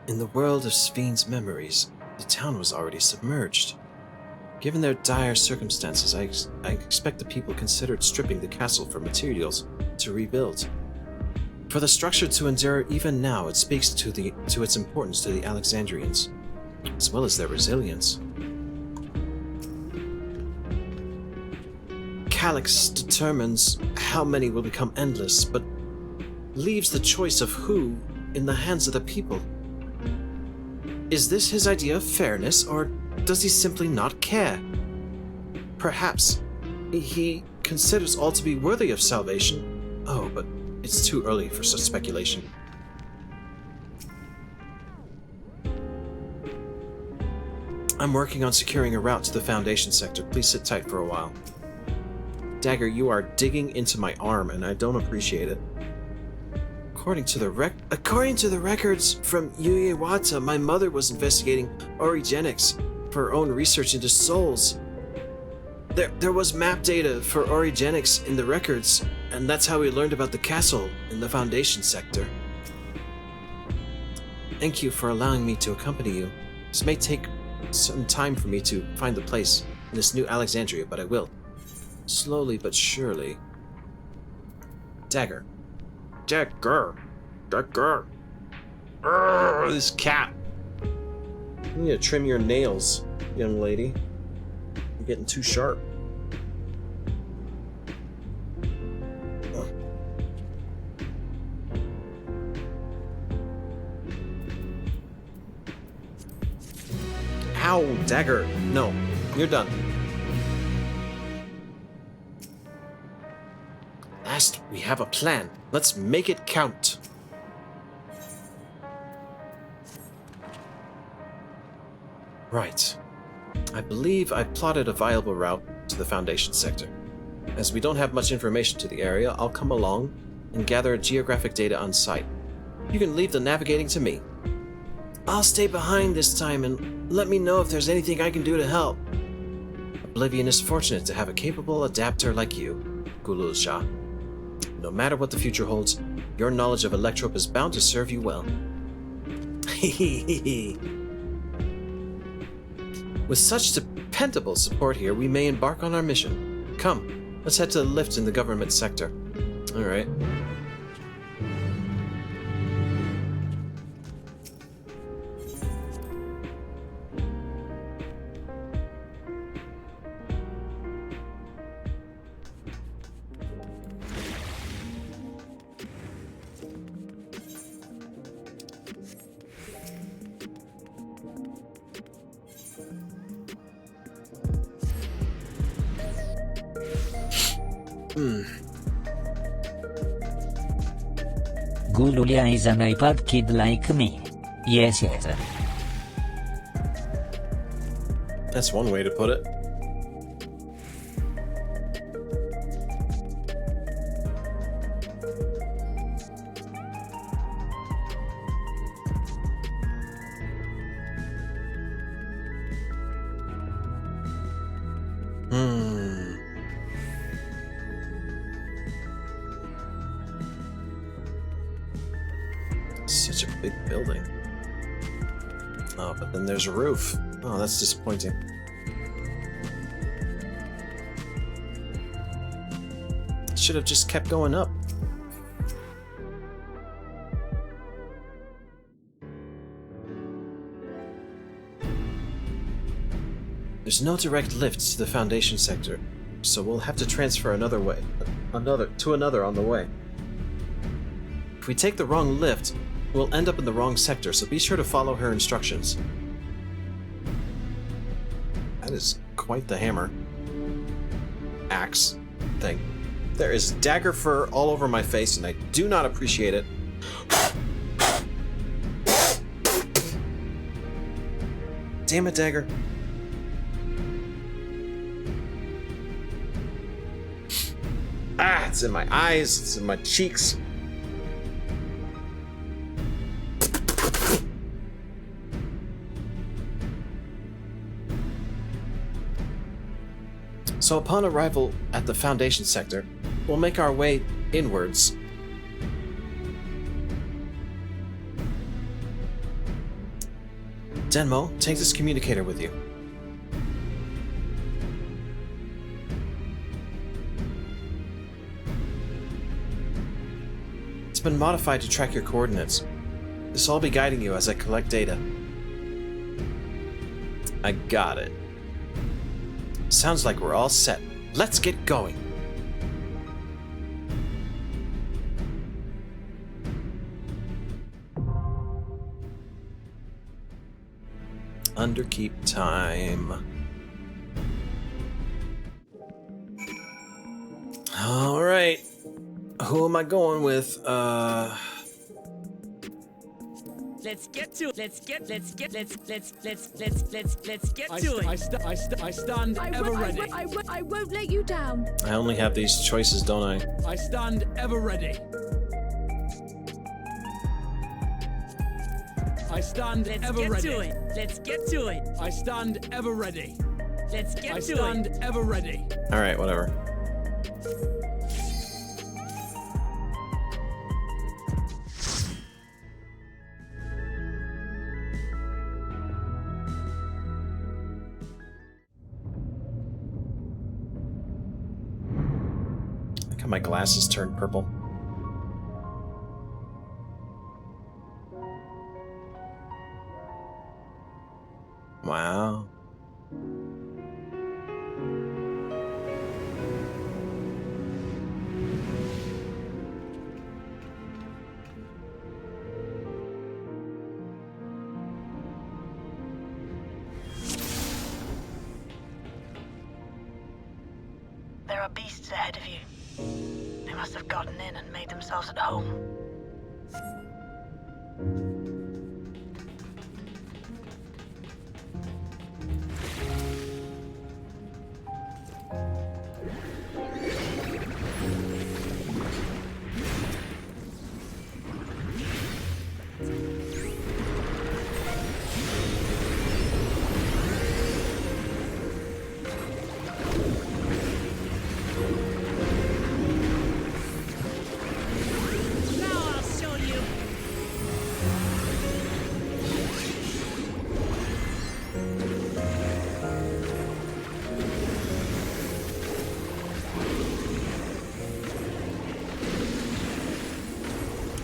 In the world of Spheen's memories, the town was already submerged. Given their dire circumstances, I expect the people considered stripping the castle for materials to rebuild. For the structure to endure even now, it speaks to its importance to the Alexandrians, as well as their resilience. Calyx determines how many will become endless, but leaves the choice of who in the hands of the people. Is this his idea of fairness, or does he simply not care? Perhaps he considers all to be worthy of salvation. Oh, but it's too early for such speculation. I'm working on securing a route to the Foundation sector. Please sit tight for a while. Dagger, you are digging into my arm, and I don't appreciate it. According to the records from Yuye Wata, my mother was investigating orogenics for her own research into souls. There was map data for orogenics in the records, and that's how we learned about the castle in the Foundation sector. Thank you for allowing me to accompany you. This may take some time for me to find the place in this new Alexandria, but I will. Slowly but surely. Dagger. Dagger. This cat. You need to trim your nails, young lady. You're getting too sharp. Ow, Dagger. No, you're done. Last, we have a plan. Let's make it count. Right. I believe I've plotted a viable route to the Foundation sector. As we don't have much information to the area, I'll come along and gather geographic data on site. You can leave the navigating to me. I'll stay behind this time and let me know if there's anything I can do to help. Oblivion is fortunate to have a capable adapter like you, Gulul Shah. No matter what the future holds, your knowledge of Electrope is bound to serve you well. With such dependable support here, we may embark on our mission. Come, let's head to the lift in the government sector. Alright. Gululia is an iPad kid like me. Yes, yes. That's one way to put it. Such a big building. Oh, but then there's a roof. Oh, that's disappointing. Should have just kept going up. There's no direct lifts to the Foundation sector, so we'll have to transfer another on the way. If we take the wrong lift, we'll end up in the wrong sector, so be sure to follow her instructions. That is quite the hammer. Axe thing. There is dagger fur all over my face, and I do not appreciate it. Damn it, dagger. Ah, it's in my eyes, it's in my cheeks. So upon arrival at the Foundation sector, we'll make our way inwards. Denmo, take this communicator with you. It's been modified to track your coordinates. This will all be guiding you as I collect data. I got it. Sounds like we're all set. Let's get going. Underkeep time. All right. Who am I going with? Let's get to it. Let's get to it. I stand ever ready. I won't let you down. I only have these choices, don't I? I stand ever ready. I stand ever ready. Let's get to it. I stand ever ready. Let's get to it. I stand ever ready. All right, whatever. Look how my glasses turn purple. Wow. There are beasts ahead of you. They must have gotten in and made themselves at home.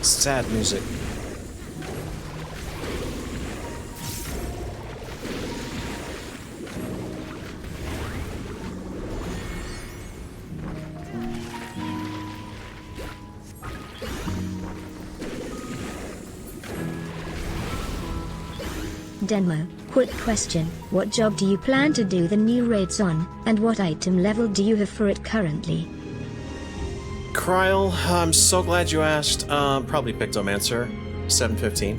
Sad music. Denmo, quick question, what job do you plan to do the new raids on, and what item level do you have for it currently? Kryl, I'm so glad you asked. Probably Pictomancer, 715.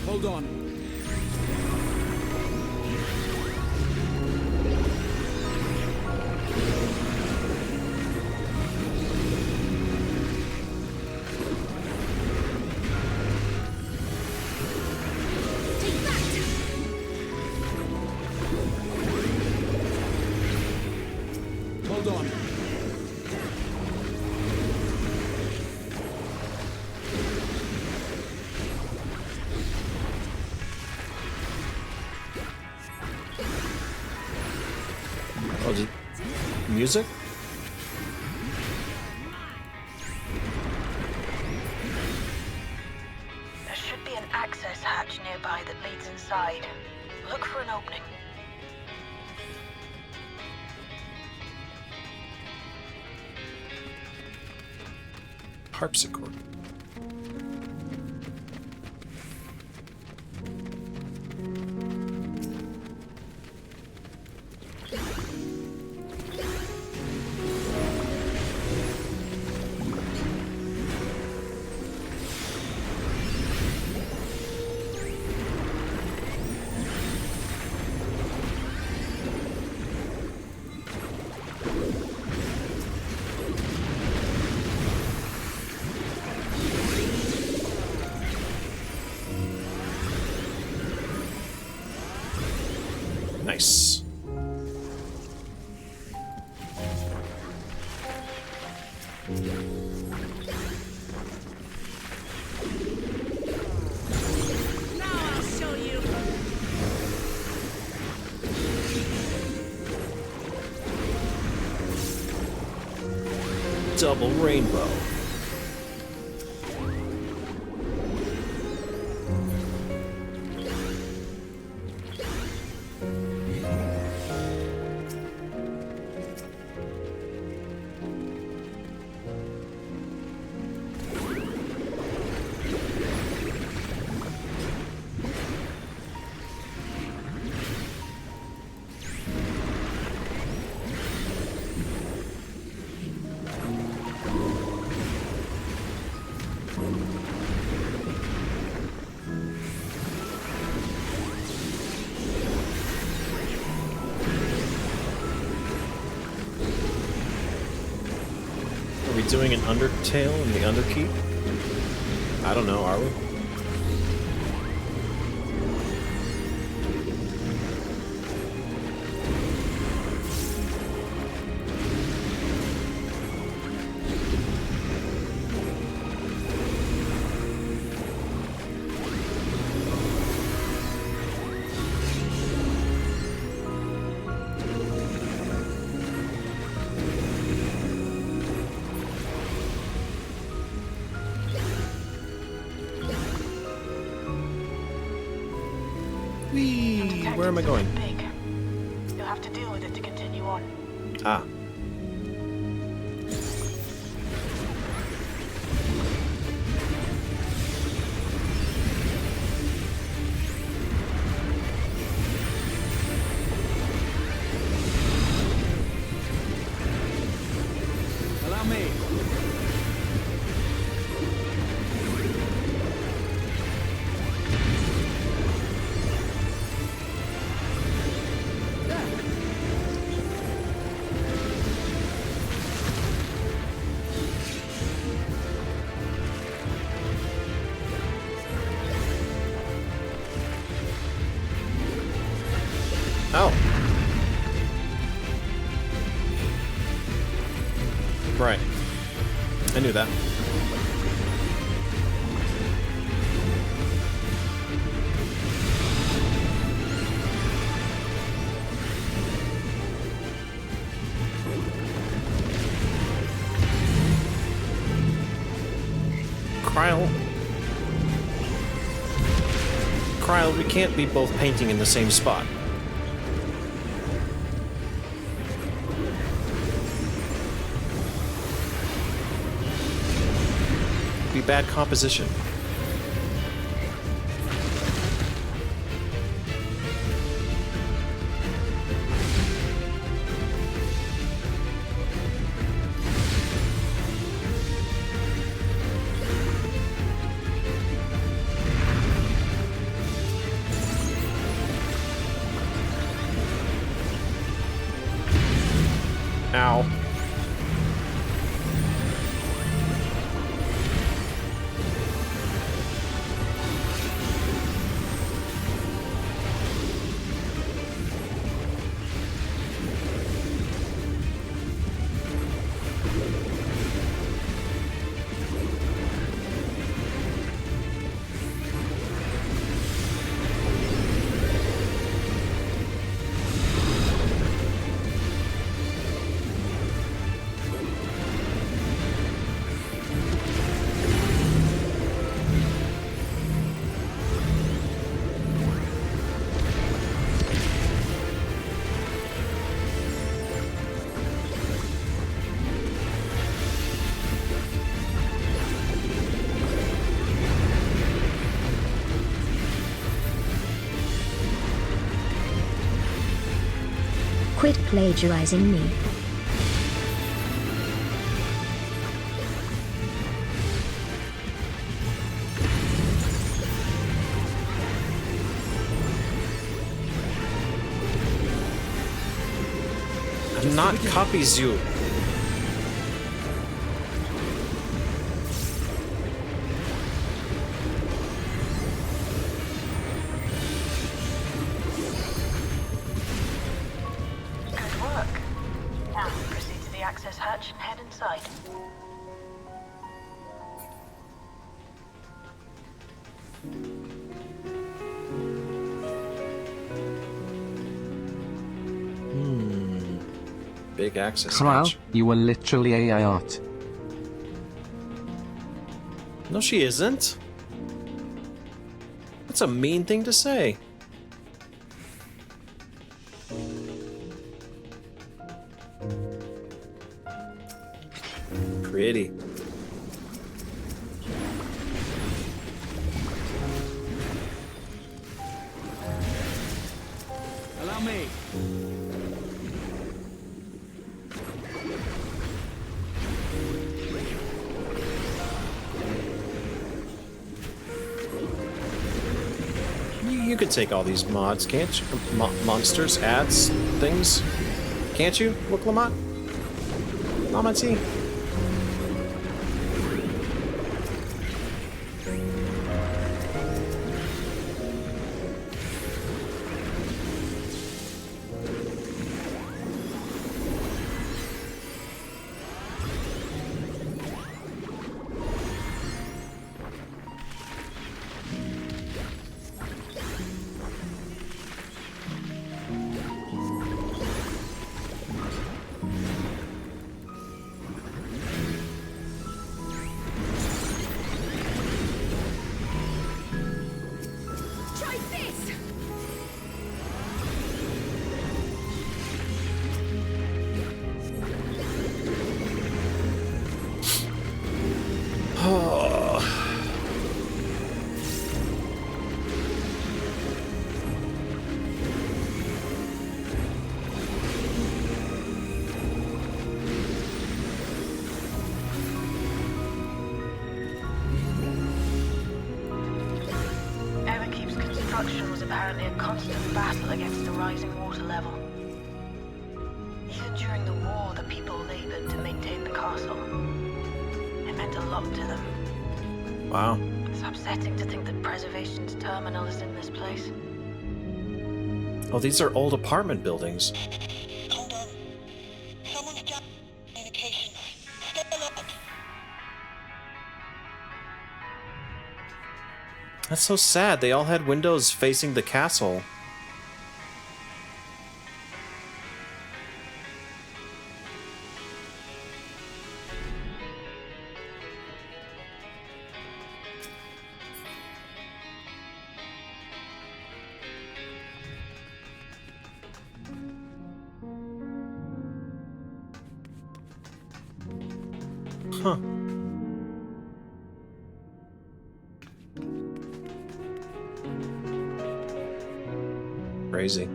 Hold on. Hold on. Oh, music? There should be an access hatch nearby that leads inside. Look for an opening. Harpsichord. Nice. Double rainbow. Are we doing an Undertale in the Underkeep? I don't know, are we? Where am I going? Big. You'll have to deal with it to continue on. Ah. Allow me. Oh. Right. I knew that. Kryle, we can't be both painting in the same spot. Be bad composition. Ow. Quit plagiarizing me. I'm not copies you. Good work. Now, proceed to the access hatch and head inside. Big access Kryle, hatch. you were literally AI art. No, she isn't. That's a mean thing to say. Pretty. Allow me. You could take all these mods, can't you? Monsters, ads, things. Can't you? Look, Lamont. Lamont. Try this! Everkeep's construction was apparently a constant battle against the rising water level. Even during the war, the people labored to maintain the castle. It meant a lot to them. Wow. It's upsetting to think that Preservation's terminal is in this place. Oh, these are old apartment buildings. That's so sad. They all had windows facing the castle. Huh. Crazy.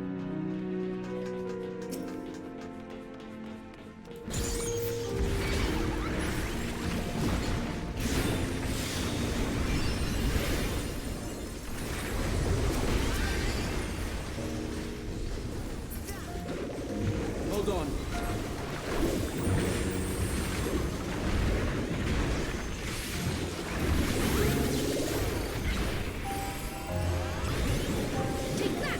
Hold on. Take that!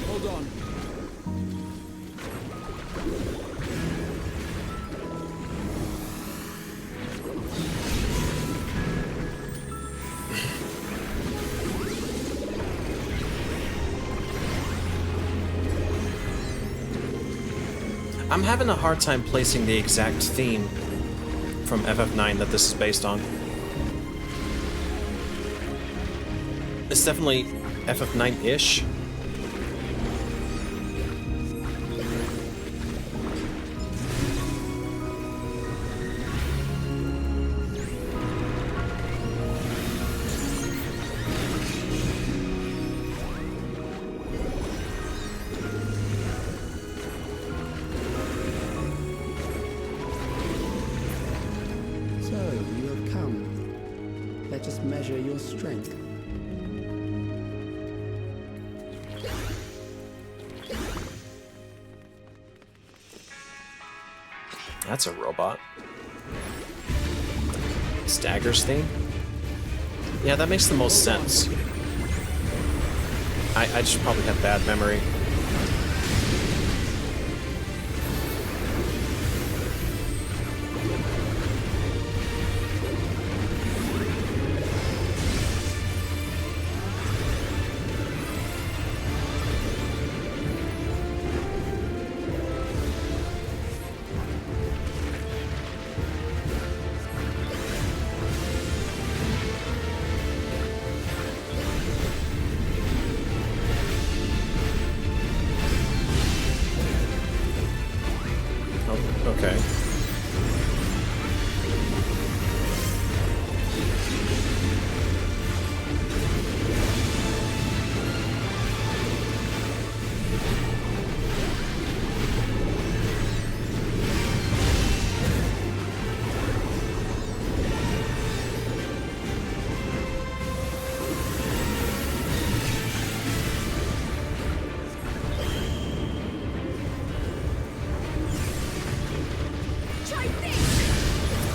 Hold on. I'm having a hard time placing the exact theme from FF9 that this is based on. It's definitely FF9-ish. So, you have come Let us measure your strength. That's a robot. Staggers thing? Yeah, that makes the most sense. I just probably have bad memory. Okay.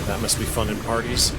That must be fun in parties.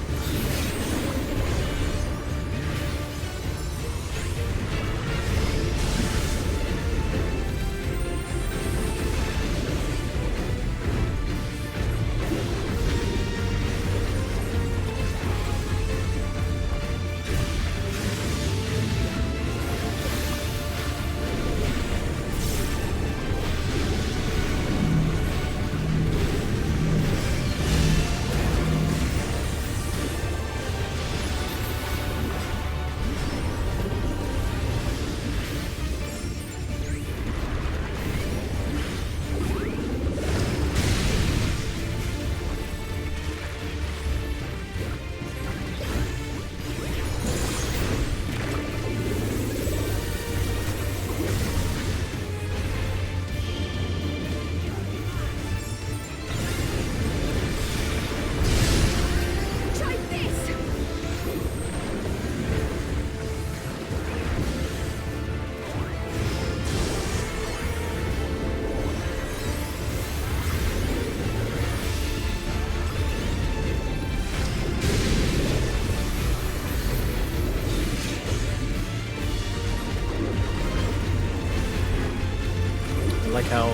Like how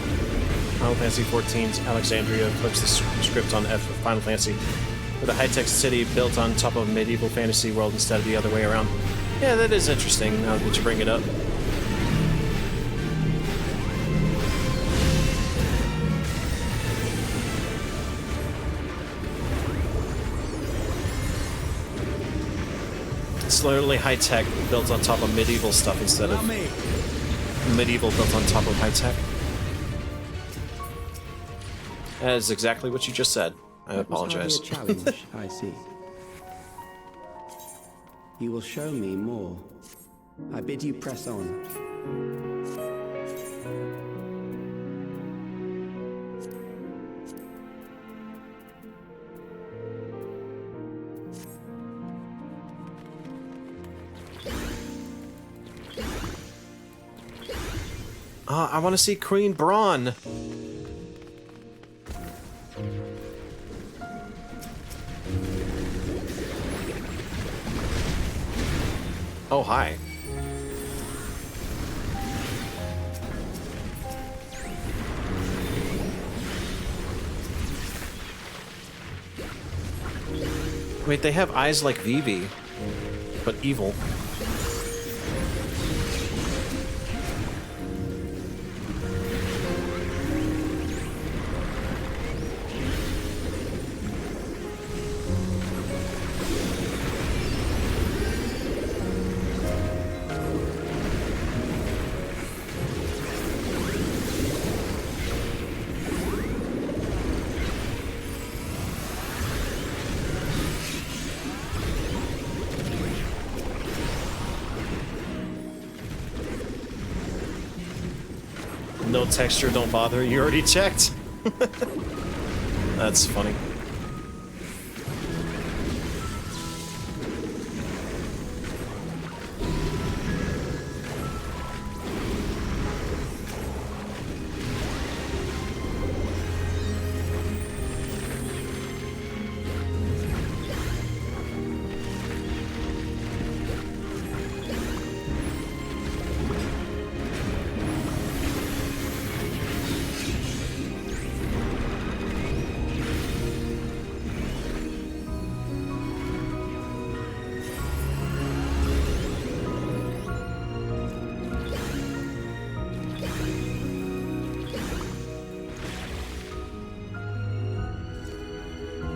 Final Fantasy XIV's Alexandria flips the script on F of Final Fantasy, with a high-tech city built on top of a medieval fantasy world instead of the other way around. Yeah, that is interesting now that you bring it up. It's literally high-tech built on top of medieval stuff instead of medieval built on top of high-tech. That is exactly what you just said. I apologize. That was hardly a challenge, I see. You will show me more. I bid you press on. I want to see Queen Braun. Oh, hi. Wait, they have eyes like Vivi, but evil. No texture, don't bother. You already checked. That's funny.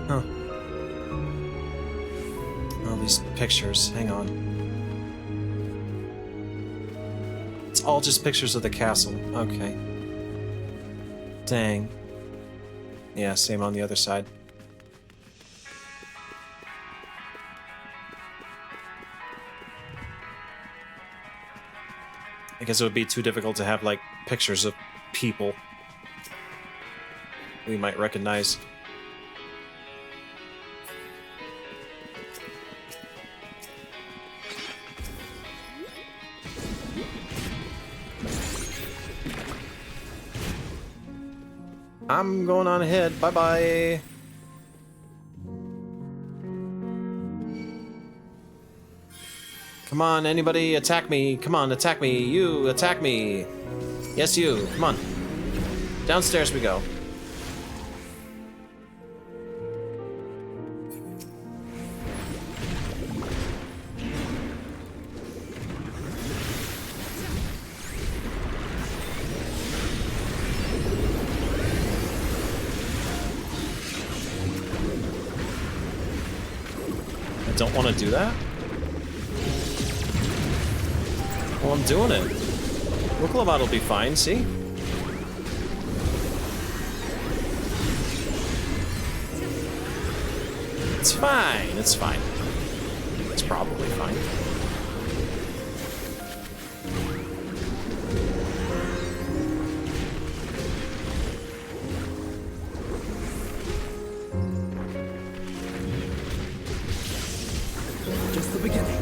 Huh. All these pictures. Hang on. It's all just pictures of the castle. Okay. Dang. Yeah, same on the other side. I guess it would be too difficult to have, like, pictures of people we might recognize. I'm going on ahead. Bye-bye. Come on, anybody attack me. Come on, attack me. You, attack me. Yes, you. Come on. Downstairs we go. I don't want to do that? Well, I'm doing it. Wooklabot will be fine, see? It's fine, it's fine. It's probably fine. Just the beginning.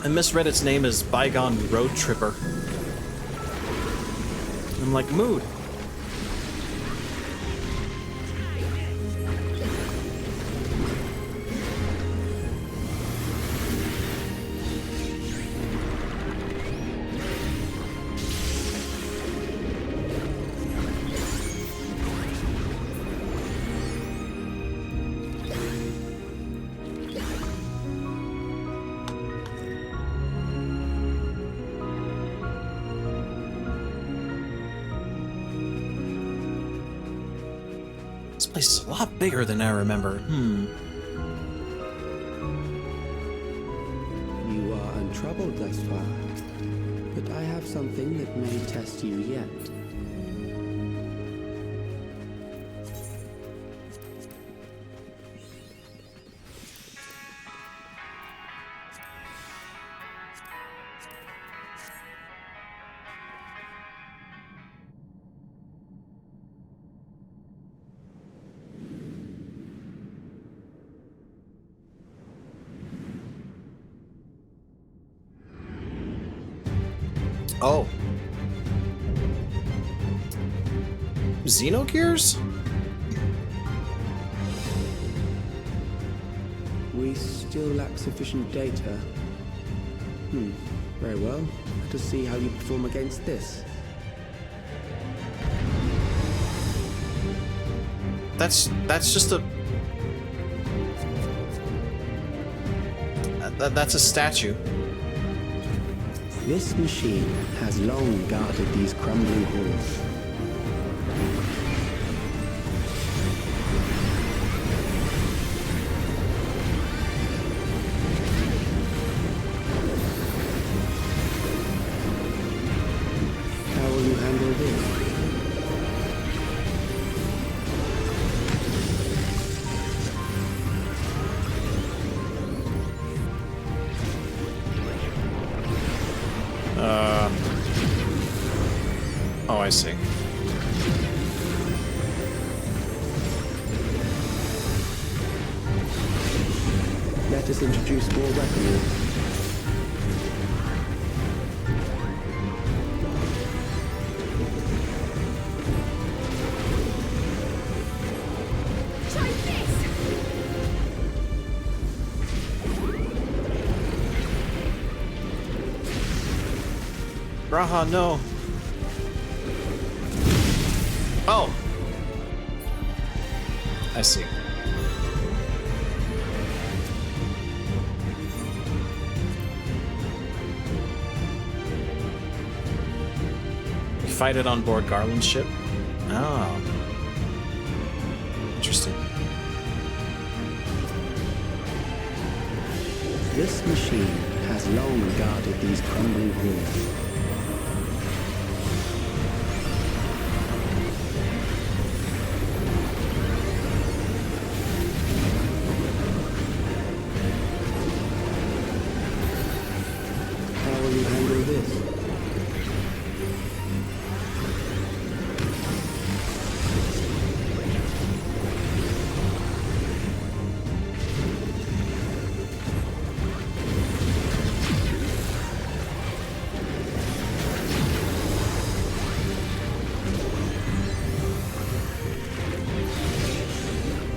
I misread its name as Bygone Road Tripper. I'm like, mood. This place is a lot bigger than I remember. You are untroubled thus far, but I have something that may test you yet. Oh. Xenogears? We still lack sufficient data. Very well. Let us see how you perform against this. That's just a... That's a statue. This machine has long guarded these crumbling halls. How will you handle this? Oh, I see. Let us introduce more weaponry. Raha, no. Oh! I see. You fight it on board Garland's ship? Oh. Interesting. This machine has long guarded these crumbling halls. How will you handle this?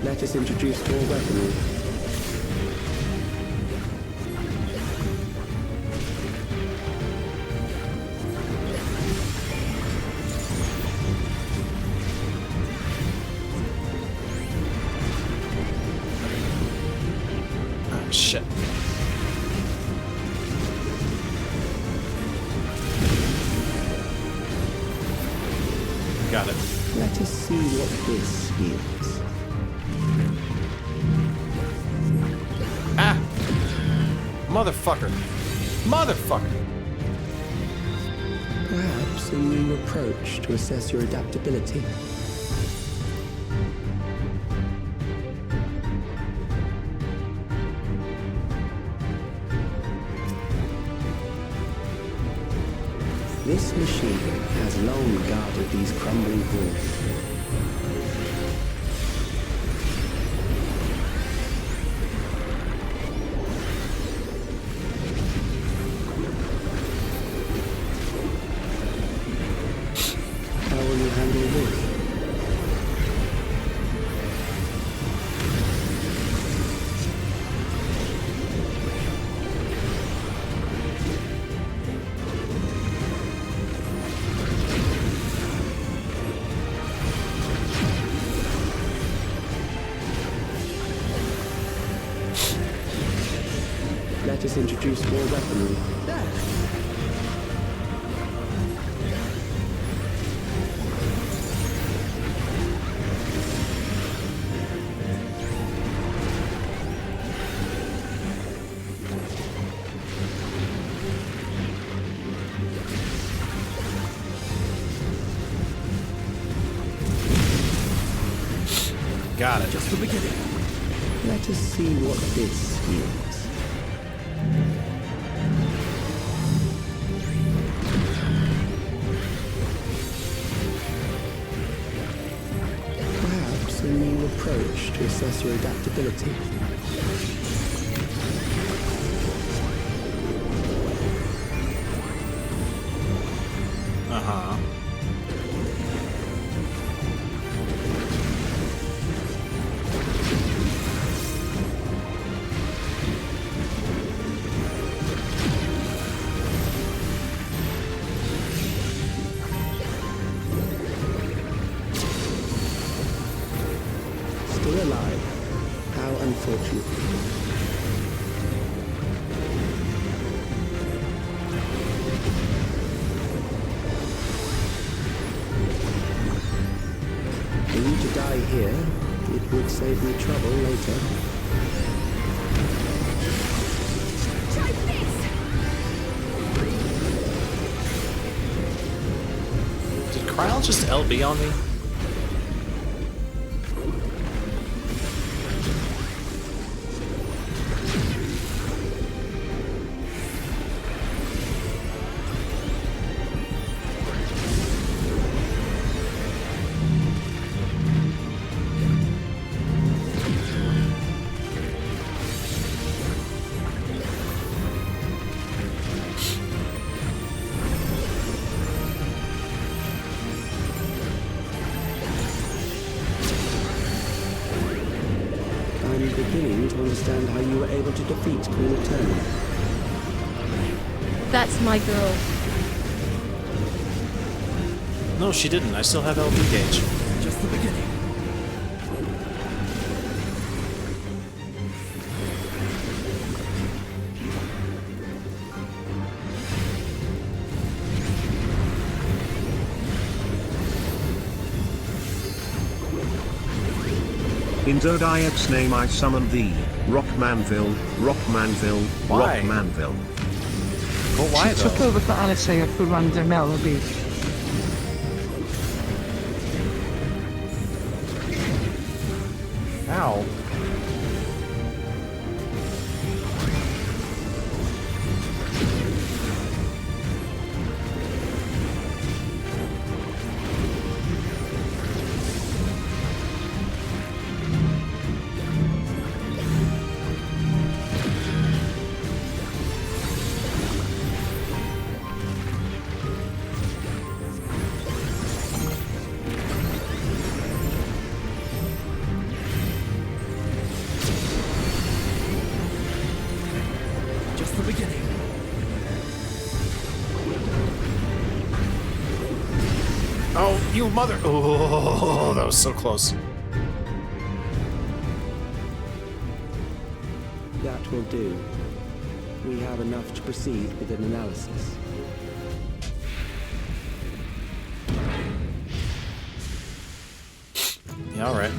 Let us introduce more weaponry. Oh, shit. Got it. Let us see what this is. Ah! Motherfucker. Motherfucker! Perhaps a new approach to assess your adaptability. This machine has long guarded these crumbling halls. How will you handle this? Let us introduce more weaponry. Got it. Just the beginning. Let us see what this is. Perhaps a new approach to assess your adaptability. Uh-huh. Still alive. How unfortunate. For you to die here, it would save me trouble later. Try this! Did Kryl just LB on me? I'm beginning to understand how you were able to defeat Queen Eterna. That's my girl. No, she didn't. I still have LB gauge. Just the beginning. In Zodiac's name I summon thee, Rockmanville, Rockmanville, Why? Rockmanville. Well, why She took over for Alicia for random LB. Ow. Just the beginning. Oh, you mother! Oh, that was so close. That will do. We have enough to proceed with an analysis. Yeah, alright.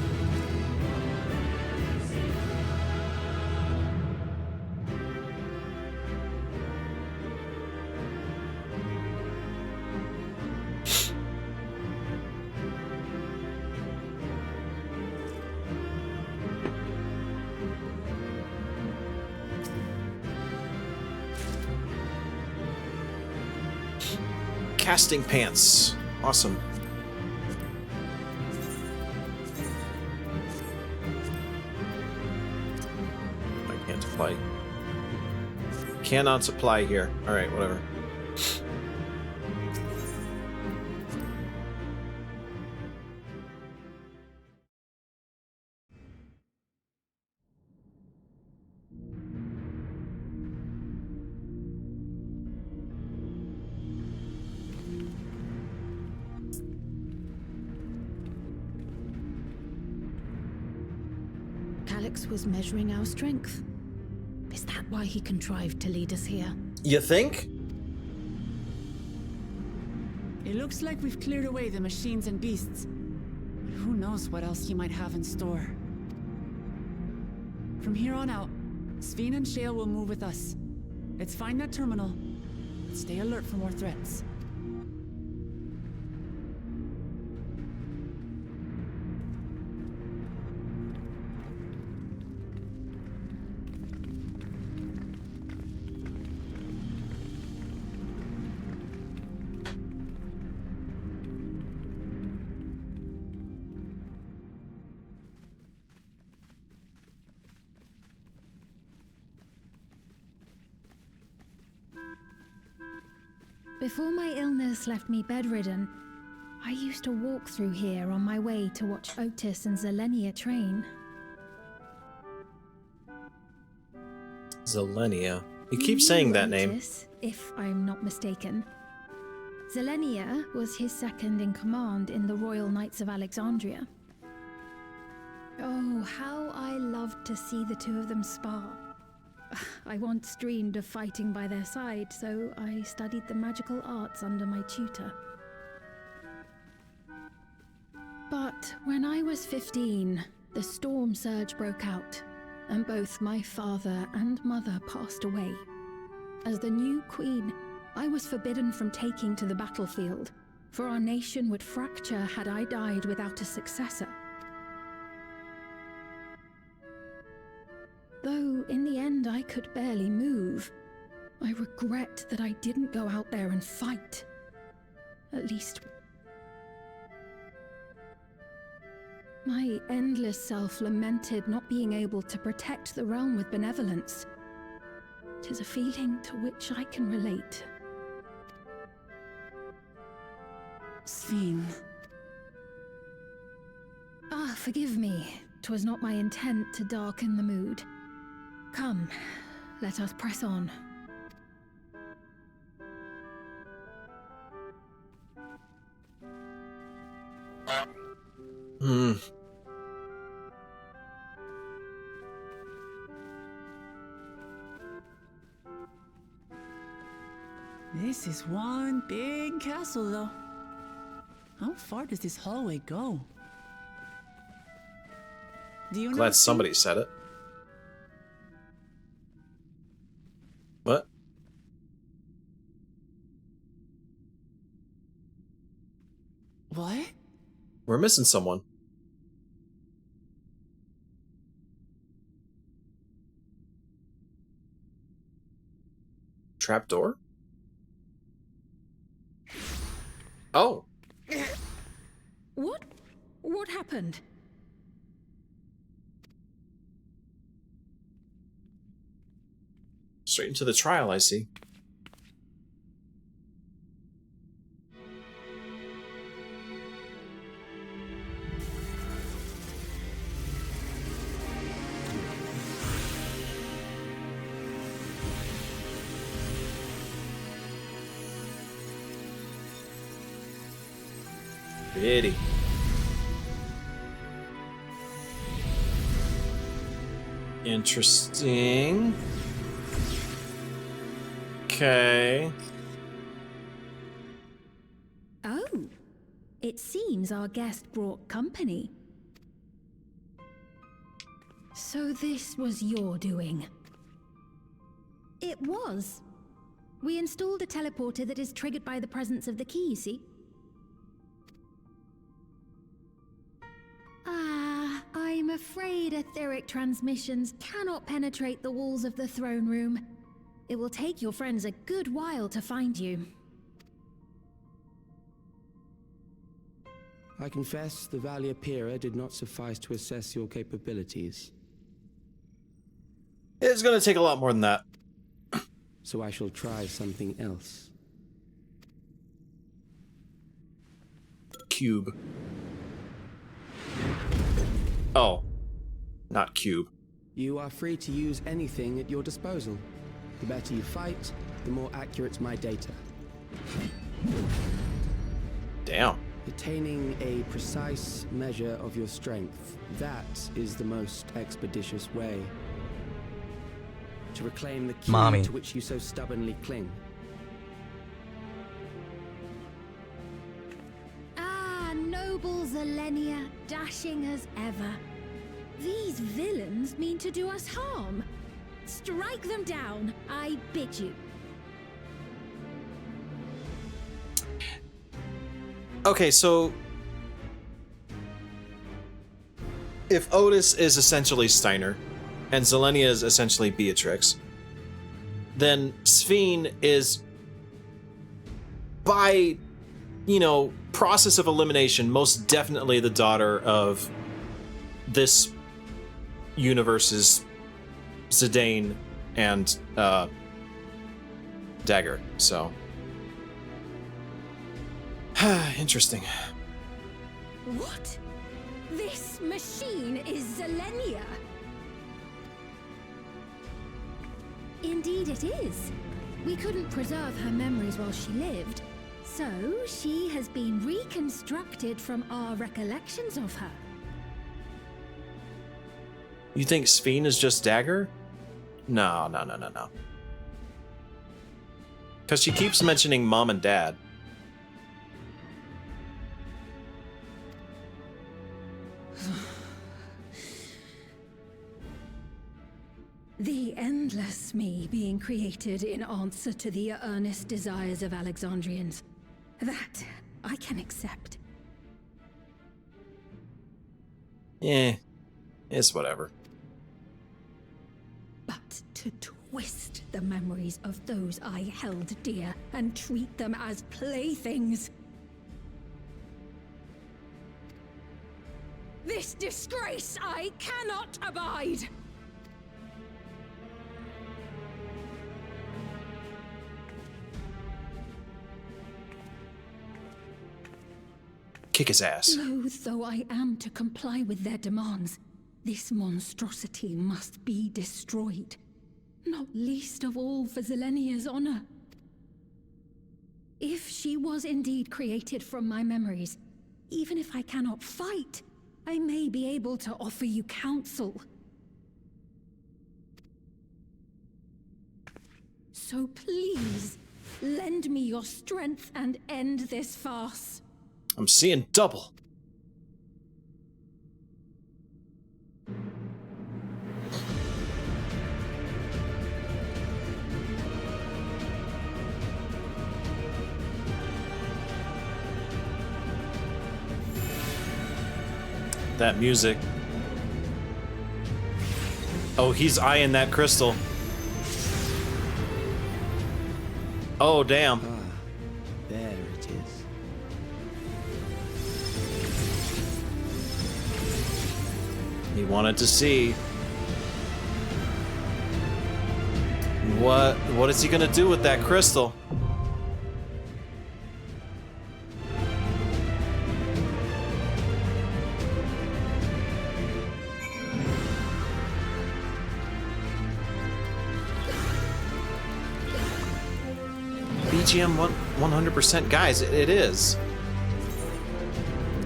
Casting pants. Awesome. I can't apply. Cannot supply here. Alright, whatever. Alex was measuring our strength. Is that why he contrived to lead us here? You think? It looks like we've cleared away the machines and beasts. But who knows what else he might have in store. From here on out, Sveen and Shale will move with us. Let's find that terminal. Stay alert for more threats. Before my illness left me bedridden, I used to walk through here on my way to watch Otis and Zelenia train. Zelenia. You keep saying that name. Otis, if I'm not mistaken. Zelenia was his second in command in the Royal Knights of Alexandria. Oh, how I loved to see the two of them spar. I once dreamed of fighting by their side, so I studied the magical arts under my tutor. But when I was 15, the storm surge broke out, and both my father and mother passed away. As the new queen, I was forbidden from taking to the battlefield, for our nation would fracture had I died without a successor. Though in the end I could barely move, I regret that I didn't go out there and fight. At least my endless self lamented not being able to protect the realm with benevolence. 'Tis a feeling to which I can relate. Sveen. Ah, forgive me. 'Twas not my intent to darken the mood. Come, let us press on. This is one big castle, though. How far does this hallway go? Do you know? Glad somebody said it. What? What? We're missing someone. Trapdoor? Oh. What? What happened? Straight into the trial, I see. Pretty. Interesting. Okay. Oh, it seems our guest brought company. So this was your doing? It was. We installed a teleporter that is triggered by the presence of the key, you see? I'm afraid etheric transmissions cannot penetrate the walls of the throne room. It will take your friends a good while to find you. I confess the Valia Pira did not suffice to assess your capabilities. It's gonna take a lot more than that. So I shall try something else. Cube. Oh. Not cube. You are free to use anything at your disposal. The better you fight, the more accurate my data. Damn. Attaining a precise measure of your strength, that is the most expeditious way to reclaim the key Mommy. to which you so stubbornly cling. Ah, noble Zelenia, dashing as ever. These villains mean to do us harm. Strike them down, I bid you. Okay, so if Otis is essentially Steiner and Zelenia is essentially Beatrix, then Sphene is, by, process of elimination, most definitely the daughter of this universe's Zidane and Dagger. So interesting. What? This machine is Zelenia? Indeed it is. We couldn't preserve her memories while she lived, so she has been reconstructed from our recollections of her. You think Sphene is just Dagger? No. Because she keeps mentioning mom and dad. The endless me being created in answer to the earnest desires of Alexandrians. That I can accept. It's whatever. But to twist the memories of those I held dear and treat them as playthings. This disgrace I cannot abide! Kick his ass. Loath though I am to comply with their demands, this monstrosity must be destroyed. Not least of all for Zelenia's honor. If she was indeed created from my memories, even if I cannot fight, I may be able to offer you counsel. So please, Lend me your strength and end this farce. I'm seeing double. That music. Oh, he's eyeing that crystal. Oh, damn. There it is. He wanted to see. What is he gonna do with that crystal? BGM 100%. Guys, it is.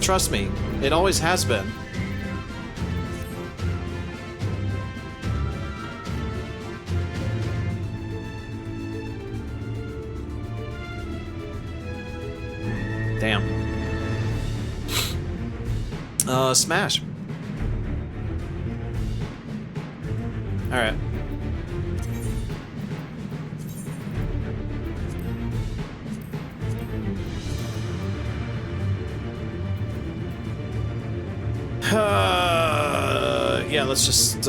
Trust me, it always has been. Damn. Smash. Alright. Yeah, let's just,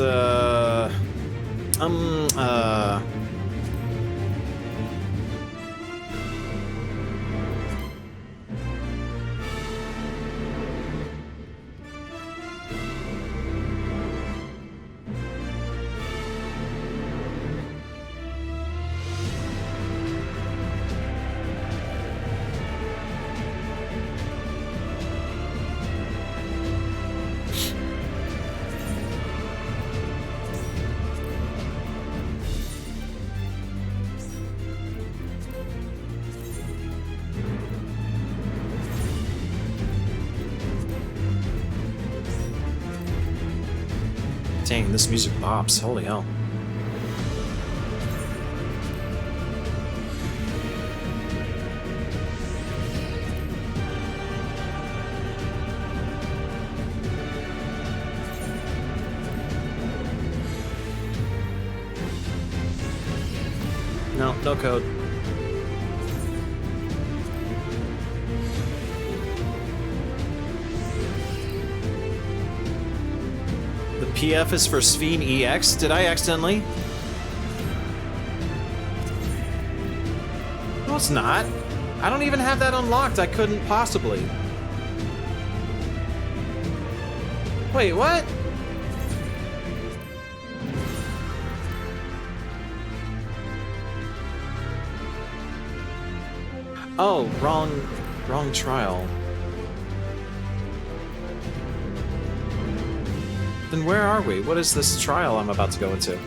dang, this music bops. Holy hell. No, no code. The PF is for Sphene EX? Did I accidentally? No, it's not. I don't even have that unlocked. I couldn't possibly. Wait, what? Oh, wrong trial. Then where are we? What is this trial I'm about to go into?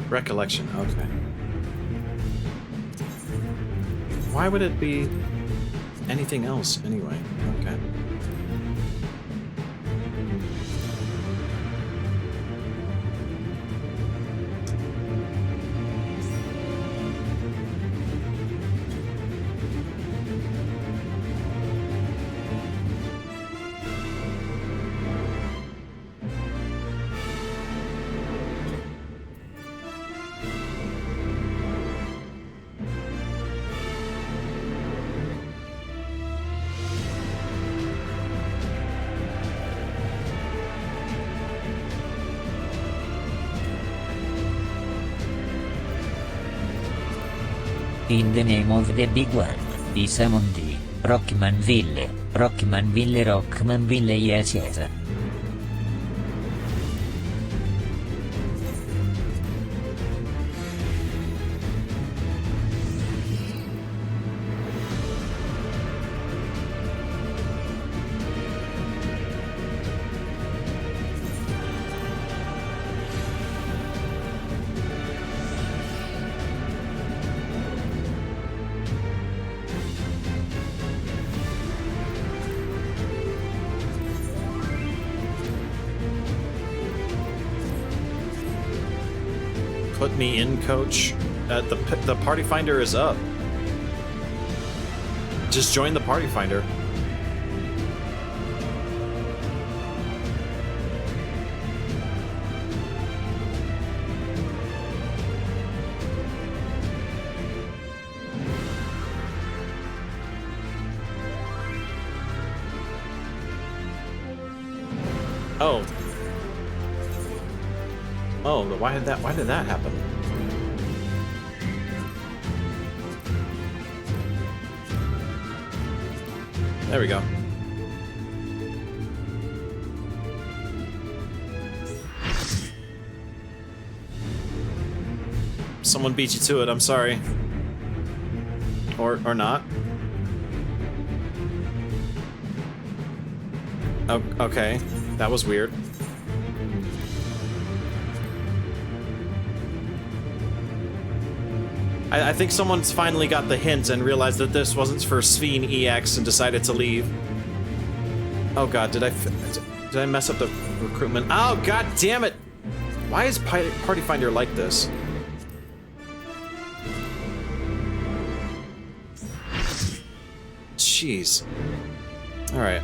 Recollection, okay. Why would it be anything else anyway? Okay. In the name of the big one, Isamundi, Rockmanville, Rockmanville, yes. Put me in, coach. The party finder is up. Just join the party finder. Oh. Oh, why did that happen? There we go. Someone beat you to it, I'm sorry. Or not. Oh, okay. That was weird. I think someone's finally got the hint and realized that this wasn't for Sphene EX and decided to leave. Oh god, did I mess up the recruitment? Oh god damn it! Why is Party Finder like this? Jeez. Alright.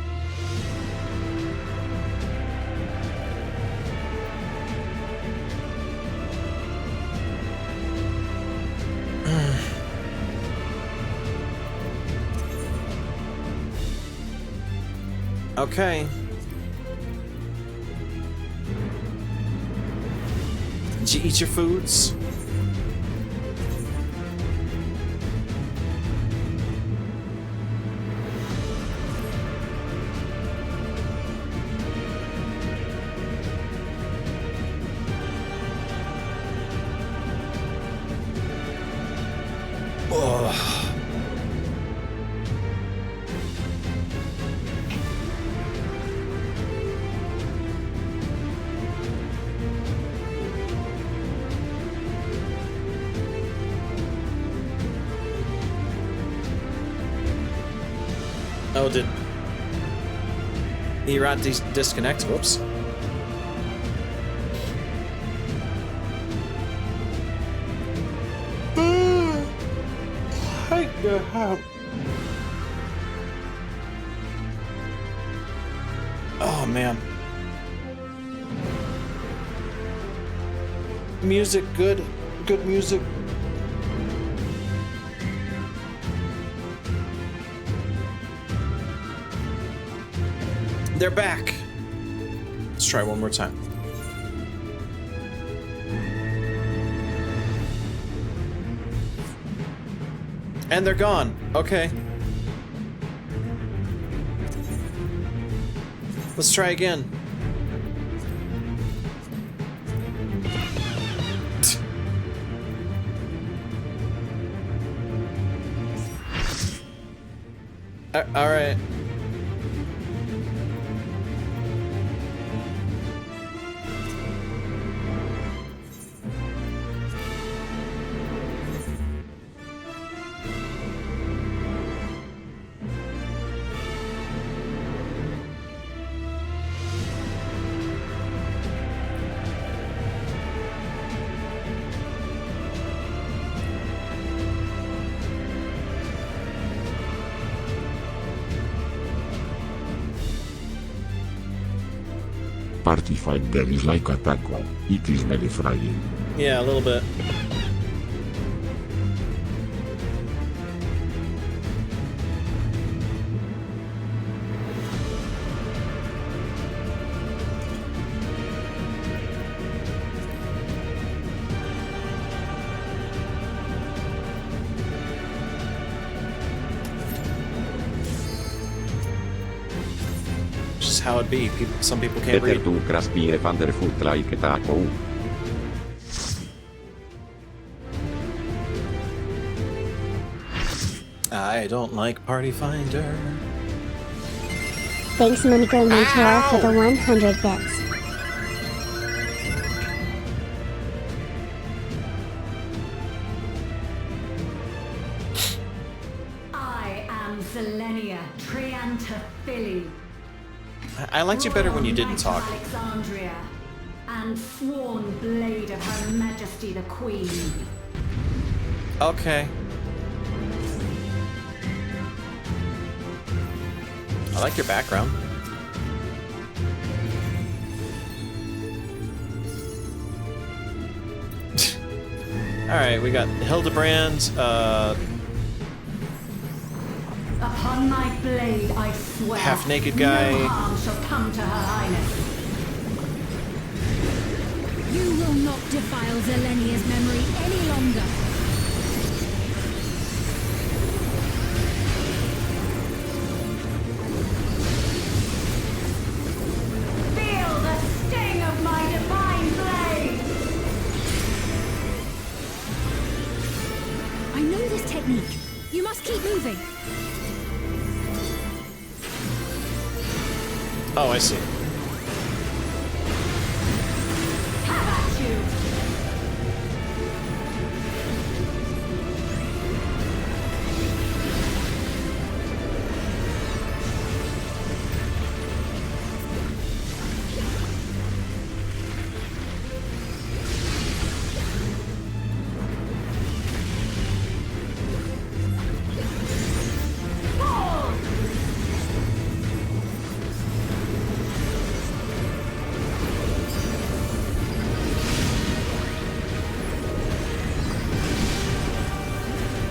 Okay. Did you eat your foods? Oh, did Erod disconnect? Whoops. Oh man. Music, good music. They're back. Let's try one more time. And they're gone. Okay. Let's try again. All right. Party Finder is like a taco. It is very frying. Yeah, a little bit. How it be. Some people can't read. Like a taco. I don't like Party Finder. Thanks, Minigo Mentor, for the 100 bits. I am Selenia Triantaphili. I liked you better when you didn't talk. Alexandria, and sworn blade of Her Majesty the Queen. Okay. I like your background. Alright, we got Hildebrand, Upon my blade, I swear. half-naked guy. No harm shall come to Her Highness. You will not defile Zelenia's memory any longer. Feel the sting of my divine blade! I know this technique. You must keep moving. Oh, I see. Have at you!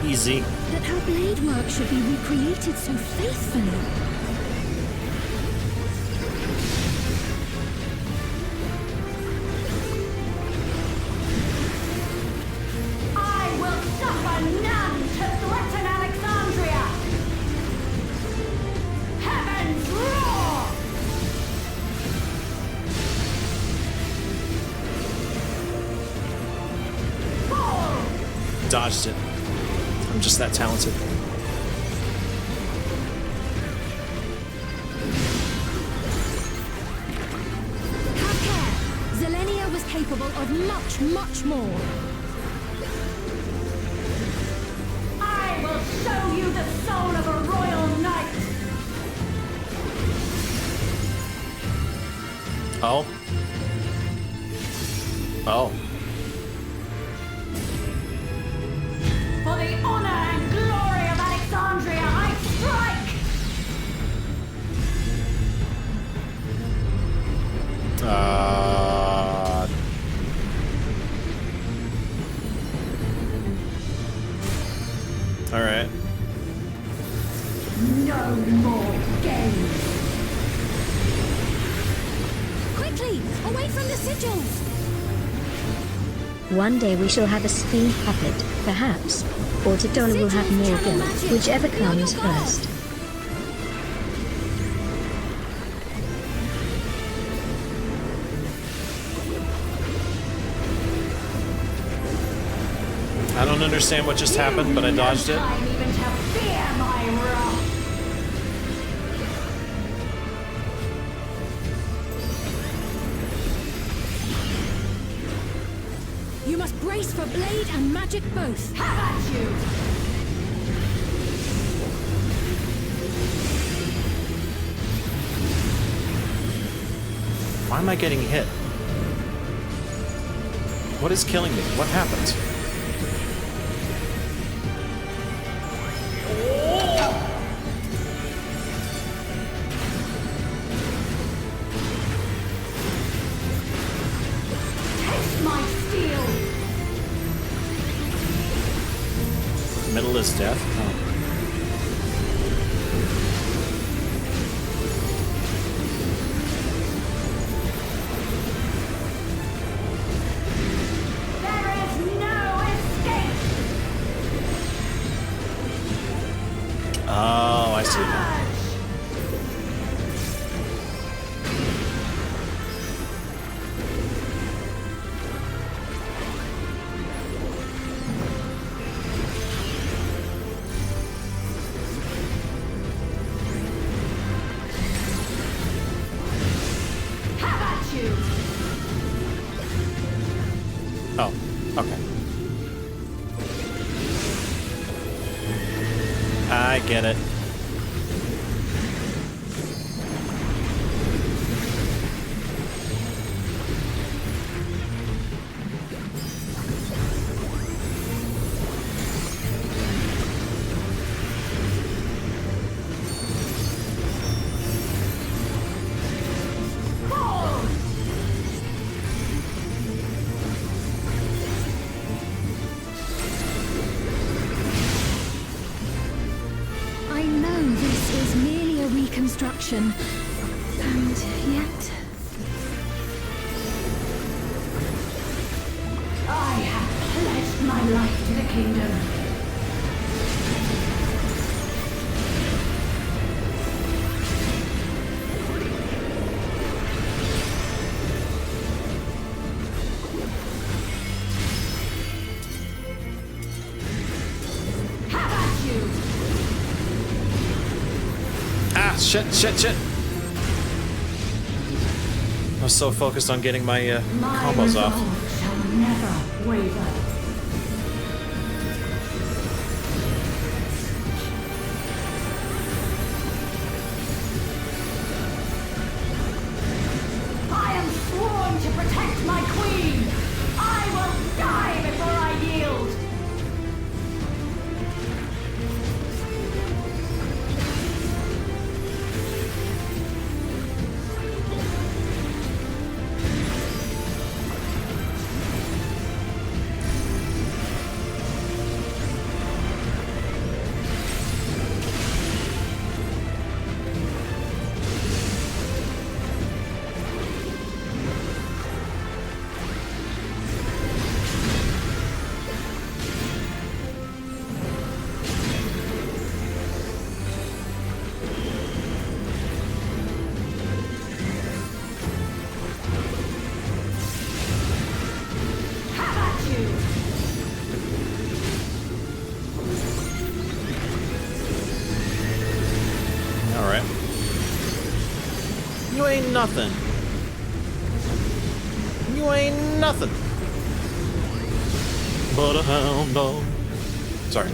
Easy. That her blade work should be recreated so faithfully. I will suffer none to threaten Alexandria! Heavens roar! Dodged it. I'm just that talented. Have care. Zelenia was capable of much, much more. I will show you the soul of a royal knight! Oh. Oh. For the honor and glory of Alexandria, I strike! All right. No more games! Quickly, away from the sigils! One day we shall have a sphinx puppet, perhaps. Or Titona will have more guilt, whichever comes first. I don't understand what just happened, but I dodged it. Time even to fear my wrath! You must brace for blade and magic both. Have at you! Why am I getting hit? What is killing me? What happened? Taste my steel! Middle is death? Oh. There is no escape! Oh, I see. Have at you! Oh, okay. I get it. reconstruction. And yet... I have pledged my life to the kingdom. Ah, shit. I was so focused on getting my combos off. Shall never waver. I am sworn to protect my queen. I will die before I yield. Alright. You ain't nothing. You ain't nothing. But a hound dog. Sorry.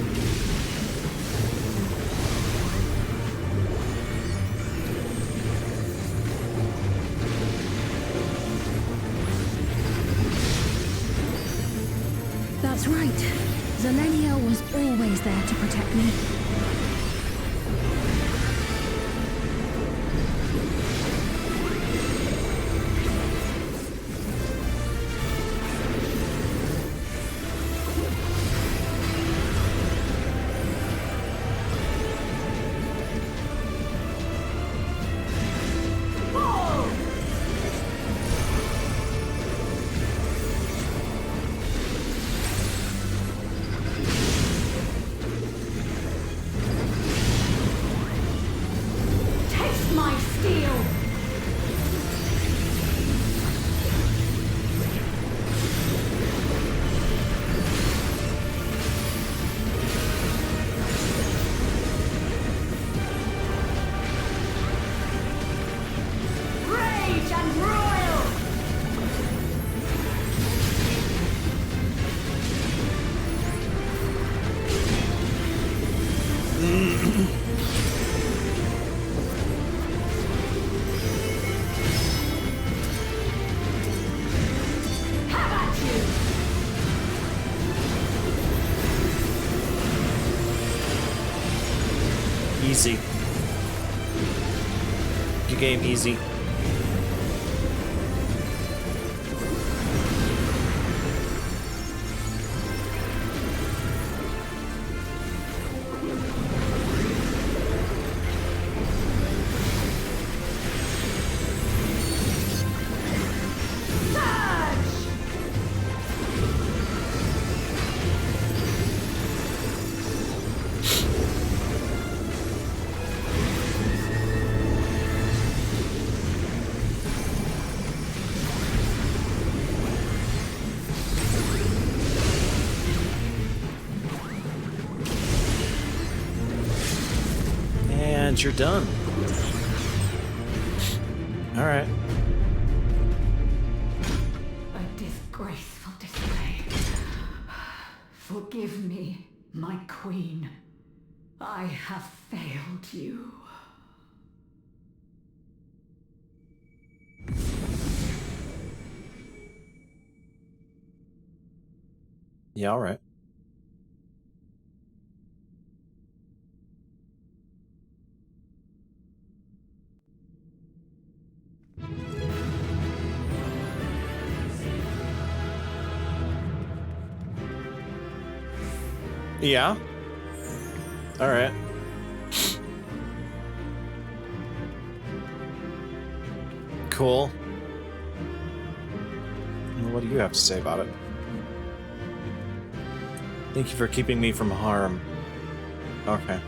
That's right. Zelenia was always there to protect me. Easy. Your game easy. And you're done. All right. A disgraceful display. Forgive me, my queen. I have failed you. Yeah, all right. Yeah. All right. Cool. Well, what do you have to say about it? Thank you for keeping me from harm. Okay.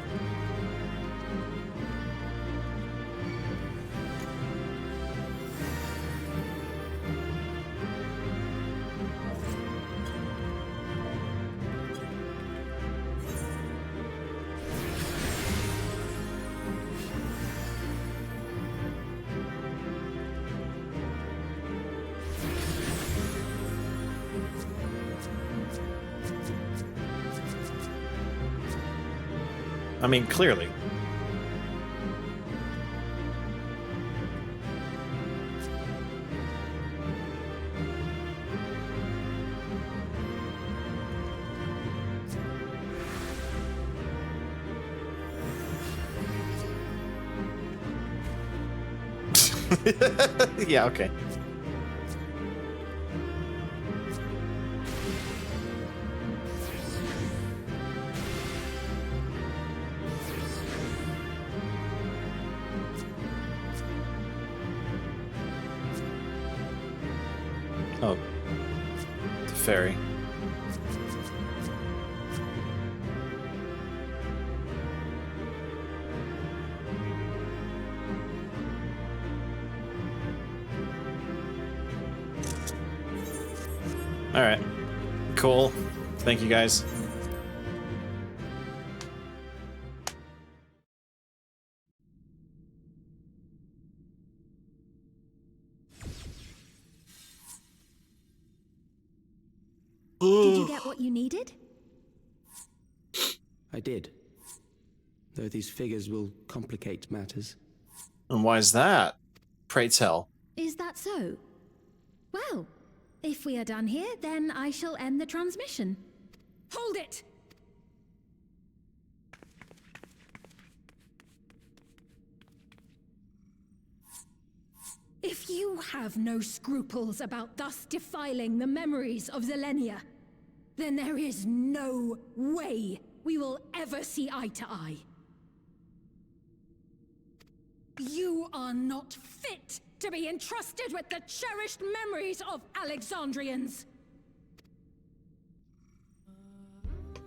I mean, clearly. Yeah, okay. Oh. The ferry. Alright. Cool. Thank you guys. Did you get what you needed? I did. Though these figures will complicate matters. And why is that? Pray tell. Is that so? Well, if we are done here, then I shall end the transmission. Hold it! If you have no scruples about thus defiling the memories of Zilenia, then there is no way we will ever see eye to eye. You are not fit to be entrusted with the cherished memories of Alexandrians.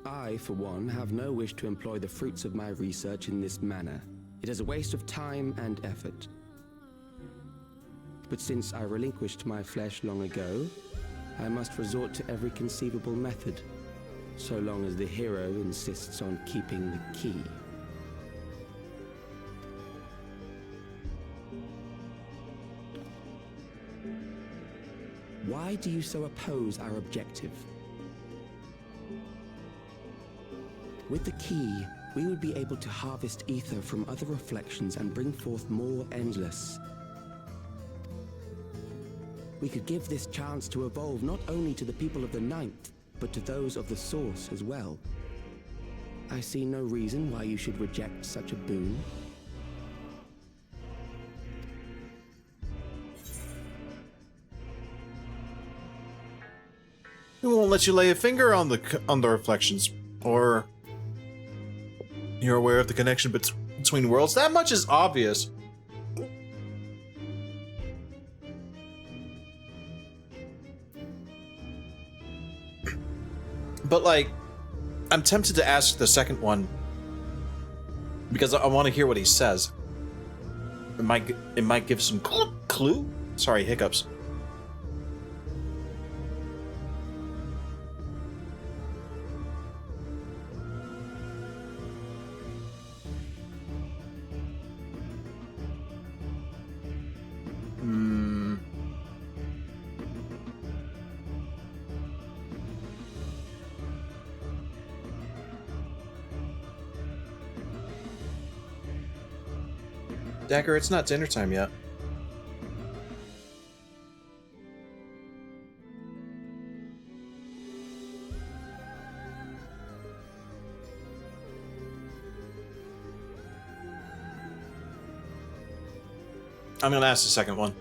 I, for one, have no wish to employ the fruits of my research in this manner. It is a waste of time and effort. But since I relinquished my flesh long ago, I must resort to every conceivable method, so long as the hero insists on keeping the key. Why do you so oppose our objective? With the key, we would be able to harvest ether from other reflections and bring forth more endless. We could give this chance to evolve not only to the people of the Ninth, but to those of the Source as well. I see no reason why you should reject such a boon. It won't let you lay a finger on the reflections, or you're aware of the connection between worlds. That much is obvious. But like, I'm tempted to ask the second one because I want to hear what he says. It might give some clue. Sorry, hiccups. Dagger, it's not dinner time yet. I'm gonna ask the second one.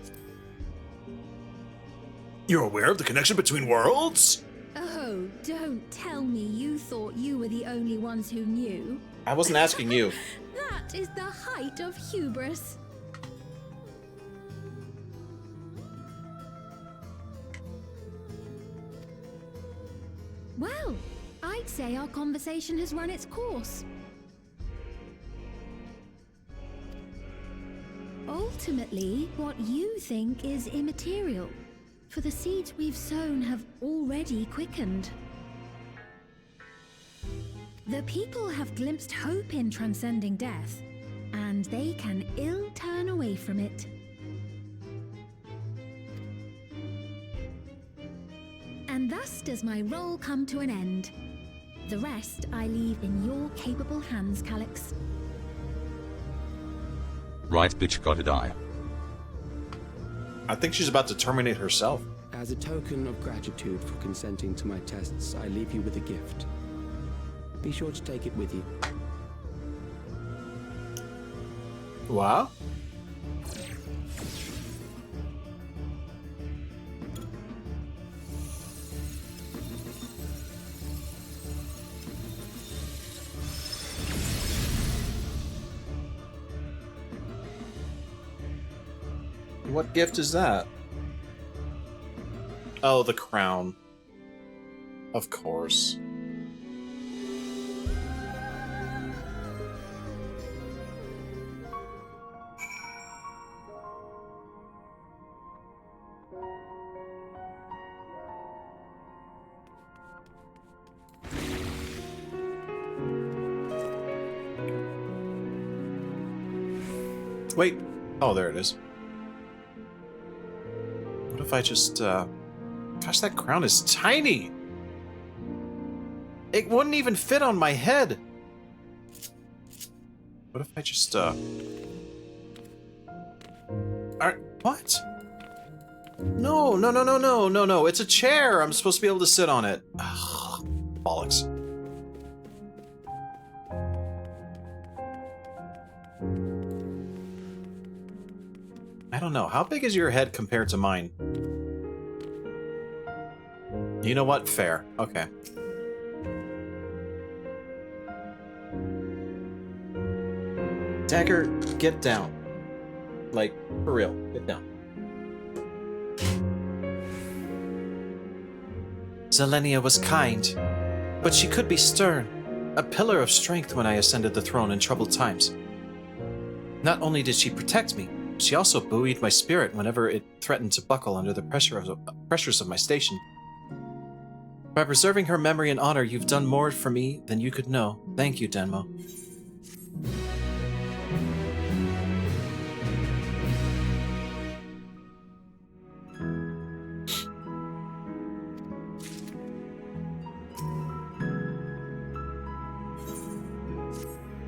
You're aware of the connection between worlds? Oh, don't tell me you thought you were the only ones who knew. I wasn't asking you. That is the height of hubris. say our conversation has run its course. Ultimately, what you think is immaterial, for the seeds we've sown have already quickened. The people have glimpsed hope in transcending death, and they can ill turn away from it. And thus does my role come to an end. The rest I leave in your capable hands, Calyx. Right, bitch, gotta die. I think she's about to terminate herself. As a token of gratitude for consenting to my tests, I leave you with a gift. Be sure to take it with you. Wow. What gift is that? Oh, the crown. Of course. Wait. Oh, there it is. What if I just, Gosh, that crown is tiny! It wouldn't even fit on my head! What if I just, What? No, no, no, no, no, no, no. It's a chair! I'm supposed to be able to sit on it. Ugh, bollocks. I don't know. How big is your head compared to mine? You know what? Fair. Okay. Dagger, get down. Like, for real. Get down. Zelenia was kind, but she could be stern. A pillar of strength when I ascended the throne in troubled times. Not only did she protect me, she also buoyed my spirit whenever it threatened to buckle under the pressures of my station. By preserving her memory and honor, you've done more for me than you could know. Thank you, Denmo.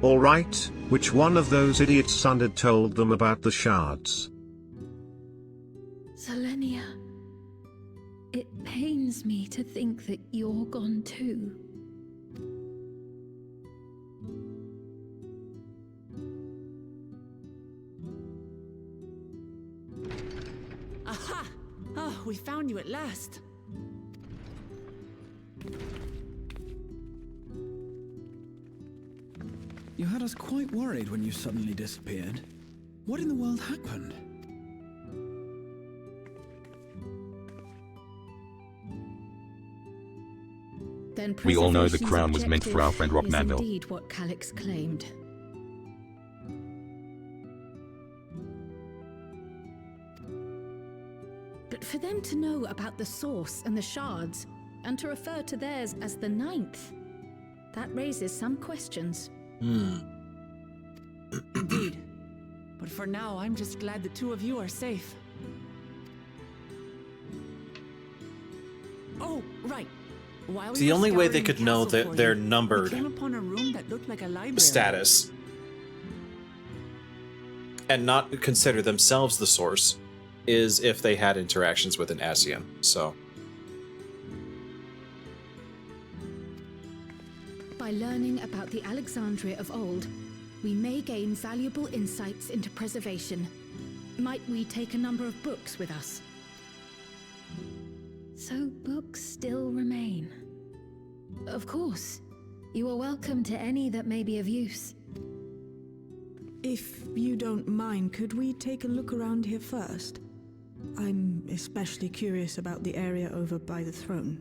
Alright, which one of those idiots Sunded told them about the shards? Zelenia. It pains me to think that you're gone too. Aha! Oh, we found you at last. You had us quite worried when you suddenly disappeared. What in the world happened? Then We all know the preservation's crown was meant for our friend Rob objective Manville. is indeed what Calyx claimed. But for them to know about the source and the shards, and to refer to theirs as the 9th, that raises some questions. Indeed. But for now, I'm just glad the two of you are safe. Oh, right. While we The were only way they scouring could the know castle that for they're you, numbered we came upon a room that looked like a library. status and not consider themselves the source is if they had interactions with an Asian. So By learning about the Alexandria of old, we may gain valuable insights into preservation. Might we take a number of books with us? So books still remain. Of course. You are welcome to any that may be of use. If you don't mind, could we take a look around here first? I'm especially curious about the area over by the throne.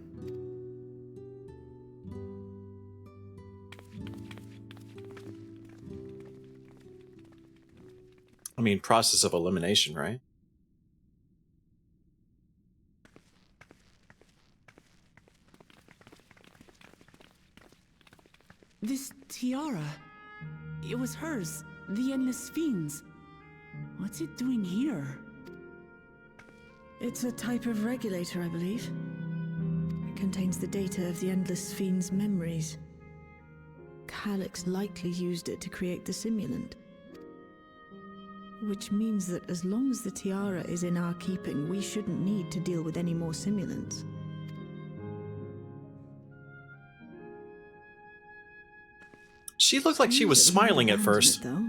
mean, process of elimination, right? This tiara. It was hers. The Endless Fiends. What's it doing here? It's a type of regulator, I believe. It contains the data of the Endless Fiend's memories. Calyx likely used it to create the simulant. Which means that as long as the tiara is in our keeping, we shouldn't need to deal with any more simulants. She looked like she was smiling at first. Though.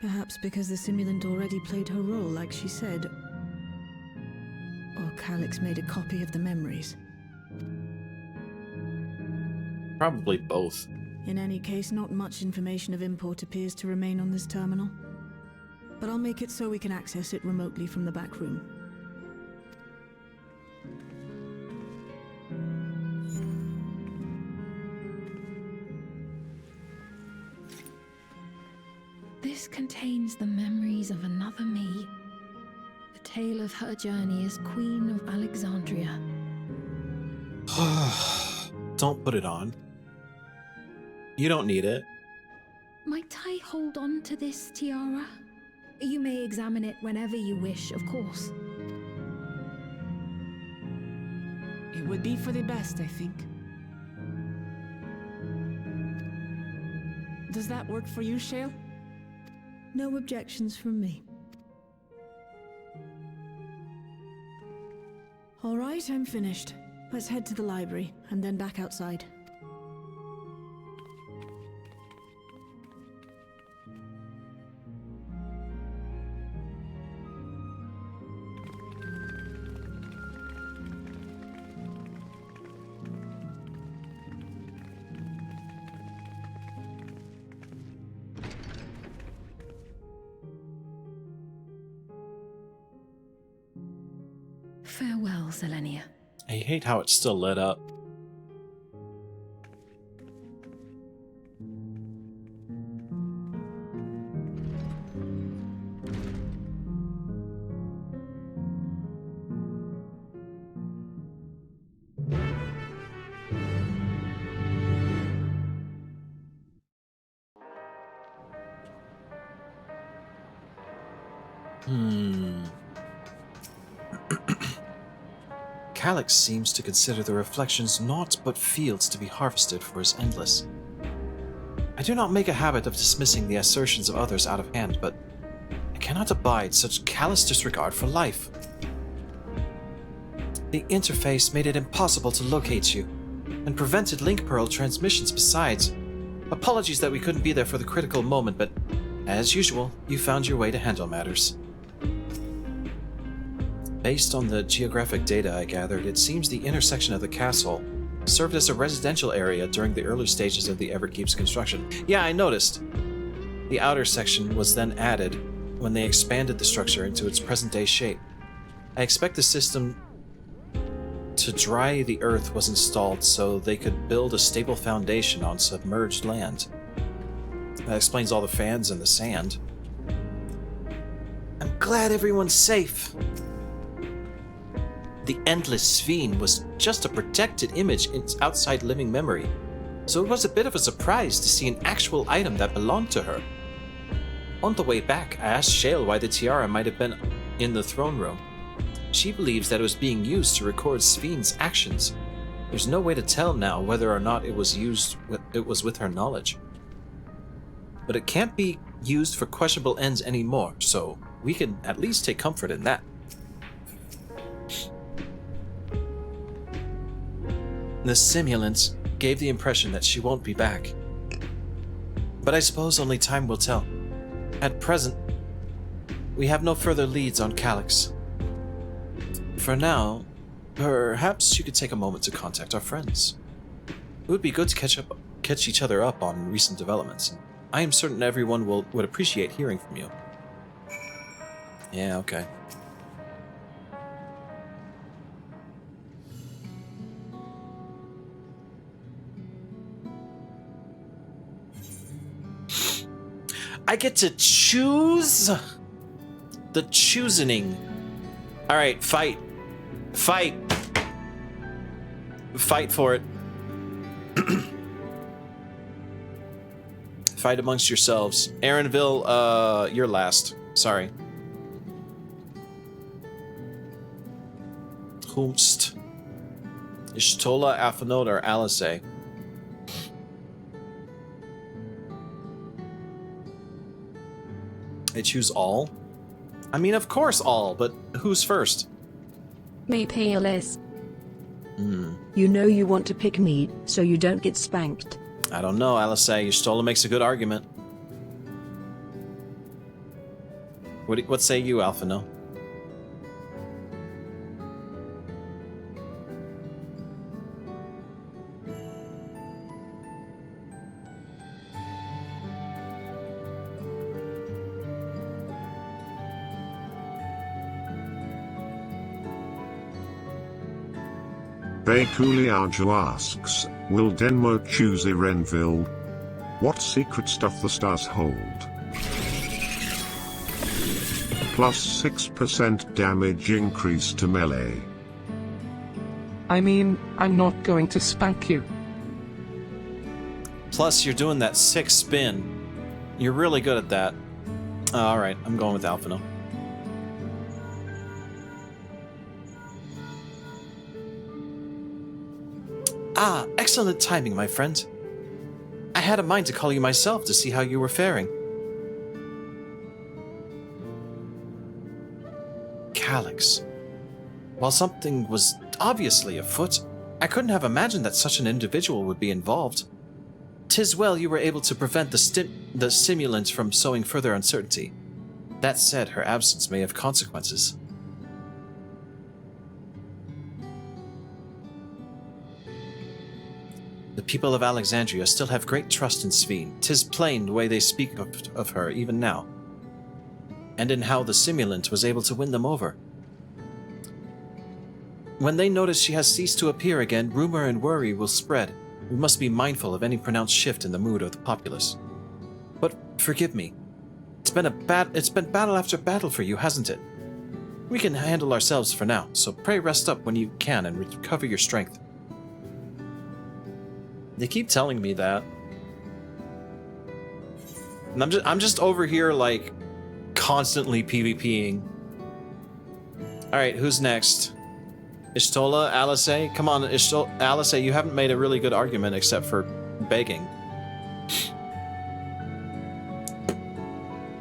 Perhaps because the simulant already played her role, like she said. Or Calyx made a copy of the memories. Probably both. In any case, not much information of import appears to remain on this terminal. But I'll make it so we can access it remotely from the back room. This contains the memories of another me. The tale of her journey as Queen of Alexandria. Don't put it on. You don't need it. Might I hold on to this tiara? You may examine it whenever you wish, of course. It would be for the best, I think. Does that work for you, Shale? No objections from me. All right, I'm finished. Let's head to the library, and then back outside. Farewell, Selenia. I hate how it's still lit up. Calyx seems to consider the reflections naught but fields to be harvested for his endless. I do not make a habit of dismissing the assertions of others out of hand, but I cannot abide such callous disregard for life. The interface made it impossible to locate you, and prevented link pearl transmissions besides. Apologies that we couldn't be there for the critical moment, but as usual, you found your way to handle matters. Based on the geographic data I gathered, it seems the intersection of the castle served as a residential area during the early stages of the Everkeep's construction. Yeah, I noticed. The outer section was then added when they expanded the structure into its present-day shape. I expect the system to dry the earth was installed so they could build a stable foundation on submerged land. That explains all the fans in the sand. I'm glad everyone's safe. The Endless Fiend was just a protected image in its outside living memory, so it was a bit of a surprise to see an actual item that belonged to her. On the way back, I asked Shale why the tiara might have been in the throne room. She believes that it was being used to record Sfiend's actions. There's no way to tell now whether or not it was with her knowledge. But it can't be used for questionable ends anymore, so we can at least take comfort in that. The simulants gave the impression that she won't be back. But I suppose only time will tell. At present, we have no further leads on Calyx. For now, perhaps you could take a moment to contact our friends. It would be good to catch each other up on recent developments. I am certain everyone would appreciate hearing from you. Yeah, okay. I get to choose the choosing. All right, fight. Fight. Fight for it. Fight amongst yourselves. Aaronville, you're last. Sorry. Hoomst. Ishtola, Afanod, or Alice? They choose all? I mean, of course all, but who's first? Me, Peerless. You know you want to pick me, so you don't get spanked. I don't know, Alice. Ishtola makes a good argument. What say you, Alphino? Bakuliaju asks, will Denmo choose Erenville? What secret stuff the stars hold? Plus 6% damage increase to melee. I mean, I'm not going to spank you. Plus, you're doing that 6 spin. You're really good at that. Alright, I'm going with Alphino. Ah, excellent timing, my friend. I had a mind to call you myself to see how you were faring. Calyx. While something was obviously afoot, I couldn't have imagined that such an individual would be involved. 'Tis well you were able to prevent the simulant from sowing further uncertainty. That said, her absence may have consequences. The people of Alexandria still have great trust in Sveen. 'Tis plain the way they speak of her even now, and in how the simulant was able to win them over. When they notice she has ceased to appear again, rumor and worry will spread. We must be mindful of any pronounced shift in the mood of the populace. But forgive me. It's been battle after battle for you, hasn't it? We can handle ourselves for now, so pray rest up when you can and recover your strength. They keep telling me that. And I'm just over here like constantly PvPing. Alright, who's next? Ishtola, Alice? Come on, Alice, you haven't made a really good argument except for begging.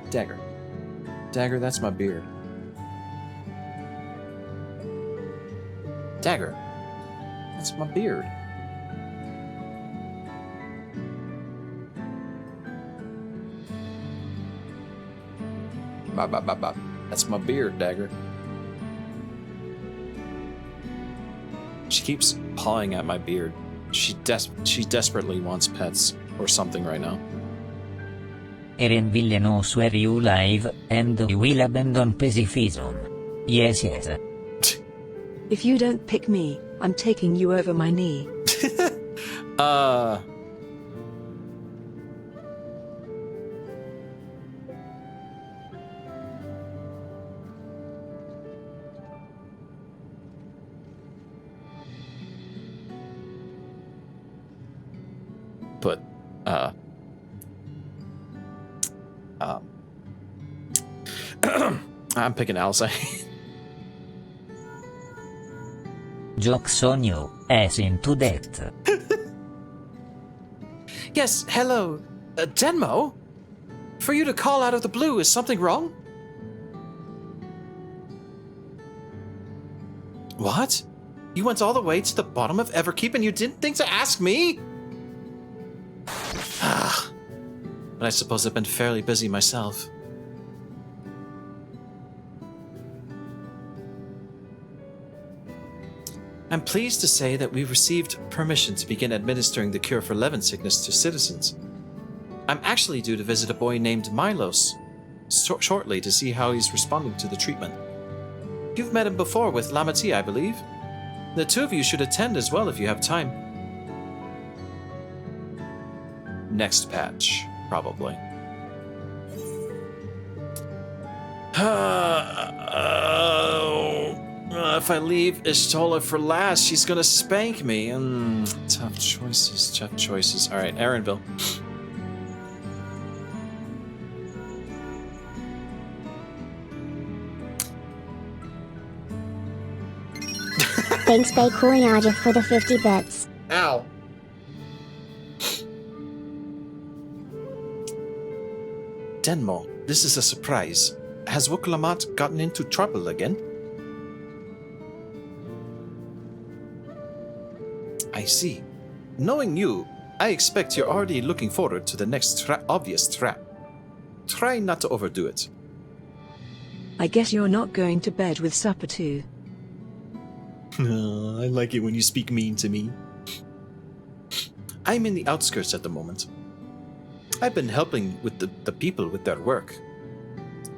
Dagger. Dagger, that's my beard. Dagger. That's my beard. That's my beard, Dagger. She keeps pawing at my beard. She desperately wants pets or something right now. Erenville knows where you live, and we will abandon pacifism. Yes, yes. If you don't pick me, I'm taking you over my knee. But, I'm picking Alice. Joke's on you, as into death. Yes, hello. Denmo? For you to call out of the blue, is something wrong? What? You went all the way to the bottom of Everkeep and you didn't think to ask me? But I suppose I've been fairly busy myself. I'm pleased to say that we've received permission to begin administering the cure for Levin sickness to citizens. I'm actually due to visit a boy named Milos shortly to see how he's responding to the treatment. You've met him before with Lamati, I believe. The two of you should attend as well if you have time. Next patch, probably. If I leave Ishtola for last, she's gonna spank me. Tough choices, tough choices. All right, Aaronville. Thanks, Bay Kuliaja, for the 50 bits. Ow. Denmo, this is a surprise. Has Wukalamat gotten into trouble again? I see. Knowing you, I expect you're already looking forward to the next obvious trap. Try not to overdo it. I guess you're not going to bed with supper too. I like it when you speak mean to me. I'm in the outskirts at the moment. I've been helping with the people with their work,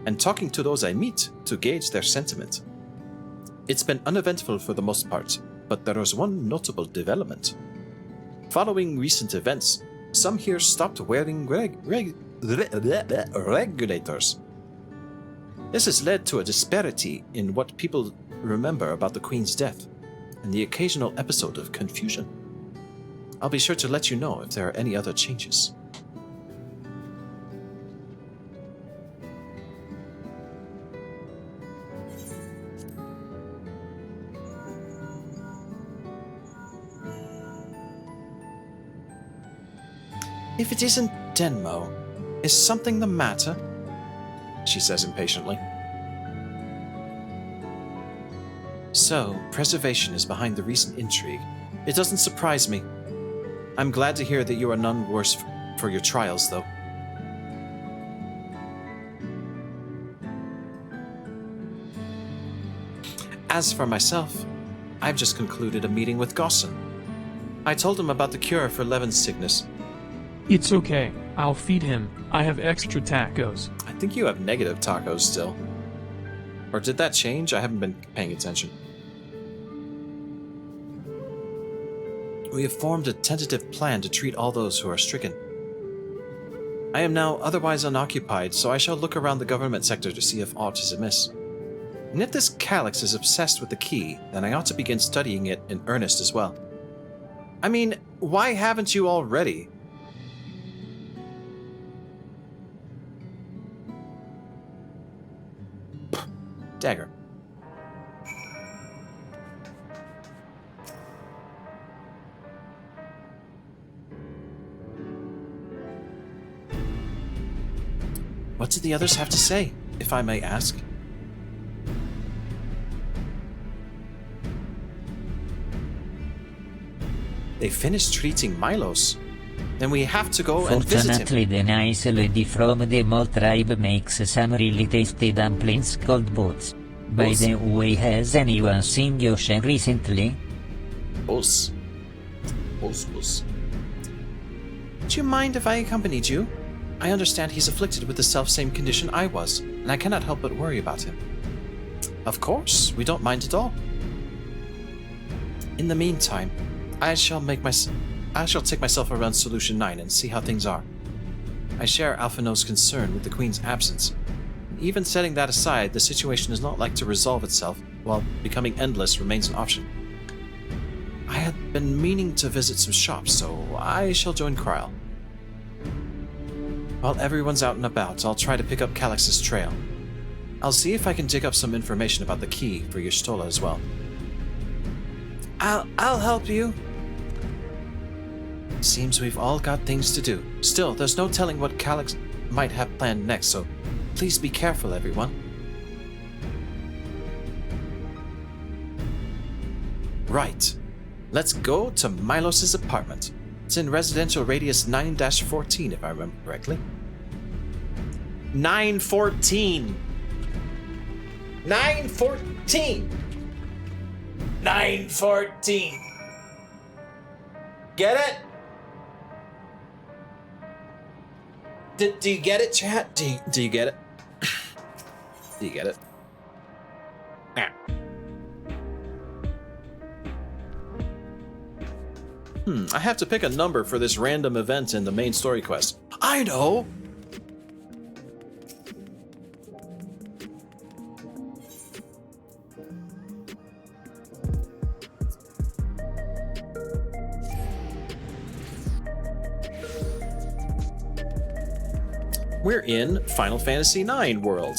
and talking to those I meet to gauge their sentiment. It's been uneventful for the most part, but there was one notable development. Following recent events, some here stopped wearing regulators. This has led to a disparity in what people remember about the Queen's death, and the occasional episode of confusion. I'll be sure to let you know if there are any other changes. If it isn't Denmo, is something the matter? She says impatiently. So, preservation is behind the recent intrigue. It doesn't surprise me. I'm glad to hear that you are none worse for your trials, though. As for myself, I've just concluded a meeting with Gosson. I told him about the cure for Levin's sickness. It's okay. I'll feed him. I have extra tacos. I think you have negative tacos still. Or did that change? I haven't been paying attention. We have formed a tentative plan to treat all those who are stricken. I am now otherwise unoccupied, so I shall look around the government sector to see if aught is amiss. And if this Calyx is obsessed with the key, then I ought to begin studying it in earnest as well. I mean, why haven't you already? Dagger. What did the others have to say, if I may ask? They finished treating Milos. Then we have to go and visit him. Fortunately, the nice lady from the Mole tribe makes some really tasty dumplings called boats. By the way, has anyone seen Yosha recently? Boss. Do you mind if I accompanied you? I understand he's afflicted with the self-same condition I was, and I cannot help but worry about him. Of course, we don't mind at all. In the meantime, I shall take myself around Solution 9 and see how things are. I share Alphino's concern with the Queen's absence. Even setting that aside, the situation is not like to resolve itself, while becoming endless remains an option. I had been meaning to visit some shops, so I shall join Kryl. While everyone's out and about, I'll try to pick up Calyx's trail. I'll see if I can dig up some information about the key for Y'shtola as well. I'll help you. Seems we've all got things to do. Still, there's no telling what Calyx might have planned next, so please be careful, everyone. Right. Let's go to Milos' apartment. It's in residential radius 9-14, if I remember correctly. 914! 914! 914! Get it? Do you get it, chat? Do you get it? Do you get it? Ah. I have to pick a number for this random event in the main story quest. I know! We're in Final Fantasy IX world,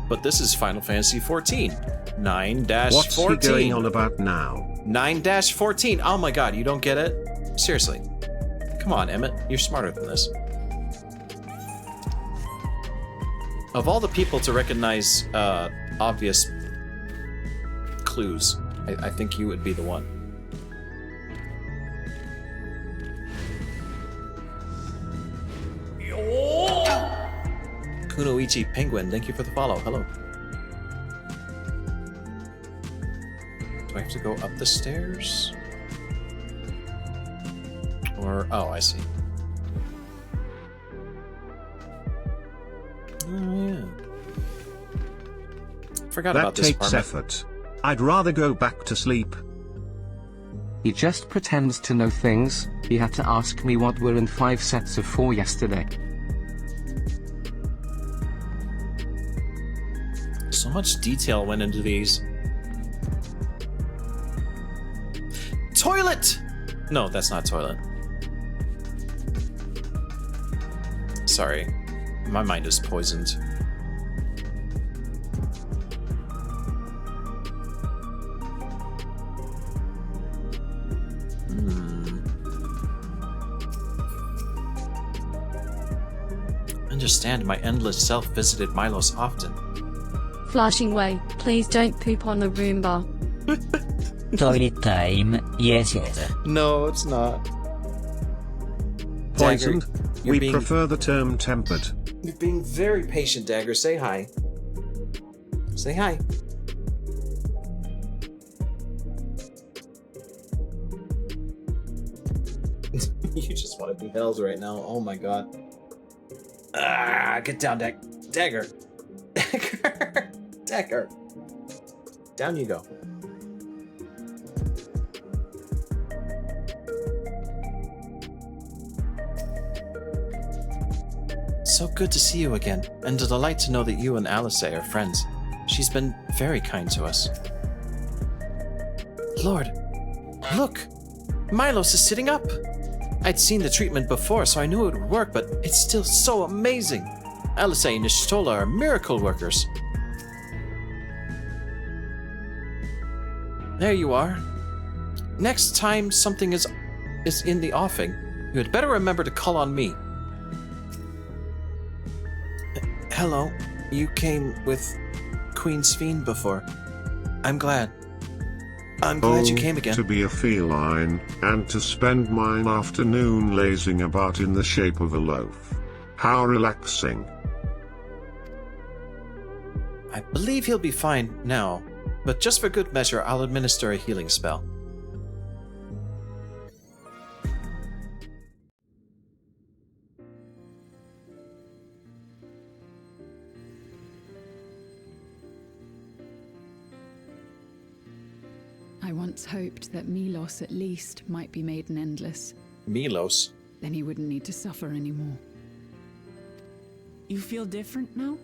but this is Final Fantasy 14. 9-14. What's he going on about now? 9-14. Oh my god, you don't get it? Seriously. Come on, Emmett. You're smarter than this. Of all the people to recognize obvious clues, I think you would be the one. Kunoichi Penguin, thank you for the follow. Hello. Do I have to go up the stairs? Or, oh, I see. Oh, yeah. Forgot about this part. That takes effort. I'd rather go back to sleep. He just pretends to know things. He had to ask me what were in 5 sets of 4 yesterday. So much detail went into these. Toilet! No, that's not toilet. Sorry. My mind is poisoned. Understand my endless self visited Milos often. Flashing way, please don't poop on the Roomba. Toilet time, yes. No, it's not. Poisoned? Dagger, we prefer the term tempered. You're being very patient, Dagger. Say hi. Say hi. You just want to be held right now. Oh my god. Ah, get down, Dagger. Dagger. Dagger. Down you go. So good to see you again, and a delight to know that you and Alice are friends. She's been very kind to us. Lord, look! Milos is sitting up! I'd seen the treatment before, so I knew it would work, but it's still so amazing! Alice and Nishtola are miracle workers. There you are. Next time something is in the offing, you had better remember to call on me. Hello. You came with Queen Sphene before. I'm glad. I'm glad you came again. To be a feline, and to spend my afternoon lazing about in the shape of a loaf. How relaxing. I believe he'll be fine now, but just for good measure, I'll administer a healing spell. I once hoped that Milos at least might be made an endless. Milos? Then he wouldn't need to suffer anymore. You feel different now?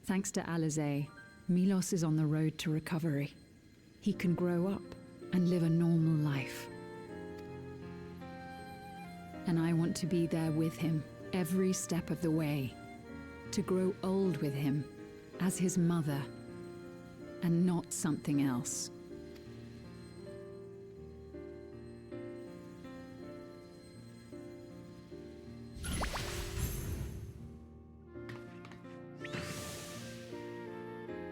Thanks to Alizé, Milos is on the road to recovery. He can grow up and live a normal life. And I want to be there with him every step of the way. To grow old with him as his mother and not something else.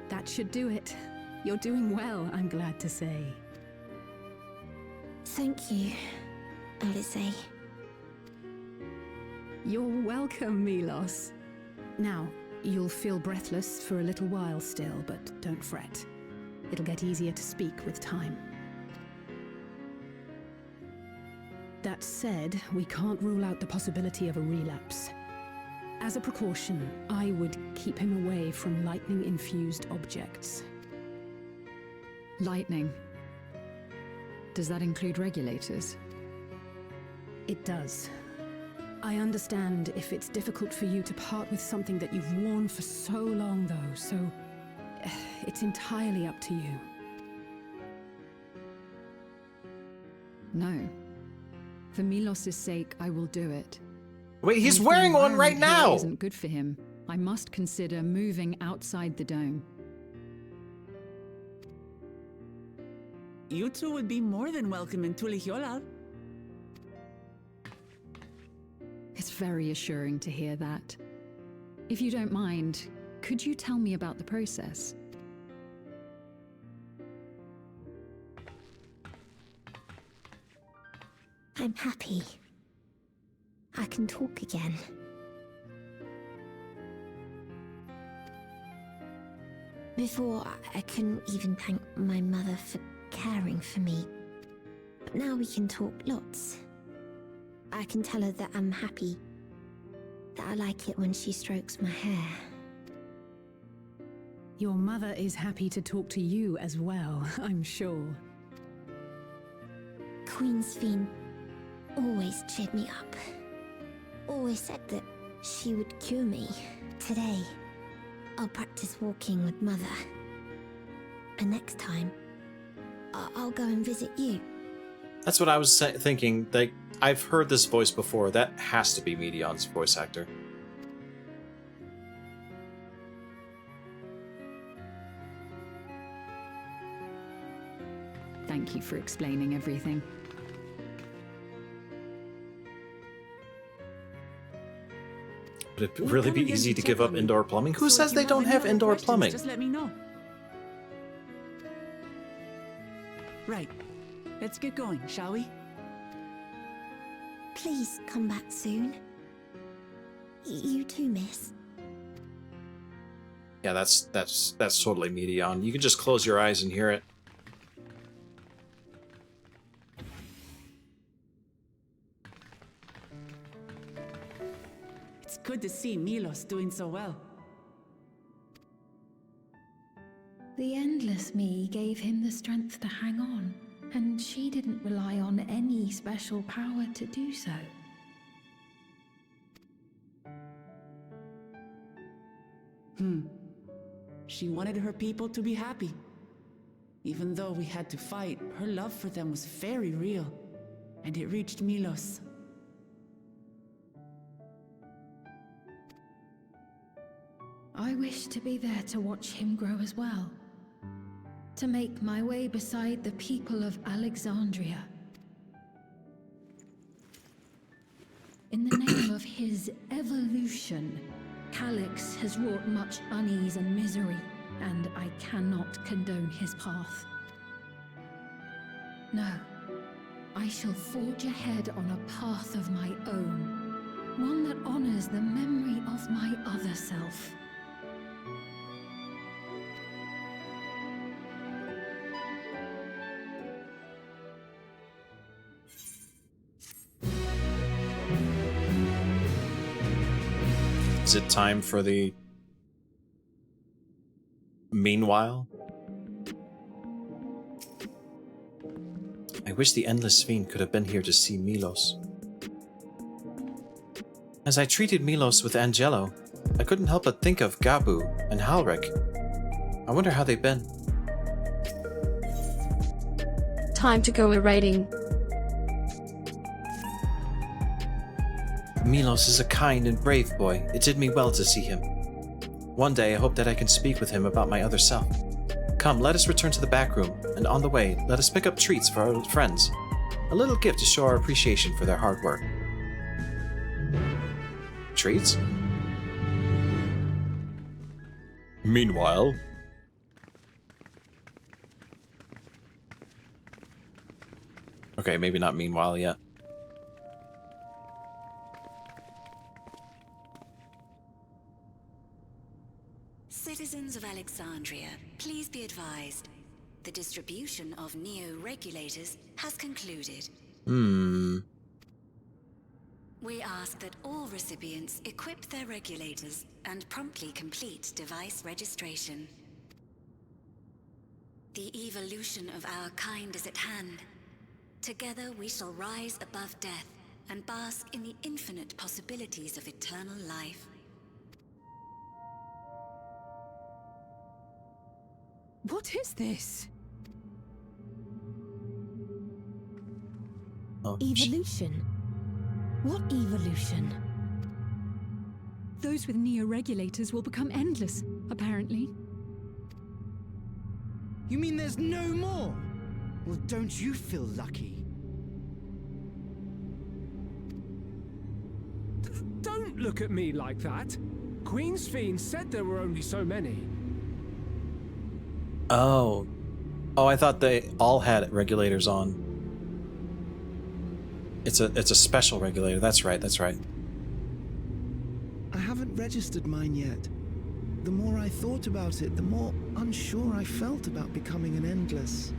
That should do it. You're doing well, I'm glad to say. Thank you, Alizé. You're welcome, Milos. Now, you'll feel breathless for a little while still, but don't fret. It'll get easier to speak with time. That said, we can't rule out the possibility of a relapse. As a precaution, I would keep him away from lightning-infused objects. Lightning? Does that include regulators? It does. I understand if it's difficult for you to part with something that you've worn for so long, though, so it's entirely up to you. For Milos' sake, I will do it. Wait, he's And if the wearing one right environment here now! Isn't good for him. I must consider moving outside the dome. You two would be more than welcome in Tulihyolal. It's very assuring to hear that. If you don't mind, could you tell me about the process? I'm happy. I can talk again. Before, I couldn't even thank my mother for caring for me. But now we can talk lots. I can tell her that I'm happy. That I like it when she strokes my hair. Your mother is happy to talk to you as well, I'm sure. Queen Sphene always cheered me up. Always said that she would cure me. Today, I'll practice walking with Mother. And next time, I'll go and visit you. That's what I was thinking. Like, I've heard this voice before. That has to be Medion's voice actor. Thank you for explaining everything. Would it really be easy to give up indoor plumbing? Who says they don't have indoor plumbing? Just let me know. Right. Let's get going, shall we? Please come back soon. You too, miss. Yeah, that's totally Medion. You can just close your eyes and hear it. It's good to see Milos doing so well. The Endless Me gave him the strength to hang on, and she didn't rely on any special power to do so. She wanted her people to be happy. Even though we had to fight, her love for them was very real, and it reached Milos. I wish to be there to watch him grow as well. To make my way beside the people of Alexandria. In the name of his evolution, Calyx has wrought much unease and misery, and I cannot condone his path. No, I shall forge ahead on a path of my own, one that honors the memory of my other self. Is it time for the... Meanwhile? I wish the Endless Fiend could have been here to see Milos. As I treated Milos with Angelo, I couldn't help but think of Gabu and Halric. I wonder how they've been. Time to go a-raiding. Milos is a kind and brave boy. It did me well to see him. One day I hope that I can speak with him about my other self. Come, let us return to the back room, and on the way, let us pick up treats for our friends. A little gift to show our appreciation for their hard work. Treats? Meanwhile... Okay, maybe not meanwhile yet. Citizens of Alexandria, please be advised. The distribution of neo-regulators has concluded. We ask that all recipients equip their regulators and promptly complete device registration. The evolution of our kind is at hand. Together we shall rise above death and bask in the infinite possibilities of eternal life. What is this? Oh, Evolution? What evolution? Those with neo-regulators will become endless, apparently. You mean there's no more? Well, don't you feel lucky? Don't look at me like that. Queen's Fiend said there were only so many. Oh, I thought they all had regulators on. It's a special regulator. That's right. That's right. I haven't registered mine yet. The more I thought about it, the more unsure I felt about becoming an Endless.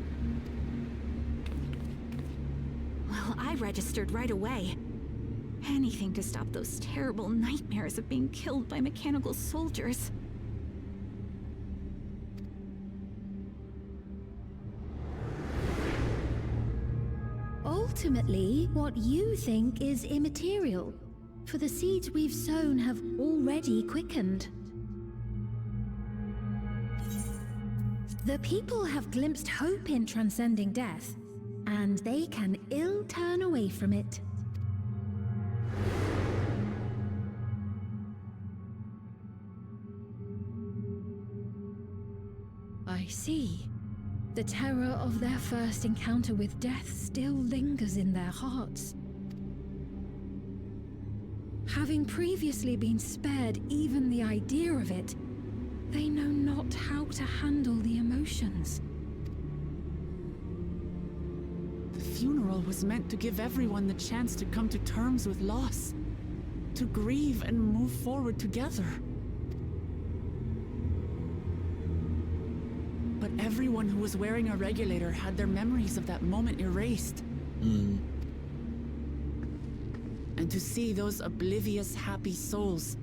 Well, I registered right away. Anything to stop those terrible nightmares of being killed by mechanical soldiers. Ultimately, what you think is immaterial, for the seeds we've sown have already quickened. The people have glimpsed hope in transcending death, and they can ill turn away from it. I see. The terror of their first encounter with death still lingers in their hearts. Having previously been spared even the idea of it, they know not how to handle the emotions. The funeral was meant to give everyone the chance to come to terms with loss, to grieve and move forward together. But everyone who was wearing a regulator had their memories of that moment erased. And to see those oblivious, happy souls,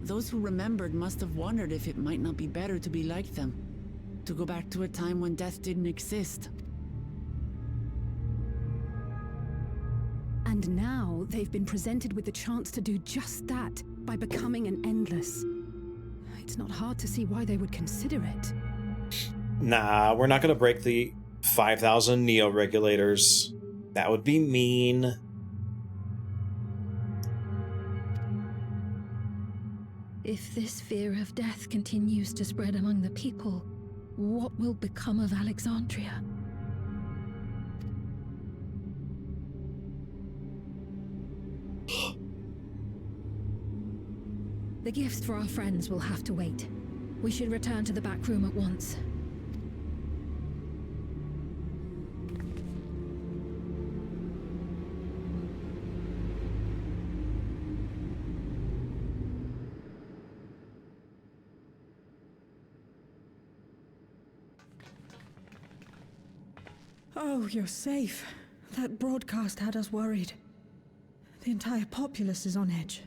those who remembered must have wondered if it might not be better to be like them, to go back to a time when death didn't exist. And now they've been presented with the chance to do just that by becoming an Endless. It's not hard to see why they would consider it. Nah, we're not gonna break the 5,000 Neo regulators. That would be mean. If this fear of death continues to spread among the people, what will become of Alexandria? The gifts for our friends will have to wait. We should return to the back room at once. Oh, you're safe. That broadcast had us worried. The entire populace is on edge.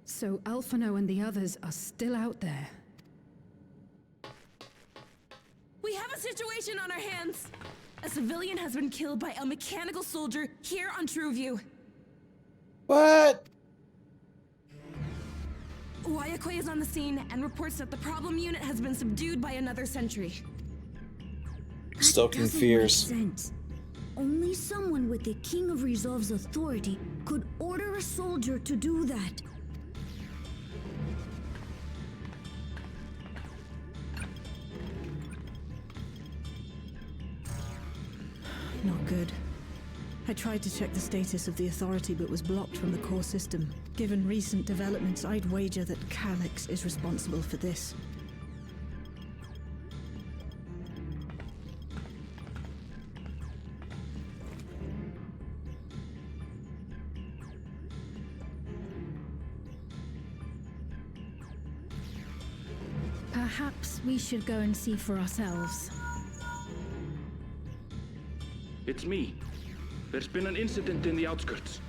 So Alphino and the others are still out there. We have a situation on our hands! A civilian has been killed by a mechanical soldier here on Trueview. What? Wayakoi is on the scene and reports that the problem unit has been subdued by another sentry. Stoking fears. Sense. Only someone with the King of Resolve's authority could order a soldier to do that. Not good. I tried to check the status of the authority but was blocked from the core system. Given recent developments, I'd wager that Calyx is responsible for this. Perhaps we should go and see for ourselves. It's me. There's been an incident in the outskirts.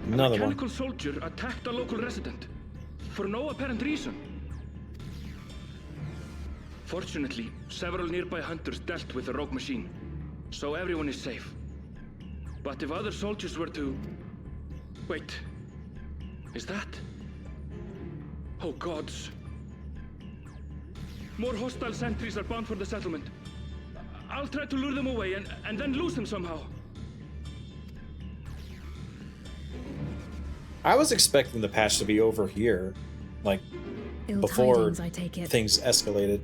Another a one. mechanical soldier attacked a local resident. For no apparent reason. Fortunately, several nearby hunters dealt with the rogue machine, so everyone is safe. But if other soldiers were to... Wait. Is that... Oh gods. More hostile sentries are bound for the settlement. I'll try to lure them away and then lose them somehow. I was expecting the patch to be over here, like Ill before tidings, I take it. things escalated.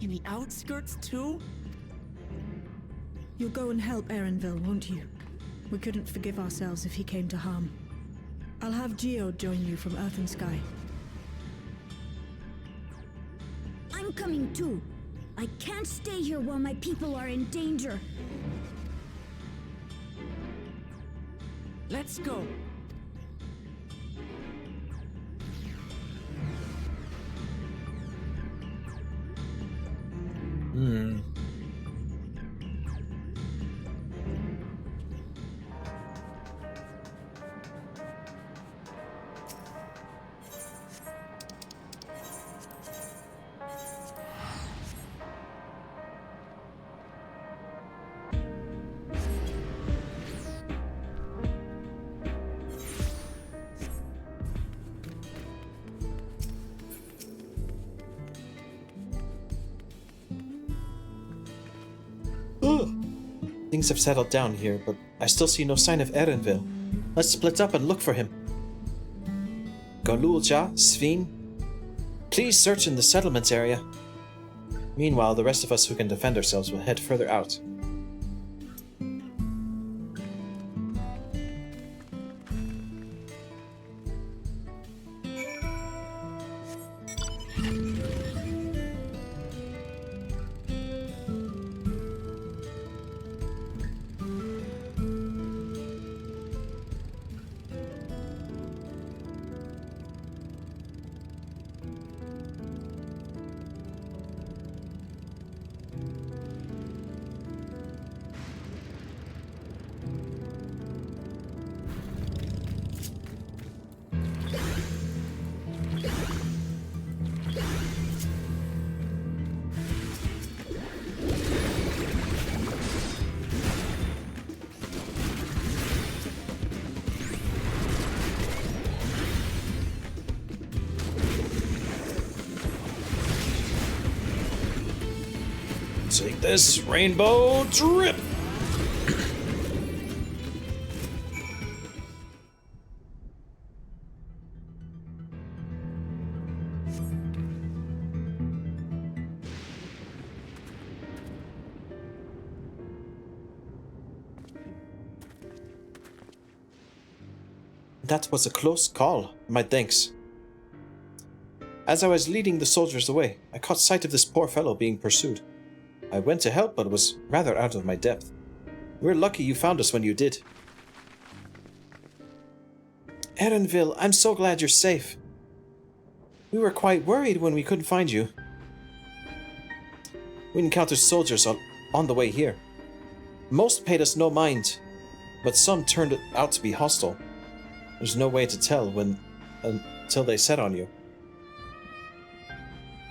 In the outskirts too? You'll go and help Erenville, won't you? We couldn't forgive ourselves if he came to harm. I'll have Geo join you from Earth and Sky. I'm coming too. I can't stay here while my people are in danger. Let's go. Hmm. Things have settled down here, but I still see no sign of Erenville. Let's split up and look for him. Golulja, Sveen, please search in the settlements area. Meanwhile, the rest of us who can defend ourselves will head further out. Take this, rainbow drip! That was a close call, my thanks. As I was leading the soldiers away, I caught sight of this poor fellow being pursued. I went to help, but was rather out of my depth. We're lucky you found us when you did. Erenville, I'm so glad you're safe. We were quite worried when we couldn't find you. We encountered soldiers on the way here. Most paid us no mind, but some turned out to be hostile. There's no way to tell until they set on you.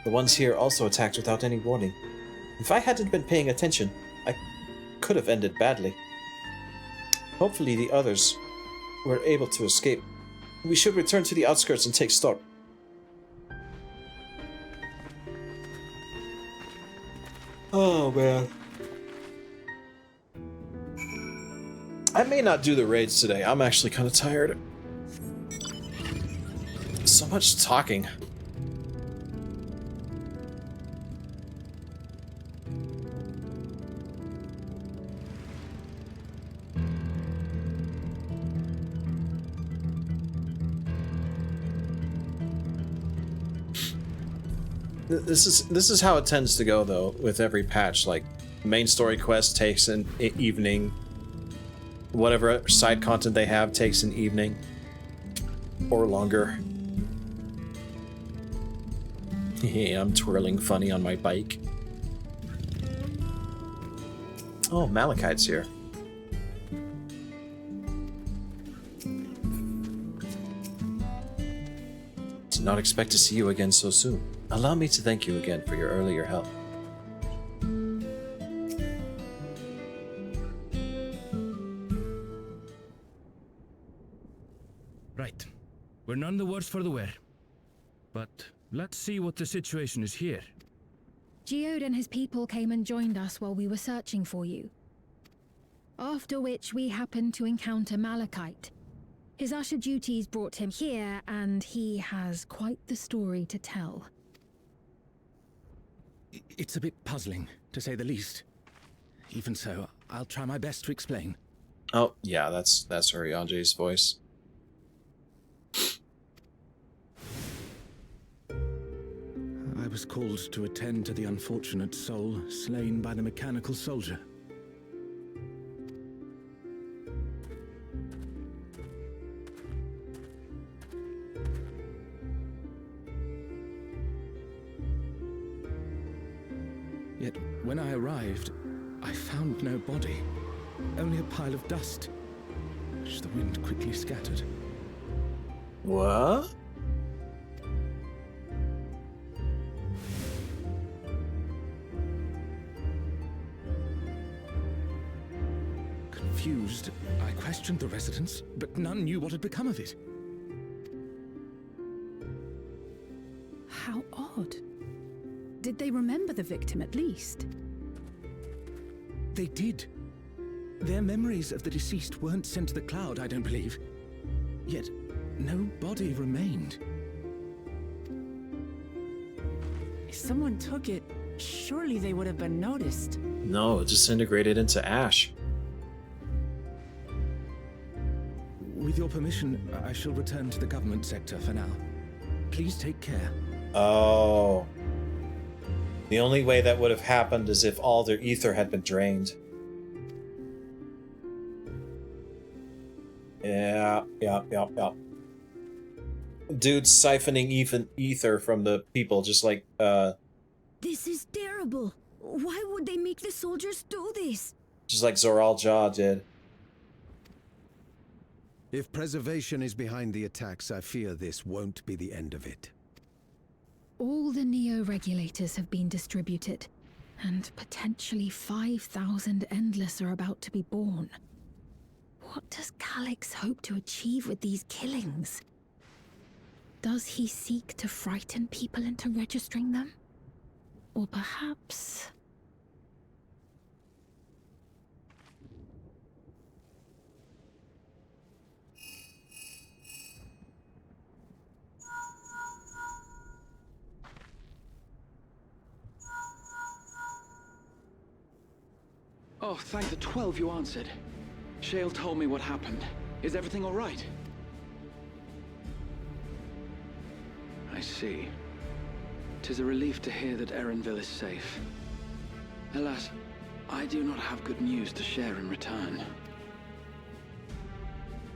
The ones here also attacked without any warning. If I hadn't been paying attention, I could have ended badly. Hopefully the others were able to escape. We should return to the outskirts and take stock. Oh, man. I may not do the raids today. I'm actually kind of tired. So much talking. This is how it tends to go, though, with every patch. Like, main story quest takes an evening. Whatever side content they have takes an evening. Or longer. Yeah, I'm twirling funny on my bike. Oh, Malachite's here. Did not expect to see you again so soon. Allow me to thank you again for your earlier help. Right. We're none the worse for the wear. But let's see what the situation is here. Geode and his people came and joined us while we were searching for you. After which we happened to encounter Malachite. His usher duties brought him here, and he has quite the story to tell. It's a bit puzzling, to say the least. Even so, I'll try my best to explain. Oh, yeah, that's Uriange's voice. I was called to attend to the unfortunate soul slain by the mechanical soldier. Yet, when I arrived, I found no body, only a pile of dust, which the wind quickly scattered. What? Confused, I questioned the residents, but none knew what had become of it. How odd. Did they remember the victim at least? They did. Their memories of the deceased weren't sent to the cloud, I don't believe. Yet, no body remained. If someone took it, surely they would have been noticed. No, it disintegrated into ash. With your permission, I shall return to the government sector for now. Please take care. Oh. The only way that would have happened is if all their ether had been drained. Yeah. Dude siphoning even ether from the people, just like, This is terrible. Why would they make the soldiers do this? just like Zoral Jah did. If preservation is behind the attacks, I fear this won't be the end of it. All the Neo-regulators have been distributed, and potentially 5,000 Endless are about to be born. What does Calyx hope to achieve with these killings? Does he seek to frighten people into registering them? Or perhaps... Oh, thank the 12 you answered. Shale told me what happened. Is everything all right? I see. 'Tis a relief to hear that Erenville is safe. Alas, I do not have good news to share in return.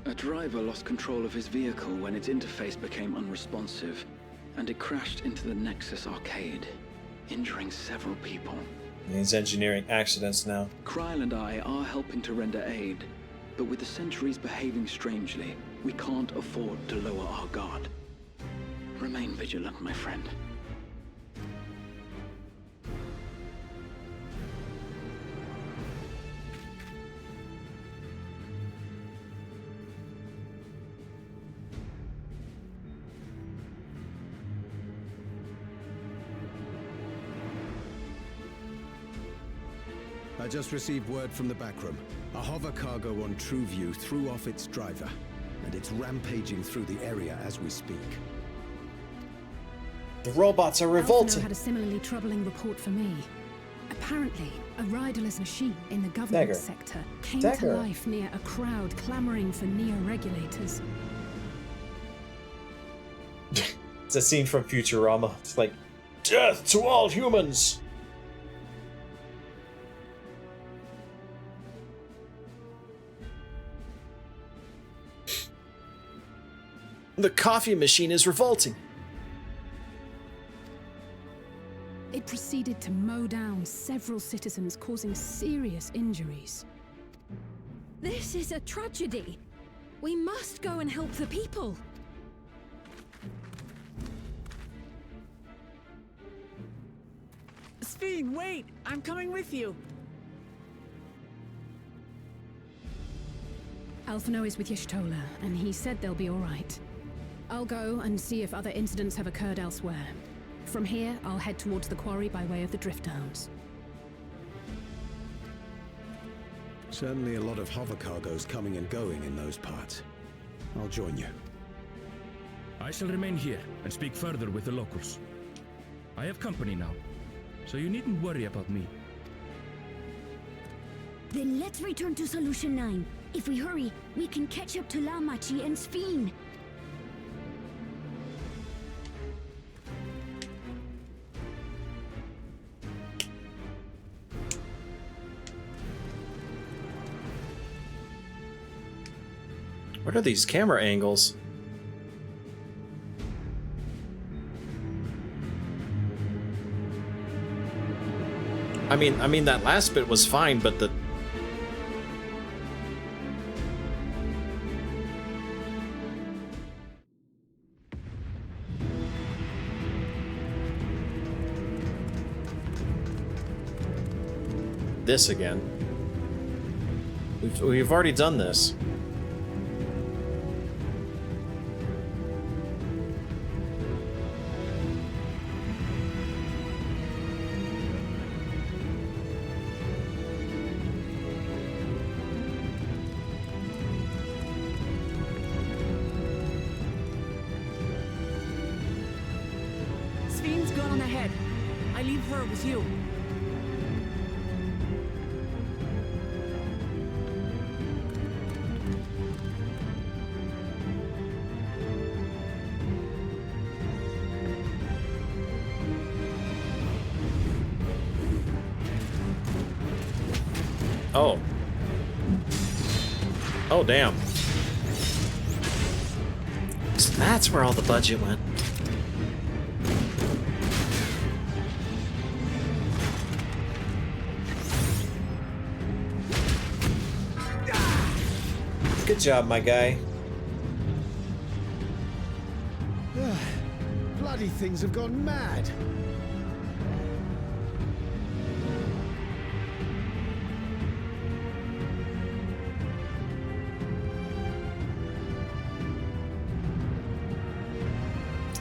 A driver lost control of his vehicle when its interface became unresponsive, and it crashed into the Nexus arcade, injuring several people. He's engineering accidents now. Kryl and I are helping to render aid, but with the Sentries behaving strangely, we can't afford to lower our guard. Remain vigilant, my friend. I just received word from the backroom. A hover cargo on TrueView threw off its driver, and it's rampaging through the area as we speak. The robots are revolting. Alphino had a similarly troubling report for me. Apparently, a riderless machine in the government sector came to life near a crowd clamoring for Neo-regulators. It's a scene from Futurama. It's like, death to all humans! The coffee machine is revolting. It proceeded to mow down several citizens, causing serious injuries. This is a tragedy. We must go and help the people. Sphene, wait! I'm coming with you! Alphino is with Y'shtola, and he said they'll be all right. I'll go and see if other incidents have occurred elsewhere. From here, I'll head towards the quarry by way of the Drifthounds. Certainly a lot of hover cargoes coming and going in those parts. I'll join you. I shall remain here and speak further with the locals. I have company now, so you needn't worry about me. Then let's return to Solution 9. If we hurry, we can catch up to Lamachi and Sphene. What are these camera angles? I mean that last bit was fine, but the this again. We've already done this. Sphene's gone ahead. I leave her with you. Oh. Oh, damn. So that's where all the budget went. Good job, my guy. Bloody things have gone mad.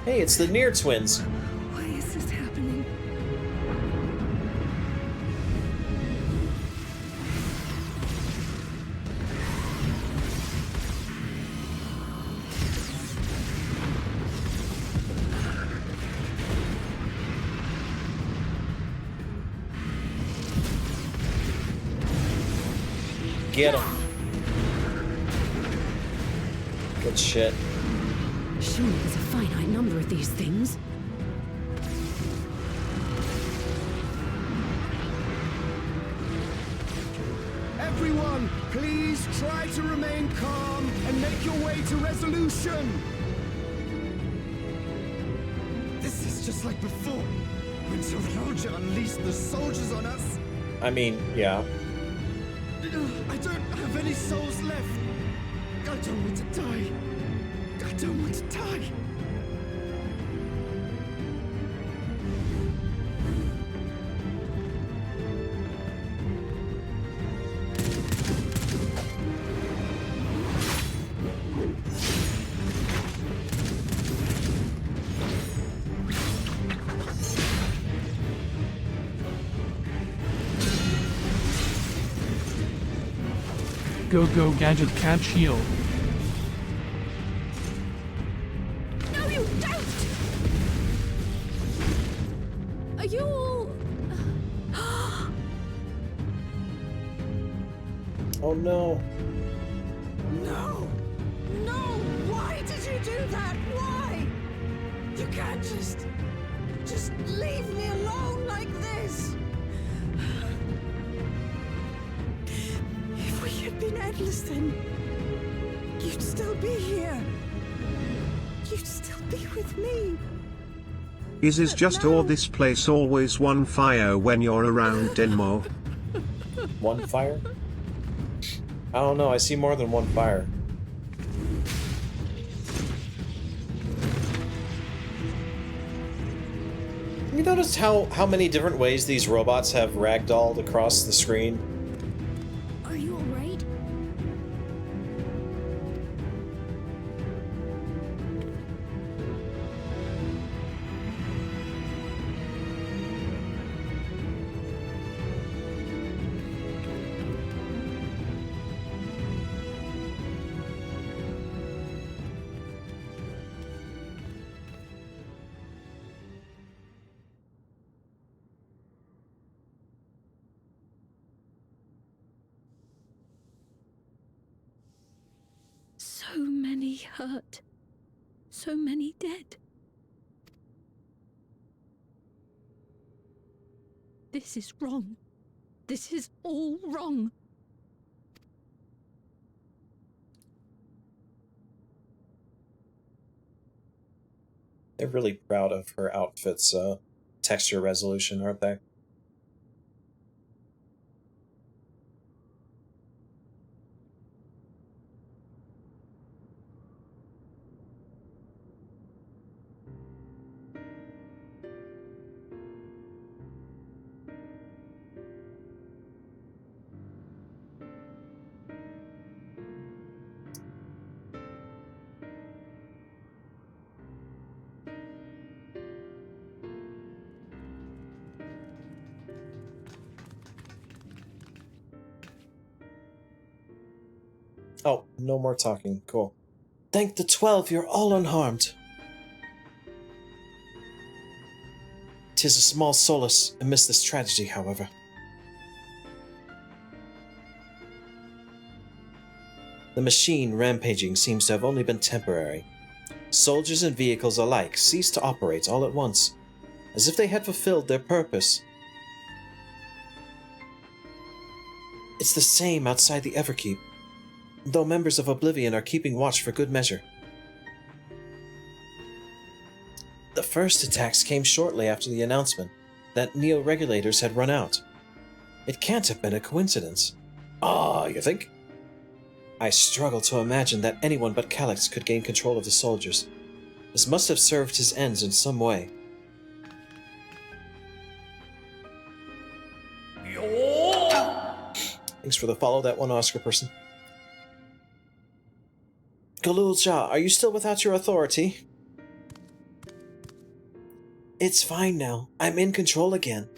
Hey, it's the Near twins. Why is this happening? Get him. Good shit. Surely there's a finite number of these things. Everyone, please try to remain calm and make your way to resolution. This is just like before, when Soroja unleashed the soldiers on us. I mean, yeah. I don't have any souls left. I don't want to die. I don't want to die. Go gadget cat shield. No, you don't! Are you all... Oh no. No! No! Why did you do that? Why? You can't just leave me alone like this! If we had been endless, then you'd still be here. You'd still be with me. Is just all this place always one fire when you're around, Denmo? One fire? I don't know, I see more than one fire. You noticed how many different ways these robots have ragdolled across the screen? Are you alright? many hurt. So many dead. This is wrong. This is all wrong. They're really proud of her outfit's texture resolution, aren't they? Oh, no more talking. Cool. Thank the 12, you're all unharmed. 'Tis a small solace amidst this tragedy, however. The machine rampaging seems to have only been temporary. Soldiers and vehicles alike ceased to operate all at once, as if they had fulfilled their purpose. It's the same outside the Everkeep, though members of Oblivion are keeping watch for good measure. The first attacks came shortly after the announcement that neo-regulators had run out. It can't have been a coincidence. Ah, you think? I struggle to imagine that anyone but Calyx could gain control of the soldiers. This must have served his ends in some way. Thanks for the follow, that one Oscar person. Galul Jah, are you still without your authority? It's fine now. I'm in control again.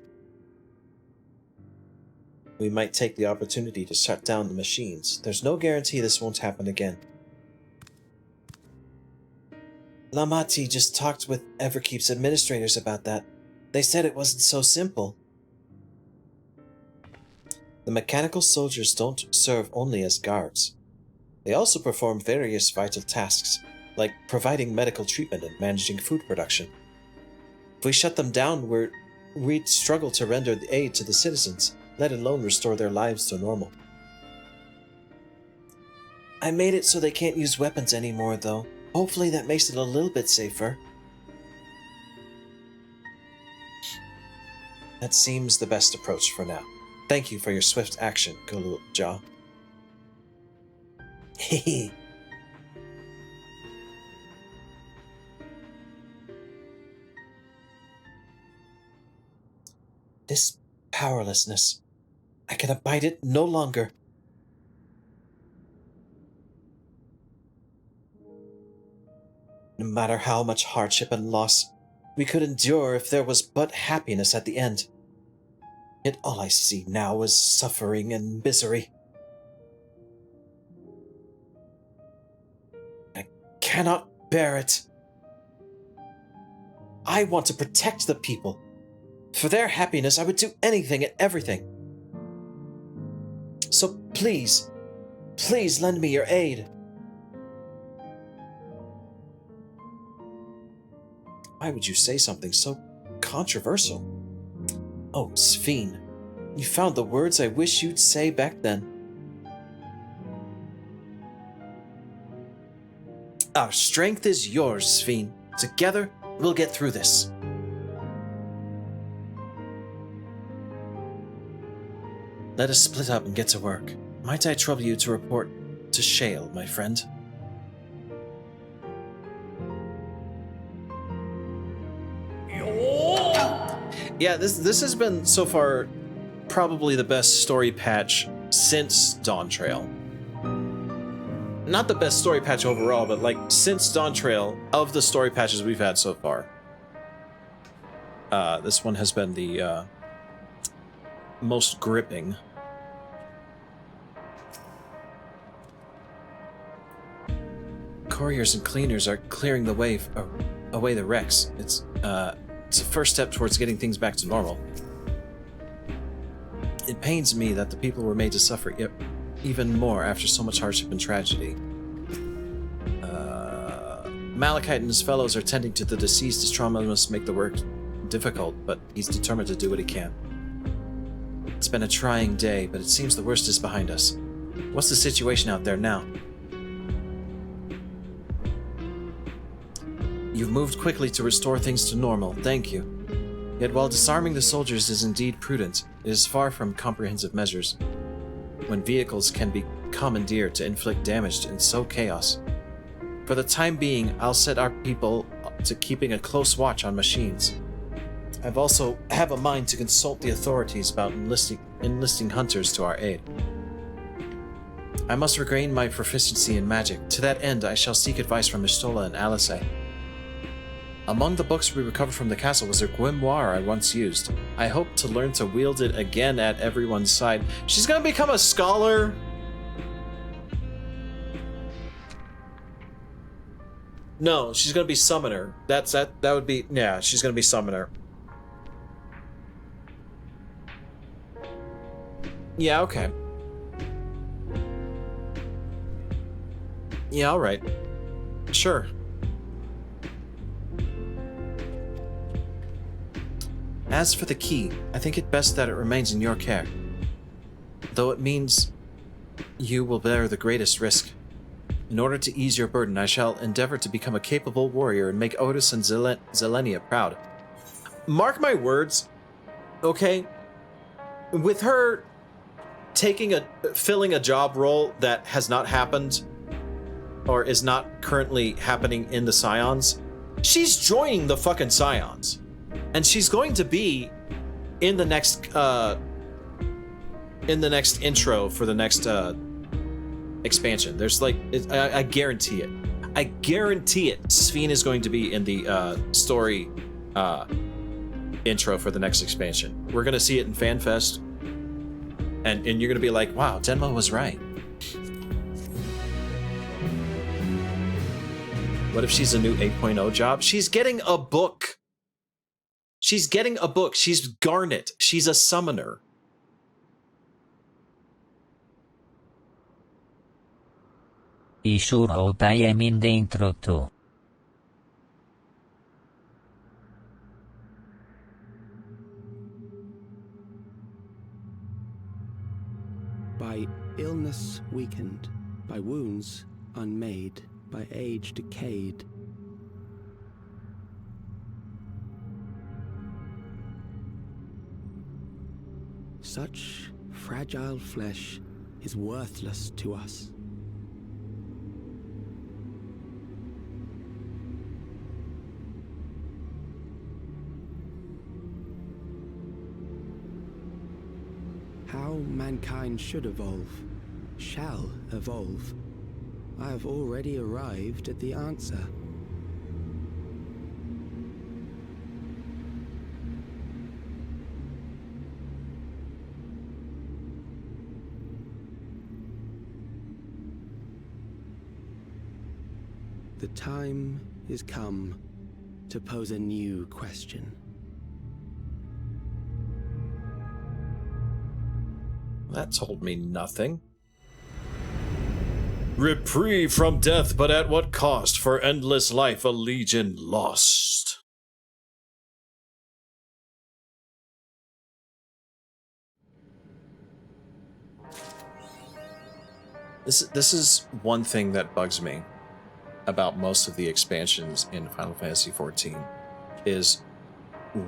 We might take the opportunity to shut down the machines. There's no guarantee this won't happen again. Lamati just talked with Everkeep's administrators about that. They said it wasn't so simple. The mechanical soldiers don't serve only as guards. They also perform various vital tasks, like providing medical treatment and managing food production. If we shut them down, we'd struggle to render the aid to the citizens, let alone restore their lives to normal. I made it so they can't use weapons anymore, though. Hopefully that makes it a little bit safer. That seems the best approach for now. Thank you for your swift action, Galul Jah. Hehe. This powerlessness, I can abide it no longer. No matter how much hardship and loss we could endure if there was but happiness at the end. Yet all I see now is suffering and misery. I cannot bear it. I want to protect the people. For their happiness, I would do anything and everything. So please, please lend me your aid. Why would you say something so controversial? Oh, Sphene, you found the words I wish you'd say back then. Our strength is yours, Sphene. Together, we'll get through this. Let us split up and get to work. Might I trouble you to report to Shale, my friend? Yeah, this has been, so far, probably the best story patch since Dawn Trail. Not the best story patch overall, but like since Dawn Trail, of the story patches we've had so far. This one has been the most gripping. Couriers and cleaners are clearing the way away the wrecks. It's a first step towards getting things back to normal. It pains me that the people were made to suffer even more after so much hardship and tragedy. Malachite and his fellows are tending to the deceased. His trauma must make the work difficult, but he's determined to do what he can. It's been a trying day, but it seems the worst is behind us. What's the situation out there now? You've moved quickly to restore things to normal. Thank you. Yet while disarming the soldiers is indeed prudent, it is far from comprehensive measures. When vehicles can be commandeered to inflict damage and sow chaos. For the time being, I'll set our people to keeping a close watch on machines. I've also have a mind to consult the authorities about enlisting hunters to our aid. I must regain my proficiency in magic. To that end, I shall seek advice from Mistola and Alice. Among the books we recovered from the castle was a grimoire I once used. I hope to learn to wield it again at everyone's side. She's gonna become a scholar? No, she's gonna be summoner. That would be, yeah, she's gonna be summoner. Yeah, okay. Yeah, alright. Sure. As for the key, I think it best that it remains in your care. Though it means you will bear the greatest risk. In order to ease your burden, I shall endeavor to become a capable warrior and make Otis and Zelenia proud. Mark my words, okay? With her filling a job role that has not happened, or is not currently happening in the Scions, she's joining the fucking Scions. And she's going to be in the next intro for the next expansion. There's like, I guarantee it. I guarantee it. Sphene is going to be in the story intro for the next expansion. We're gonna see it in FanFest, and you're gonna be like, wow, Denma was right. What if she's a new 8.0 job? She's getting a book. She's getting a book. She's Garnet. She's a summoner. I sure hope I am in the intro too. By illness weakened, by wounds unmade, by age decayed. Such fragile flesh is worthless to us. How mankind should evolve, shall evolve. I have already arrived at the answer. The time is come to pose a new question. That told me nothing. Reprieve from death, but at what cost? For endless life, a legion lost. This is one thing that bugs me about most of the expansions in Final Fantasy XIV, is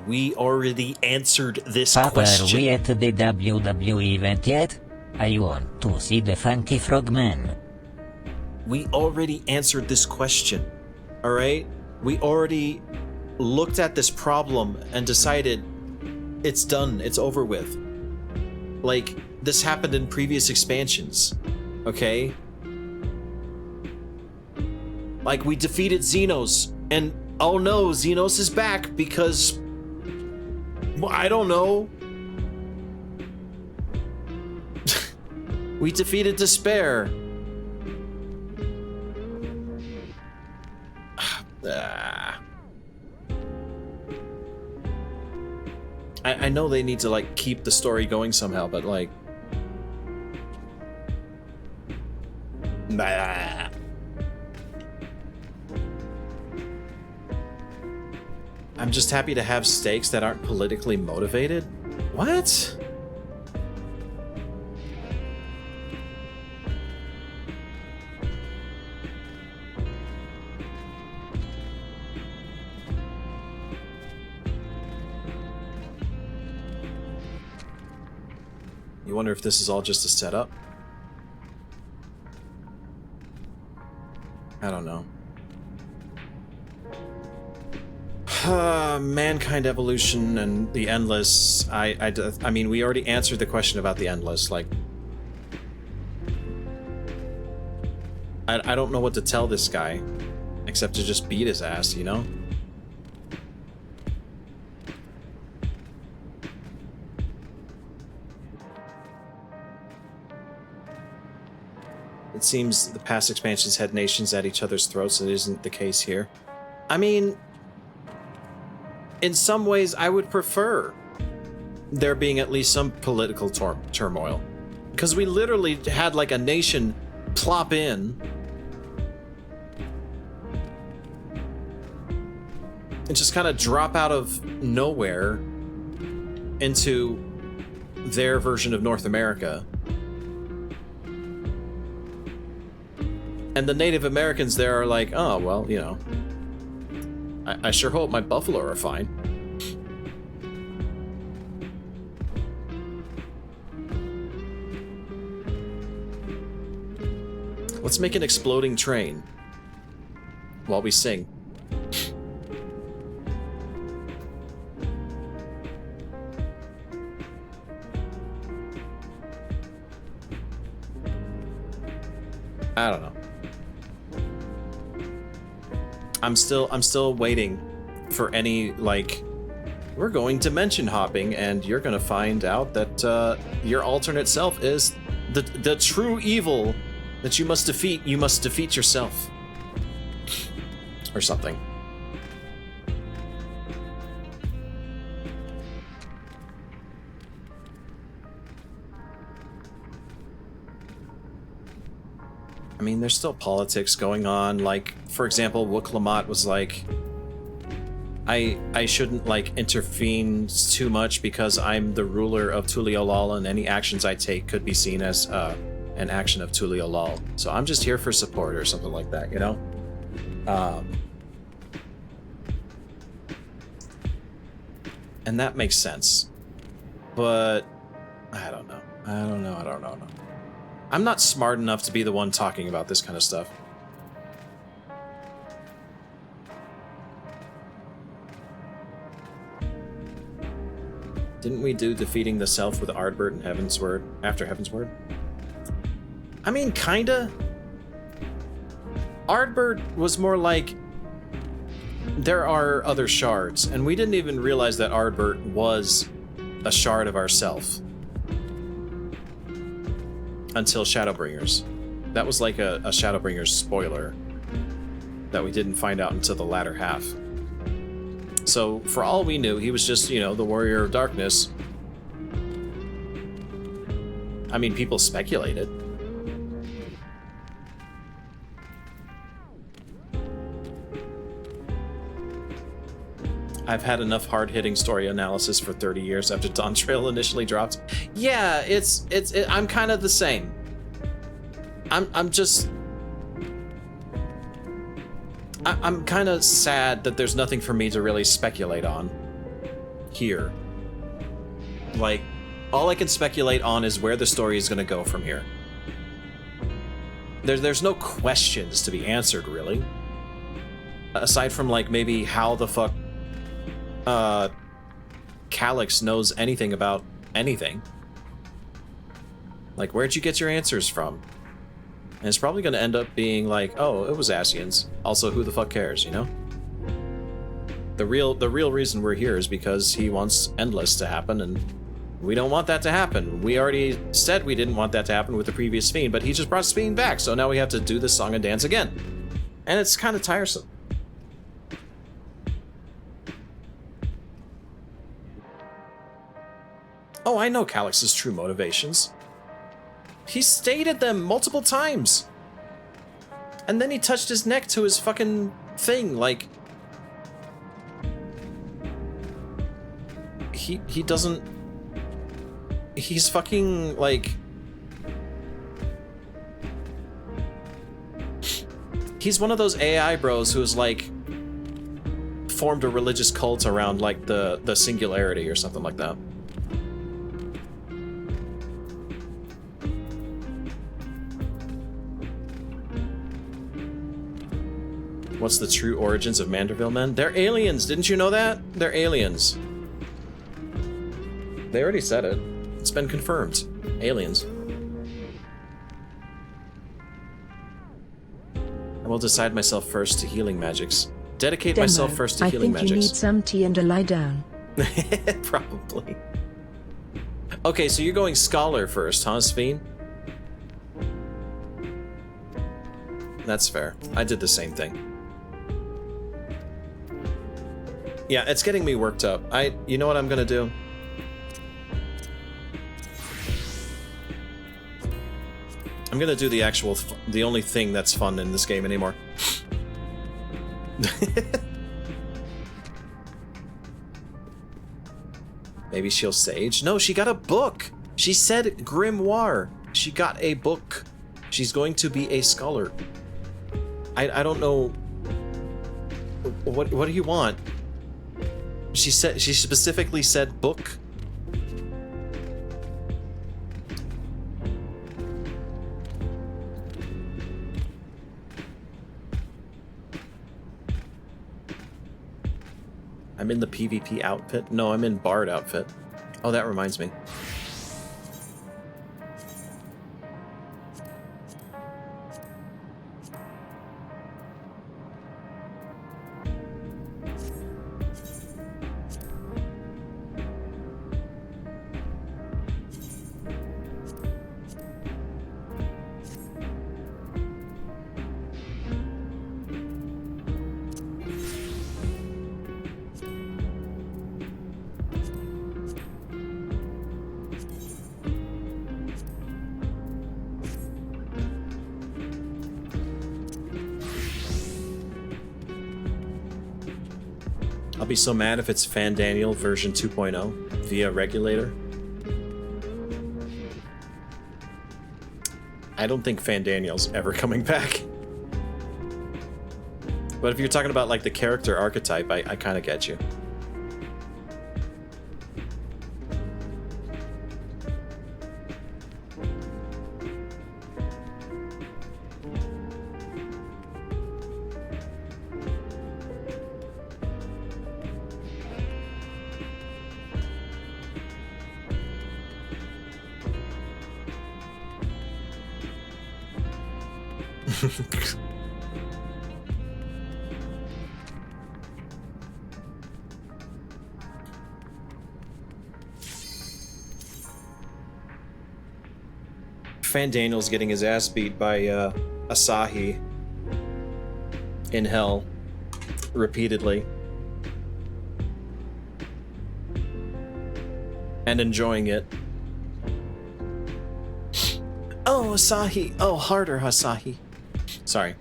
we already answered this question. Are we at the WWE event yet? I want to see the funky frogman. We already answered this question, alright? We already looked at this problem and decided it's done, it's over with. Like, this happened in previous expansions, okay? Like, we defeated Xenos, and oh no, Xenos is back because, well, I don't know. We defeated Despair. I know they need to, like, keep the story going somehow, but, like... I'm just happy to have stakes that aren't politically motivated? What? You wonder if this is all just a setup? I don't know. Mankind evolution and the endless. I mean, we already answered the question about the endless. Like, I don't know what to tell this guy, except to just beat his ass, you know? It seems the past expansions had nations at each other's throats, and it isn't the case here. I mean, in some ways, I would prefer there being at least some political turmoil. Because we literally had like a nation plop in and just kind of drop out of nowhere into their version of North America. And the Native Americans there are like, oh, well, you know, I sure hope my buffalo are fine. Let's make an exploding train while we sing. I don't know. I'm still waiting for any, like, we're going dimension hopping and you're gonna find out that your alternate self is the true evil that you must defeat. You must defeat yourself. Or something. I mean, there's still politics going on. Like, for example, Wook was like, I shouldn't, like, intervene too much because I'm the ruler of Tuliolal and any actions I take could be seen as an action of Tuliolal. So I'm just here for support or something like that, you know? And that makes sense. But I don't know. I don't know. I'm not smart enough to be the one talking about this kind of stuff. Didn't we do defeating the self with Ardbert and Heaven's Word after Heaven's Word? I mean, kinda. Ardbert was more like there are other shards, and we didn't even realize that Ardbert was a shard of ourself until Shadowbringers. That was like a Shadowbringers spoiler that we didn't find out until the latter half. So, for all we knew, he was just, you know, the Warrior of Darkness. I mean, people speculated. I've had enough hard-hitting story analysis for 30 years after Dawn Trail initially dropped. Yeah, I'm kind of the same. I'm kind of sad that there's nothing for me to really speculate on here. Like, all I can speculate on is where the story is going to go from here. There's no questions to be answered, really. Aside from, like, maybe how the fuck Calyx knows anything about anything. Like, where'd you get your answers from? And it's probably going to end up being like, oh, it was Asians. Also, who the fuck cares, you know? The real reason we're here is because he wants Endless to happen, and we don't want that to happen. We already said we didn't want that to happen with the previous Fiend, but he just brought Fiend back, so now we have to do this song and dance again. And it's kind of tiresome. Oh, I know Calyx's true motivations. He stated them multiple times. And then he touched his neck to his fucking thing, like... he doesn't... He's fucking, like... He's one of those AI bros who's, like, formed a religious cult around, like, the singularity or something like that. What's the true origins of Manderville men? They're aliens, didn't you know that? They're aliens. They already said it. It's been confirmed. Aliens. I will decide myself first to healing magics. Dedicate myself first to healing magics. I think you need some tea and a lie down. Probably. Okay, so you're going scholar first, huh, Sphene? That's fair. I did the same thing. Yeah, it's getting me worked up. You know what I'm gonna do? I'm gonna do the only thing that's fun in this game anymore. Maybe she'll sage? No, she got a book! She said grimoire. She got a book. She's going to be a scholar. I don't know... What do you want? She specifically said book. I'm in the PvP outfit? No, I'm in Bard outfit. Oh, that reminds me. I'll be so mad if it's Fandaniel version 2.0 via regulator. I don't think Fandaniel's ever coming back. But if you're talking about like the character archetype, I kind of get you. Fandaniel's getting his ass beat by Asahi in hell repeatedly and enjoying it. Oh, Asahi. Oh, harder, Asahi. Sorry.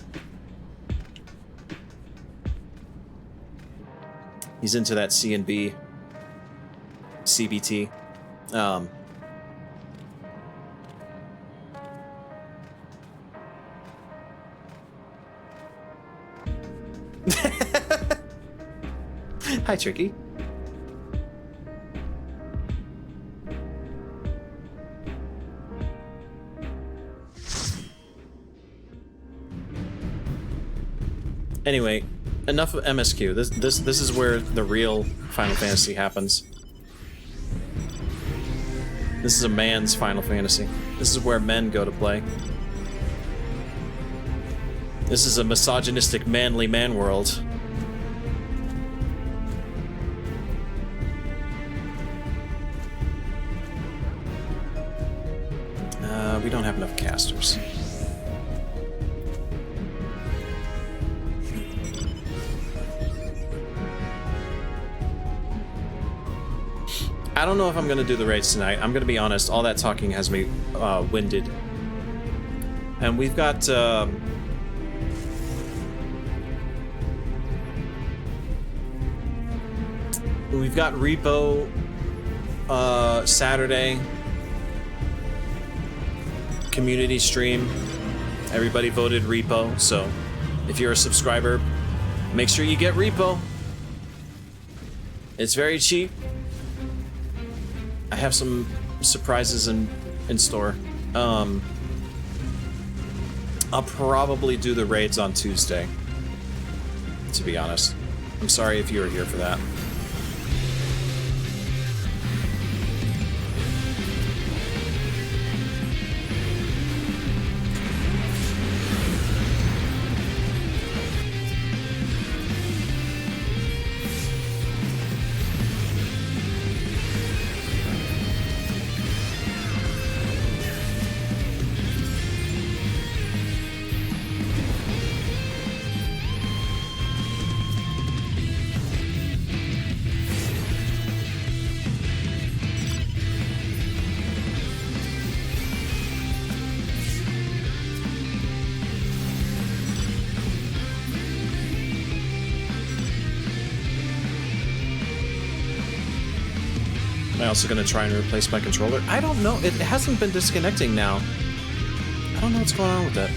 He's into that C&B CBT. Hi, Tricky. Anyway, enough of MSQ. This is where the real Final Fantasy happens. This is a man's Final Fantasy. This is where men go to play. This is a misogynistic, manly man world. We don't have enough casters. I don't know if I'm gonna do the raids tonight. I'm gonna be honest, all that talking has me winded. And we've got Repo Saturday community stream. Everybody voted repo, so if you're a subscriber, make sure you get repo. It's very cheap. I have some surprises in store. I'll probably do the raids on Tuesday, to be honest. I'm sorry if you were here for that. Am I also going to try and replace my controller? I don't know. It hasn't been disconnecting now. I don't know what's going on with that.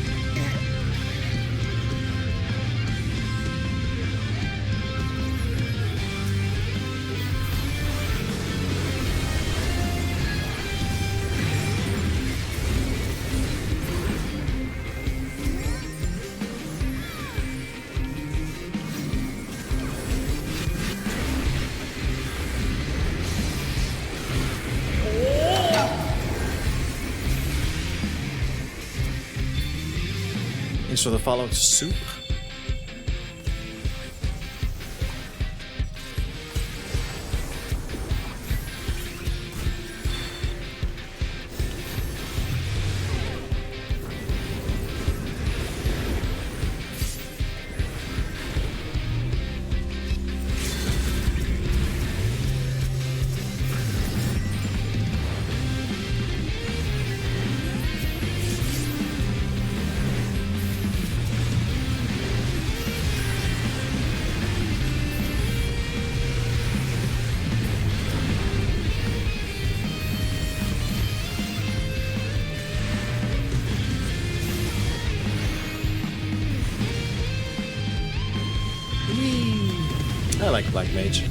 So the follow soup. I like Black Mage.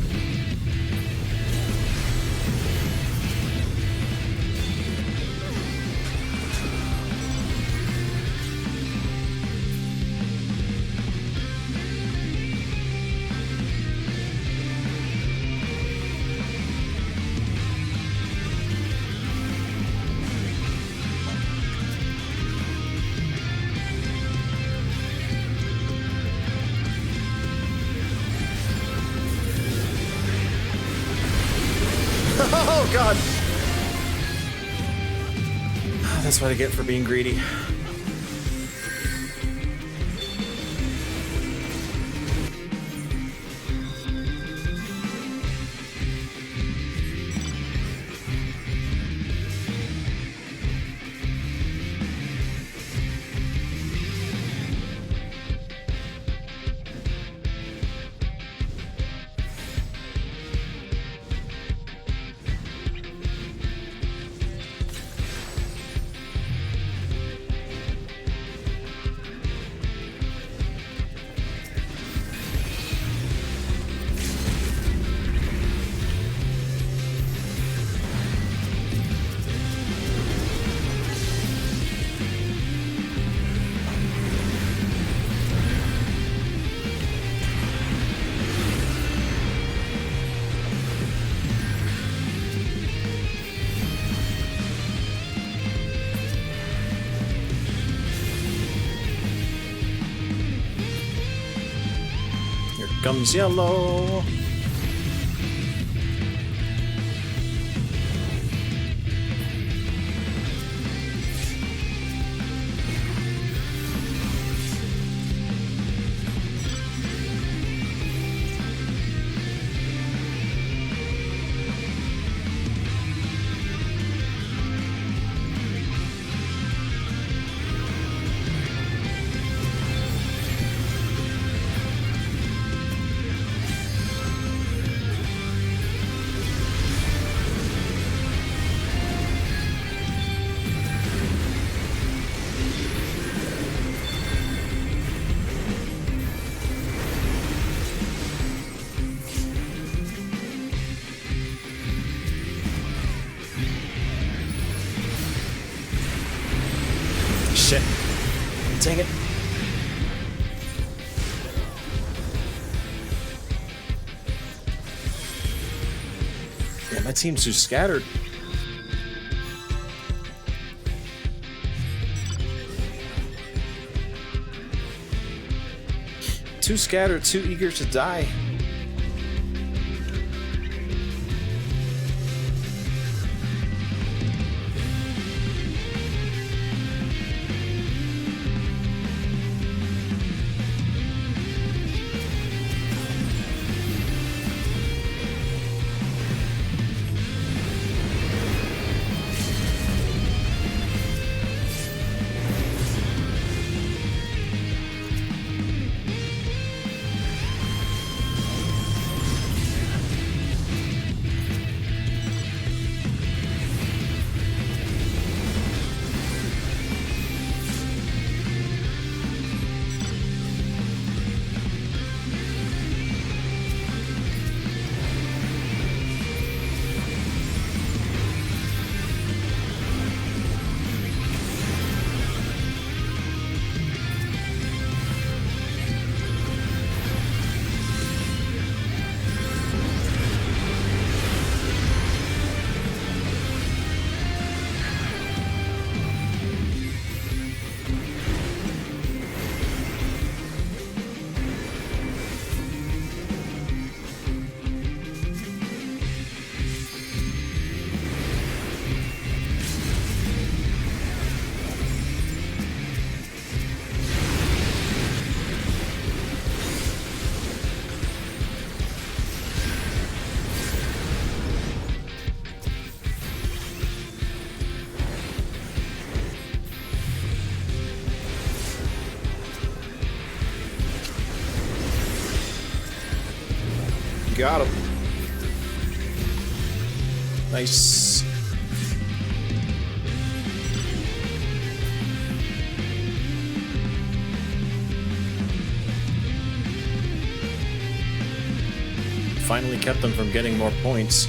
Oh god! That's what I get for being greedy. Comes yellow. shit. Dang it. Yeah, my team's too scattered. Too scattered, too eager to die. Got him. Nice. Finally kept them from getting more points.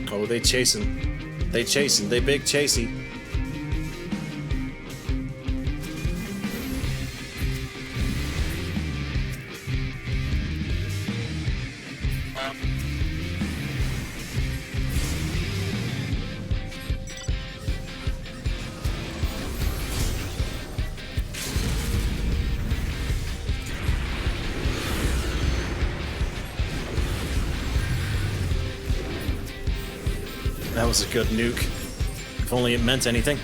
Oh, they chasing. They chasing. They big chasey. That was a good nuke. If only it meant anything.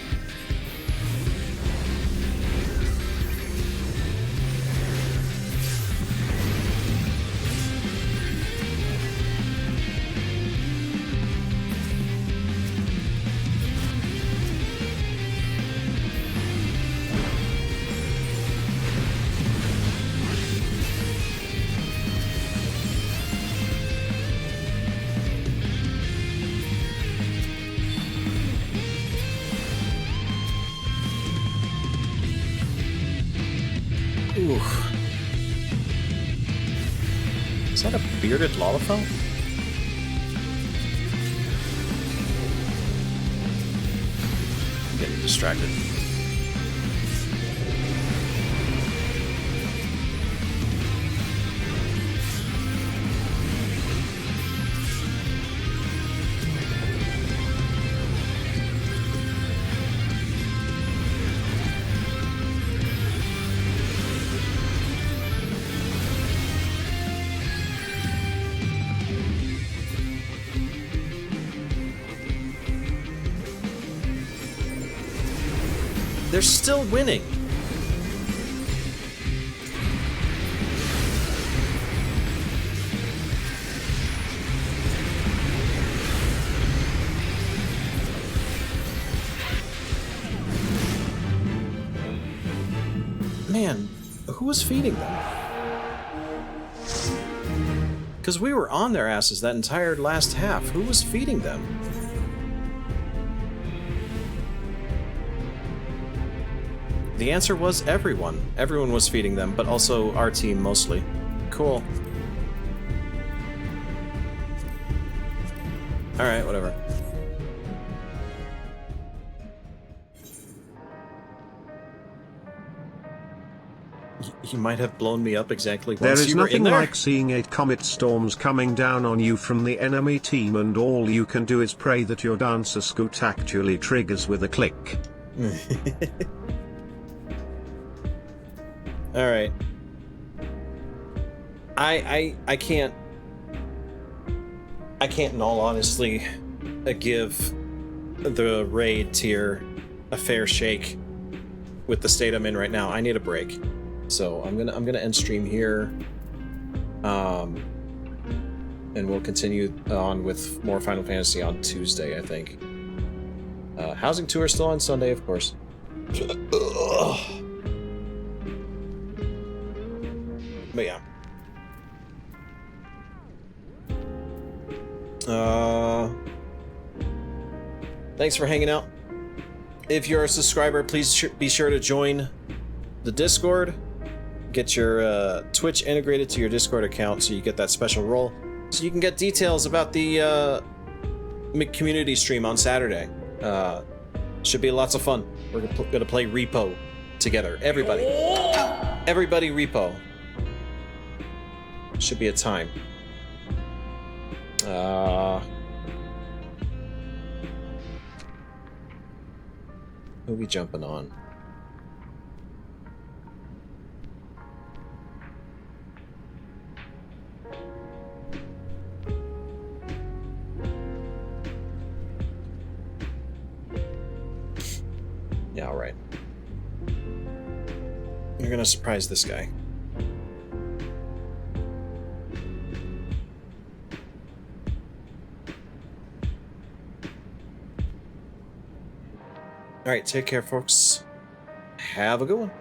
Ooh. Is that a bearded Lalafell? I'm getting distracted. They're still winning. Man, who was feeding them? Because we were on their asses that entire last half. Who was feeding them? The answer was everyone. Everyone was feeding them, but also our team mostly. Cool. Alright, whatever. You might have blown me up exactly once There is you were in nothing there. like seeing 8 comet storms coming down on you from the enemy team, and all you can do is pray that your dancer scoot actually triggers with a click. Alright. I can't in all honesty give the raid tier a fair shake with the state I'm in right now. I need a break. So I'm gonna end stream here. And we'll continue on with more Final Fantasy on Tuesday, I think. Housing tour still on Sunday, of course. But yeah. Thanks for hanging out. If you're a subscriber, please be sure to join the Discord. Get your Twitch integrated to your Discord account so you get that special role. So you can get details about the community stream on Saturday. Should be lots of fun. We're gonna play Repo together. Everybody. Everybody Repo. Should be a time. Who we jumping on? Yeah, all right. You're gonna surprise this guy. All right, take care, folks. Have a good one.